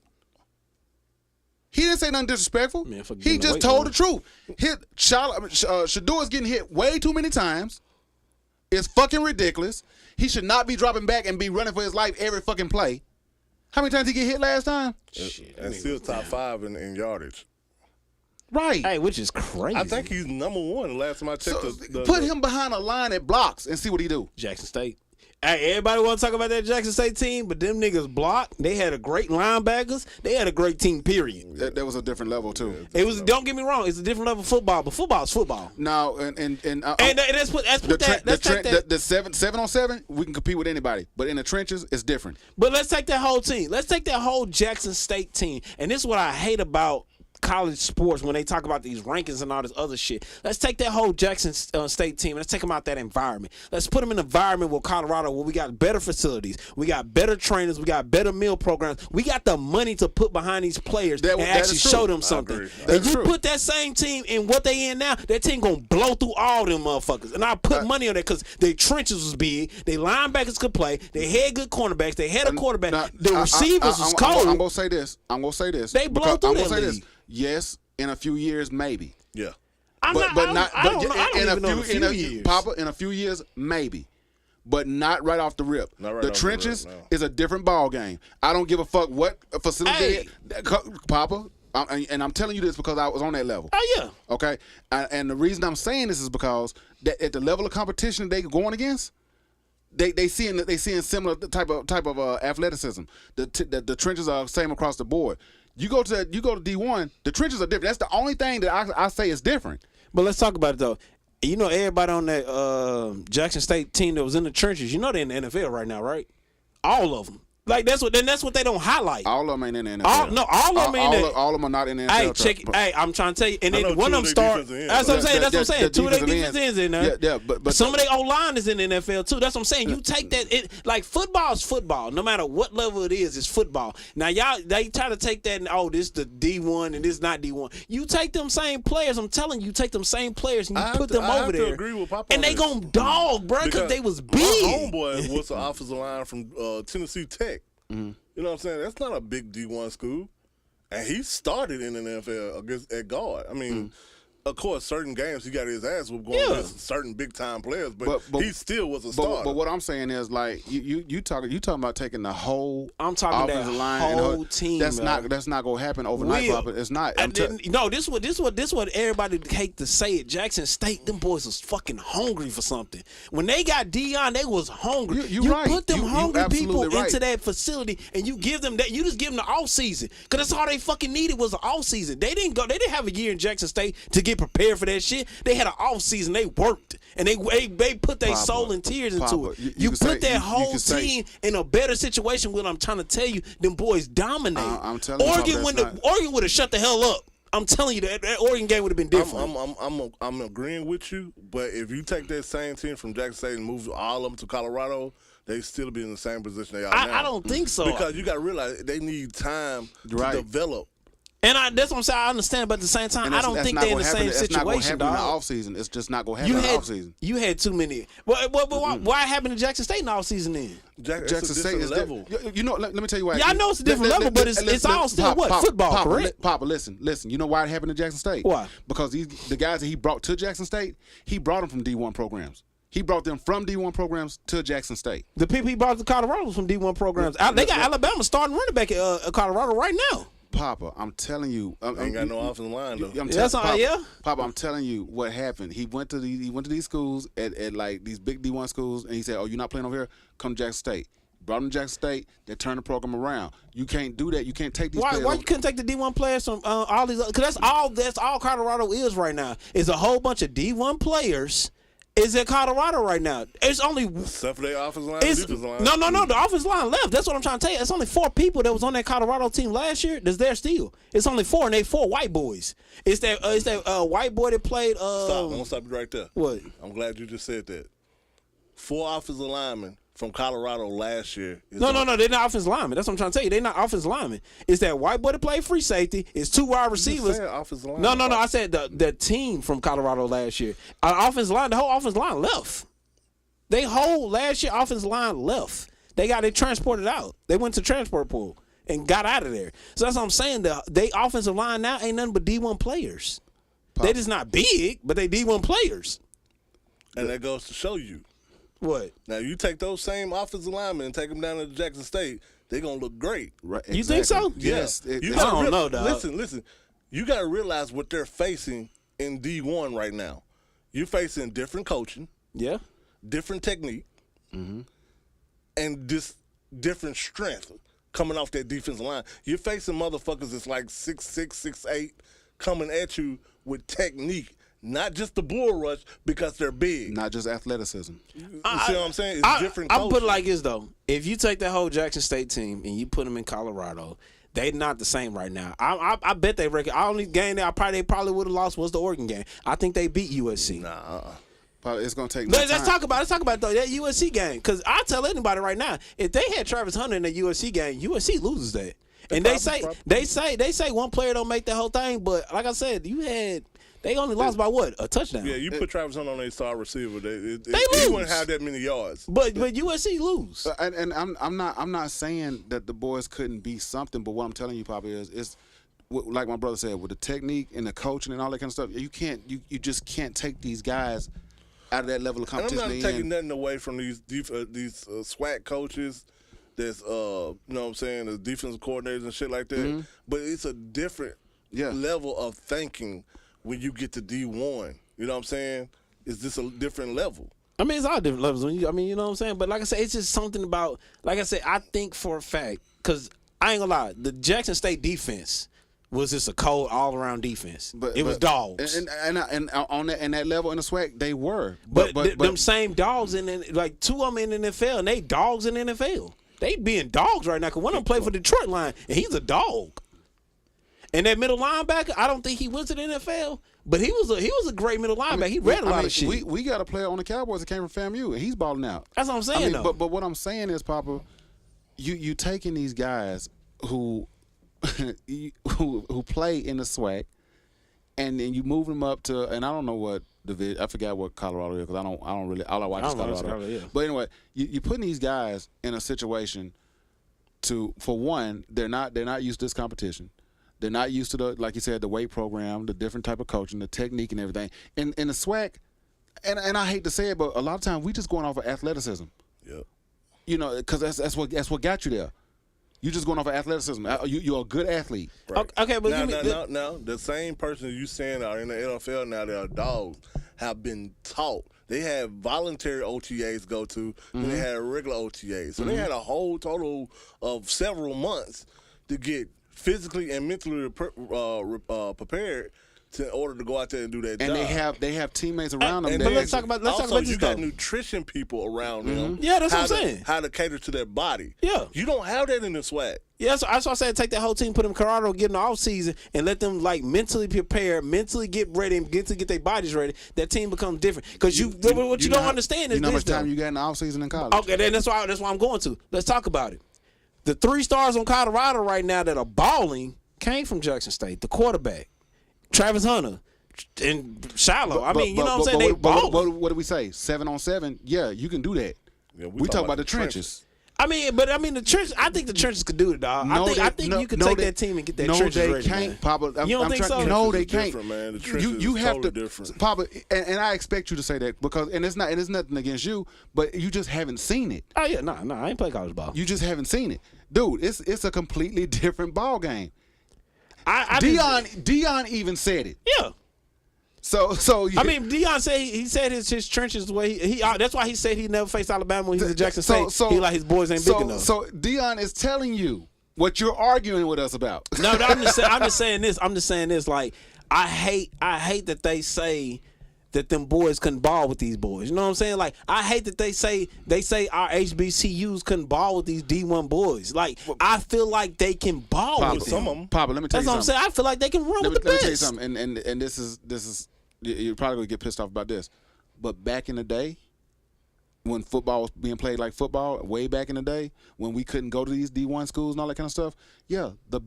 He didn't say nothing disrespectful. Man, for He getting just away told from the truth. Shador is getting hit way too many times. It's fucking ridiculous. He should not be dropping back and be running for his life every fucking play. How many times did he get hit last time? And still top 5 in yardage. Right. Hey, which is crazy. I think he's number 1 the last time I checked. Put him behind a line that blocks and see what he do. Jackson State. Hey, everybody want to talk about that Jackson State team, but them niggas blocked. They had a great linebackers. They had a great team, period. That was a different level, too. It was. Don't get me wrong. It's a different level of football, but football is football. No, And let's put the 7-on-7, we can compete with anybody. But in the trenches, it's different. But let's take that whole team. Let's take that whole Jackson State team. And this is what I hate about college sports when they talk about these rankings and all this other shit. Let's take that whole Jackson State team and let's take them out that environment. Let's put them in an environment with Colorado where we got better facilities, we got better trainers, we got better meal programs, we got the money to put behind these players and actually show them something. And you put that same team in what they in now, that team gonna blow through all them motherfuckers. And I put money on that because their trenches was big, their linebackers could play, they had good cornerbacks, they had a quarterback, the receivers was cold. I'm gonna say this. They blow through that league. Yes, in a few years, maybe. Yeah. In a few years, maybe. But not right off the rip. The trenches is a different ball game. I don't give a fuck what facility Papa. And I'm telling you this because I was on that level. Oh yeah. Okay. And the reason I'm saying this is because that at the level of competition they going against, they seeing similar type of athleticism. The trenches are same across the board. You go to D1, the trenches are different. That's the only thing that I say is different. But let's talk about it though. You know everybody on that Jackson State team that was in the trenches. You know they're in the NFL right now, right? All of them. Like that's what they don't highlight. All of them ain't in the NFL. All of them all of them are not in the NFL. Hey, I'm trying to tell you, and then one of them start. That's what I'm saying. Two of their defense ends in there. Yeah, but some of their O-line is in the NFL too. That's what I'm saying. You take that. Like football is football. No matter what level it is, it's football. Now they try to take that and this the D1 and this not D1. You take them same players. I'm telling you, take them same players and you put them over there. Agree with Papa and they gonna dog, bro, because they was big. My homeboy was the offensive line from Tennessee Tech. Mm-hmm. You know what I'm saying? That's not a big D1 school. And he started in the NFL at guard. I mean, of course, certain games he got his ass whooped going against certain big time players, but he still was a starter. But what I'm saying is, like, you talking about taking the whole offensive line whole team. That's not gonna happen overnight, Papa. It's not. This what everybody hate to say at Jackson State. Them boys was fucking hungry for something. When they got Deion, they was hungry. You right. put them hungry people right. into that facility, and you give them that. You just give them the off season, because that's all they fucking needed was the off season. They didn't have a year in Jackson State to get prepared for that shit. They had an off season. They worked and they put their soul and tears into it. You put that whole team in a better situation. What I'm trying to tell you, them boys dominate. I'm telling Oregon Oregon would have shut the hell up. I'm telling you that Oregon game would have been different. I'm agreeing with you, but if you take that same team from Jackson State and move all of them to Colorado, they still be in the same position they are now. I don't think so. Because you got to realize they need time to develop. And that's what I'm saying. I understand, but at the same time, I don't think they're in the same situation. It's not going to happen in the offseason. It's just not going to happen in the offseason. You had too many. Why happened to Jackson State in the offseason then? Jackson State is level. You know, let me tell you why. Yeah, I know it's a different level, but it's all still football, correct? Papa, listen. You know why it happened to Jackson State? Why? Because the guys that he brought to Jackson State, he brought them from D1 programs. He brought them from D1 programs to Jackson State. The people he brought to Colorado was from D1 programs. They got Alabama starting running back at Colorado right now. Papa, I'm telling you, ain't got no offensive line though. Papa, I'm telling you what happened. He went to these schools at like these big D1 schools, and he said, "Oh, you're not playing over here? Come to Jackson State." Brought him to Jackson State. They turned the program around. You can't do that. You can't take these. Why you couldn't take the D1 players from all these? Because that's all Colorado is right now. Is a whole bunch of D1 players. Is at Colorado right now. It's only except for their offensive line, defensive line. No. The offensive line left. That's what I'm trying to tell you. It's only 4 people that was on that Colorado team last year that's there still. It's only 4, and they 4 white boys. It's that white boy that played. Stop. I'm gonna stop you right there. What? I'm glad you just said that. 4 offensive linemen from Colorado last year. No, they're not offensive linemen. That's what I'm trying to tell you. They're not offensive linemen. It's that white boy that played free safety. It's 2 wide receivers. No. I said the team from Colorado last year. The whole offensive line left. They whole last year offensive line left. They got it transported out. They went to transport pool. and got out of there. So that's what I'm saying. They offensive line now ain't nothing but D1 players. They just not big, but they D1 players. And that goes to show you. What? Now, you take those same offensive linemen and take them down to Jackson State, they're going to look great. Right. You think so? Yes. I don't know, dog. Listen. You got to realize what they're facing in D1 right now. You're facing different coaching. Yeah. Different technique. And just different strength coming off that defensive line. You're facing motherfuckers that's like 6'6", 6'8", coming at you with technique. Not just the bull rush because they're big. Not just athleticism. You see what I'm saying? It's different coaching. I'll put it like this, though. If you take that whole Jackson State team and you put them in Colorado, they're not the same right now. I bet they reckon. Only game they probably would have lost was the Oregon game. I think they beat USC. Nah. Probably it's going to take Let's talk about it, though, that USC game. Because I tell anybody right now, if they had Travis Hunter in the USC game, USC loses that. And they say one player don't make that whole thing, but like I said, they only lost by what? A touchdown. Yeah, you put Travis Hunter on a star receiver, they lose. He wouldn't have that many yards. But USC lose. And I'm not saying that the boys couldn't be something, but what I'm telling you, Poppy, is like my brother said, with the technique and the coaching and all that kind of stuff, you just can't take these guys out of that level of competition. And I'm not taking nothing away from these SWAC coaches. That's you know what I'm saying, the defensive coordinators and shit like that. But it's a different level of thinking when you get to D1. You know what I'm saying? It's just a different level. I mean, it's all different levels. You know what I'm saying? But like I said, it's just something about, like I said, I think for a fact, because I ain't gonna lie, the Jackson State defense was just a cold all-around defense. It was dogs. And on that level in the SWAC, they were. But them same dogs, like two of them in the NFL, and they dogs in the NFL. They being dogs right now, because one of them played for Detroit Lions, and he's a dog. And that middle linebacker, I don't think he went to the NFL, but he was a great middle linebacker. He read a lot of shit. We got a player on the Cowboys that came from FAMU, and he's balling out. That's what I'm saying, though. But what I'm saying is, Papa, you taking these guys who who play in the SWAC, and then you move them up to, and I don't know what division. I forgot what Colorado is, because I don't really. All I watch is Colorado. But anyway, you putting these guys in a situation for one, they're not used to this competition. They're not used to like you said, the weight program, the different type of coaching, the technique, and everything. In the SWAC, and I hate to say it, but a lot of times we just going off of athleticism. Yep. You know, because that's what got you there. You just going off of athleticism. You're a good athlete. Right. Okay, but now the same person you saying are in the NFL now, they are dogs, have been taught. They had voluntary OTAs go to, and they had regular OTAs. So they had a whole total of several months to get physically and mentally prepared in order to go out there and do that job. And they have teammates around them. But let's talk about this. You got nutrition people around them. Yeah, that's what I'm saying. How to cater to their body. Yeah. You don't have that in the SWAC. Yeah, that's why I said take that whole team, put them in Colorado, get them the off season, and let them like mentally prepare, mentally get ready, and get their bodies ready. That team becomes different. Because what you don't understand is you know how much this, time you got in the off season in college. Okay, then that's why I'm going to. Let's talk about it. The 3 stars on Colorado right now that are balling came from Jackson State. The quarterback, Travis Hunter, and Shiloh. You know what I'm saying? They balling. What do we say? 7-on-7? Yeah, you can do that. Yeah, we talk about the trenches. The trench. I think the trenches could do it, dog. I think you can take that team and get that trenches ready. No, they can't, Papa. You don't think so? No, they can't. Man. The trenches you is have totally to, different. Papa. And I expect you to say that because, and it's nothing against you, but you just haven't seen it. Oh yeah, no, I ain't play college ball. You just haven't seen it, dude. It's a completely different ball game. Deion even said it. Yeah. So Deion said he said his trenches the way he that's why he said he never faced Alabama when he was at Jackson State. He like his boys ain't big enough. So Deion is telling you what you're arguing with us about. No, I'm just saying this. Like I hate that they say that them boys couldn't ball with these boys. You know what I'm saying? Like I hate that they say our HBCUs couldn't ball with these D1 boys. Like I feel like they can ball with some of them. Papa, let me tell you something. That's what I'm saying. I feel like they can run with the best. Let me tell you something. And this is you're probably gonna get pissed off about this, but back in the day, when football was being played like football, way back in the day, when we couldn't go to these D1 schools and all that kind of stuff, yeah, the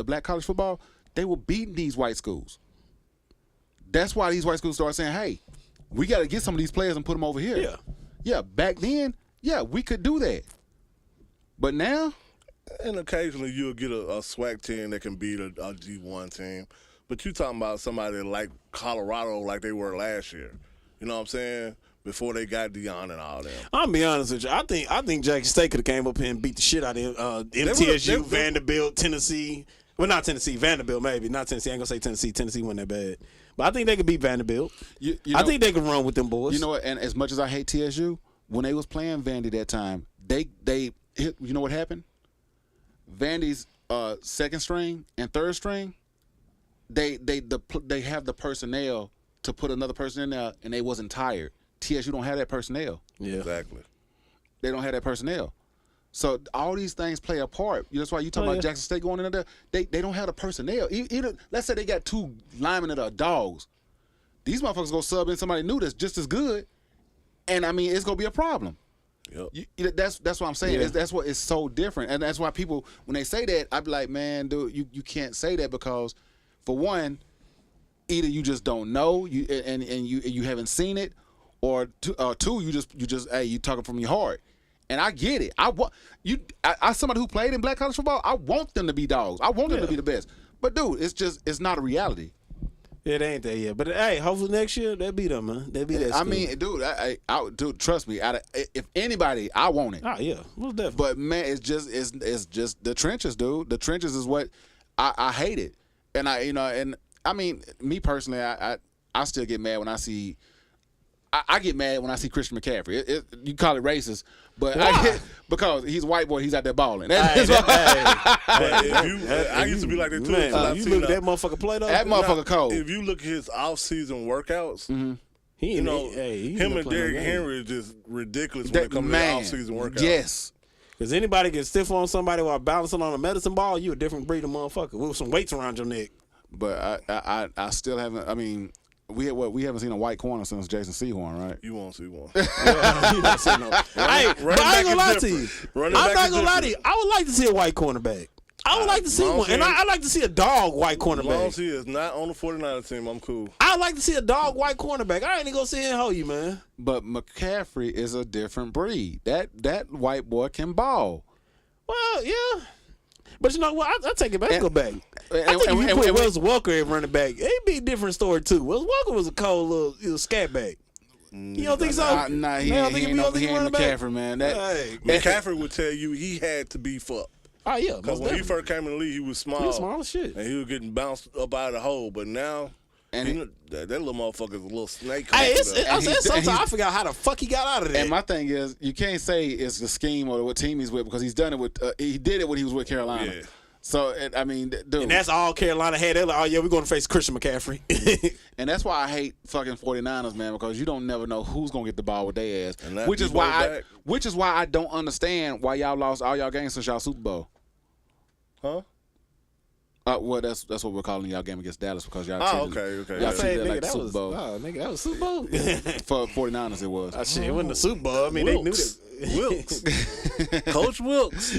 black college football, they were beating these white schools. That's why these white schools started saying, hey, we got to get some of these players and put them over here. Yeah. Yeah, back then, yeah, we could do that. But now, And occasionally you'll get a SWAC team that can beat a G1 team. But you talking about somebody like Colorado like they were last year. You know what I'm saying? Before they got Deion and all that. I'll be honest with you. I think Jackson State could have came up here and beat the shit out of MTSU, Vanderbilt, Tennessee. Well, not Tennessee, Vanderbilt maybe. Not Tennessee. I ain't gonna say Tennessee. Tennessee wasn't that bad. But I think they could beat Vanderbilt. I think they could run with them boys. You know what? And as much as I hate TSU, when they was playing Vandy that time, they hit, you know what happened? Vandy's second string and third string, they have the personnel to put another person in there, and they wasn't tired. TSU don't have that personnel. Yeah, exactly. They don't have that personnel. So all these things play a part. That's why you talking about Jackson State going in there. They don't have the personnel. Either let's say they got 2 linemen that are dogs. These motherfuckers gonna sub in somebody new that's just as good, and I mean it's gonna be a problem. Yep. That's what I'm saying. Yeah. That's what is so different, and that's why people when they say that, I be like, man, dude, you can't say that because, for one, either you just don't know and you haven't seen it, or two, you just hey, you talking from your heart. And I get it. I somebody who played in black college football, I want them to be dogs. I want them to be the best. But dude, it's not a reality. It ain't that yet. But hey, hopefully next year they'll beat them, man. They'll beat that. I mean, dude, dude, trust me. If anybody, I want it. Oh yeah, most definitely. But man, it's just the trenches, dude. The trenches is what I hate it. And I mean, me personally, I still get mad when I see. I get mad when I see Christian McCaffrey. You call it racist, but because he's a white boy, he's out there balling. I used to be like that too. Man, you look at that motherfucker play though. That motherfucker cold. If you look at his off-season workouts, him and Derrick Henry is just ridiculous when it comes to off-season workouts. Yes. Because anybody can stiff on somebody while balancing on a medicine ball, you a different breed of motherfucker with some weights around your neck. But I still haven't. I mean. We haven't seen a white corner since Jason Sehorn, right? You won't see one. You don't see no. But I ain't gonna lie to you. I'm not gonna lie to you. I would like to see a white cornerback. I would like to see one, and I like to see a dog white cornerback. As long as he is not on the 49ers team, I'm cool. I'd like to see a dog white cornerback. I ain't even gonna sit here and hold you, man. But McCaffrey is a different breed. That white boy can ball. Well, yeah. But you know what? I take it back. Let's go back. I think if you put Wes Welker at running back, it'd be a different story too. Wes Welker was a cold little scat back. You don't think so? Nah, he ain't McCaffrey, man. McCaffrey would tell you he had to be fucked. Oh yeah, because when he first came in the league, he was small. He was small as shit, and he was getting bounced up out of the hole. But now, that little motherfucker's a little snake. Hey, sometimes I forgot how the fuck he got out of there. And my thing is, you can't say it's the scheme or what team he's with because he's done it with. He did it when he was with Carolina. Yeah. So I mean, dude, and that's all Carolina had. They're like, oh yeah, we're going to face Christian McCaffrey. And that's why I hate fucking 49ers, man, because you don't never know who's gonna get the ball with their ass. And which is why I don't understand why y'all lost all y'all games since y'all Super Bowl. Huh? Well, that's what we're calling y'all game against Dallas because y'all. Okay. Y'all treated that like Super Bowl. Oh, nigga, that was Super Bowl. For 49ers, it was. Oh, shit, it wasn't the Super Bowl. I mean, they knew that. Wilkes. Coach Wilkes.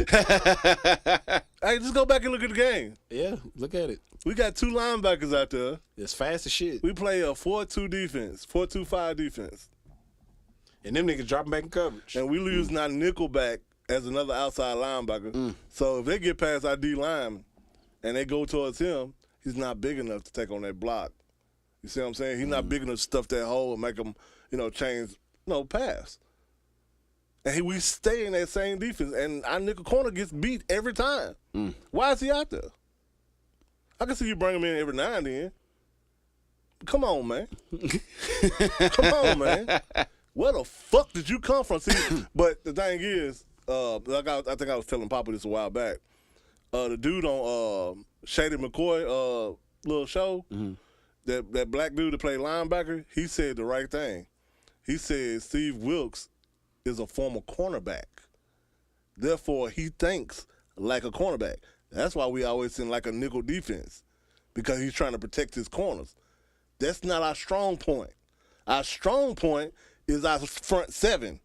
Hey, just go back and look at the game. Yeah, look at it. We got 2 linebackers out there. It's fast as shit. We play a 4-2 defense, 4-2-5 defense. And them niggas dropping back in coverage. And we lose not nickel back as another outside linebacker. So if they get past our D lineman and they go towards him, he's not big enough to take on that block. You see what I'm saying? He's not big enough to stuff that hole and make him, change, pass. And we stay in that same defense, and our nickel corner gets beat every time. Why is he out there? I can see you bring him in every now and then. Come on, man. Come on, man. Where the fuck did you come from? See, but the thing is, I think I was telling Papa this a while back. The dude on Shady McCoy little show, that black dude that played linebacker, he said the right thing. He said Steve Wilkes is a former cornerback. Therefore, he thinks like a cornerback. That's why we always send like a nickel defense, because he's trying to protect his corners. That's not our strong point. Our strong point is our front 7,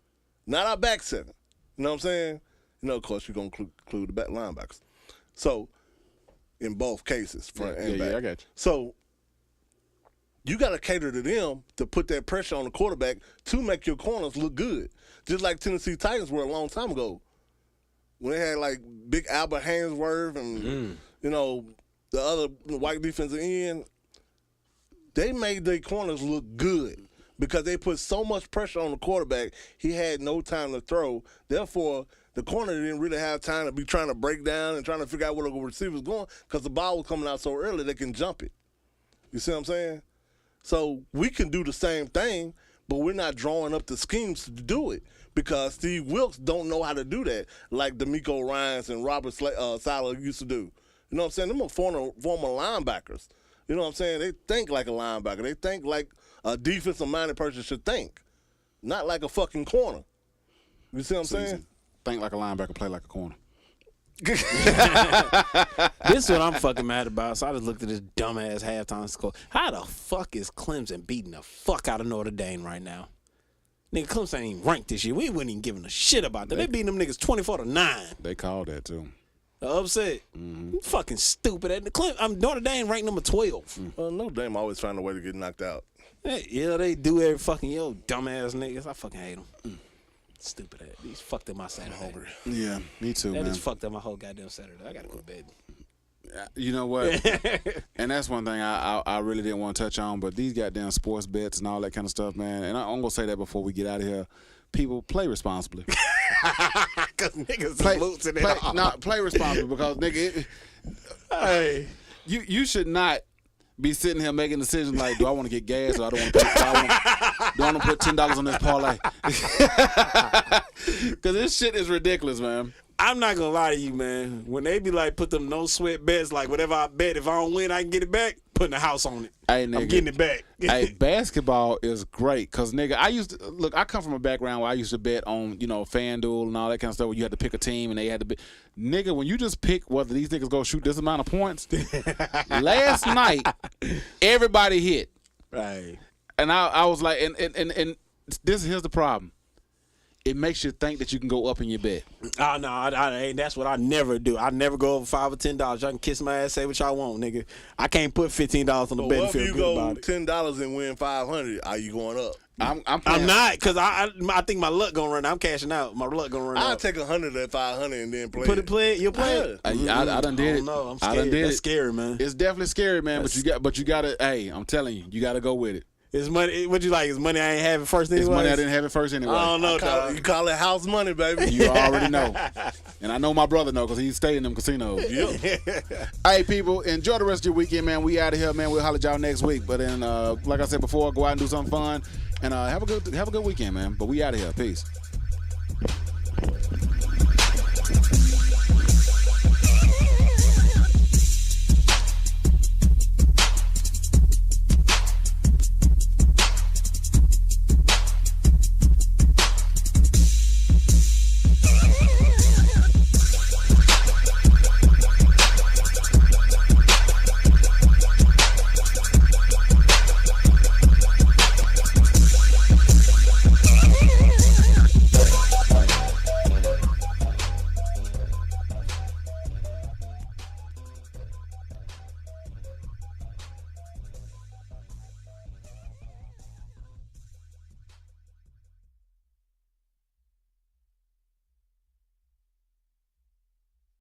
not our back 7. You know what I'm saying? Of course, you're going to include the back linebackers. So, in both cases, front and back. Yeah, I got you. So, you got to cater to them to put that pressure on the quarterback to make your corners look good. Just like Tennessee Titans were a long time ago. when they had like Big Albert Hainsworth and you know the other white defensive end, they made their corners look good because they put so much pressure on the quarterback. He had no time to throw. Therefore, the corner didn't really have time to be trying to break down and trying to figure out where the receiver's going because the ball was coming out so early they can jump it. You see what I'm saying? So we can do the same thing, but we're not drawing up the schemes to do it because Steve Wilkes don't know how to do that like D'Amico Ryans and Robert Saleh used to do. You know what I'm saying? Them are former linebackers. You know what I'm saying? They think like a linebacker. They think like a defensive-minded person should think, not like a fucking corner. You see what I'm saying? Think like a linebacker, play like a corner. This is what I'm fucking mad about. So I just looked at this dumbass halftime score. How the fuck is Clemson beating the fuck out of Notre Dame right now? Nigga, Clemson ain't even ranked this year. We wasn't even giving a shit about that. They beating them niggas 24-9. They called that too. Upset. Fucking stupid. Notre Dame ranked number 12. Well, Notre Dame always find a way to get knocked out. Hey, yeah, they do every fucking dumbass niggas. I fucking hate them. Stupid ass. These fucked up my Saturday. Yeah, me too, man. That just fucked up my whole goddamn Saturday. I gotta go to bed. You know what? And that's one thing I really didn't want to touch on, but these goddamn sports bets and all that kind of stuff, man. And I'm gonna say that before we get out of here. People, play responsibly. Because niggas are losing it all. No, play responsibly because nigga, hey, you should not be sitting here making decisions like, do I want to get gas or I don't want to put, do I want to put $10 on this parlay? Because this shit is ridiculous, man. I'm not gonna lie to you, man. When they be like, put them no sweat bets, like whatever I bet, if I don't win, I can get it back. Putting a house on it. Hey, nigga, I'm getting it back. Hey, basketball is great because, nigga, I come from a background where I used to bet on, FanDuel and all that kind of stuff where you had to pick a team and they had to be. Nigga, when you just pick whether these niggas go shoot this amount of points, last night, everybody hit. Right. And I was like, and here's the problem. It makes you think that you can go up in your bet. Oh, no, I that's what I never do. I never go over $5 or $10. Y'all can kiss my ass, say what y'all want, nigga. I can't put $15 on the bet and feel good about it. If you go $10 and win $500, are you going up? I'm not, because I think my luck gonna run. I'm cashing out. My luck gonna run out. I'll take 100 at 500 and then play it. You'll play it? I done did it. No, I'm scared. I done did That's scary, man. It's definitely scary, man. But you gotta. Hey, I'm telling you, you gotta go with it. It's money. What you like? It's money I ain't having first anyway. It's money I didn't have it first anyway. I don't know, dog. You call it house money, baby. You already know. And I know my brother know because he stayed in them casinos. Yep. Hey, people, enjoy the rest of your weekend, man. We out of here, man. We'll holler at y'all next week. But then, like I said before, go out and do something fun. And have a good weekend, man. But we out of here. Peace.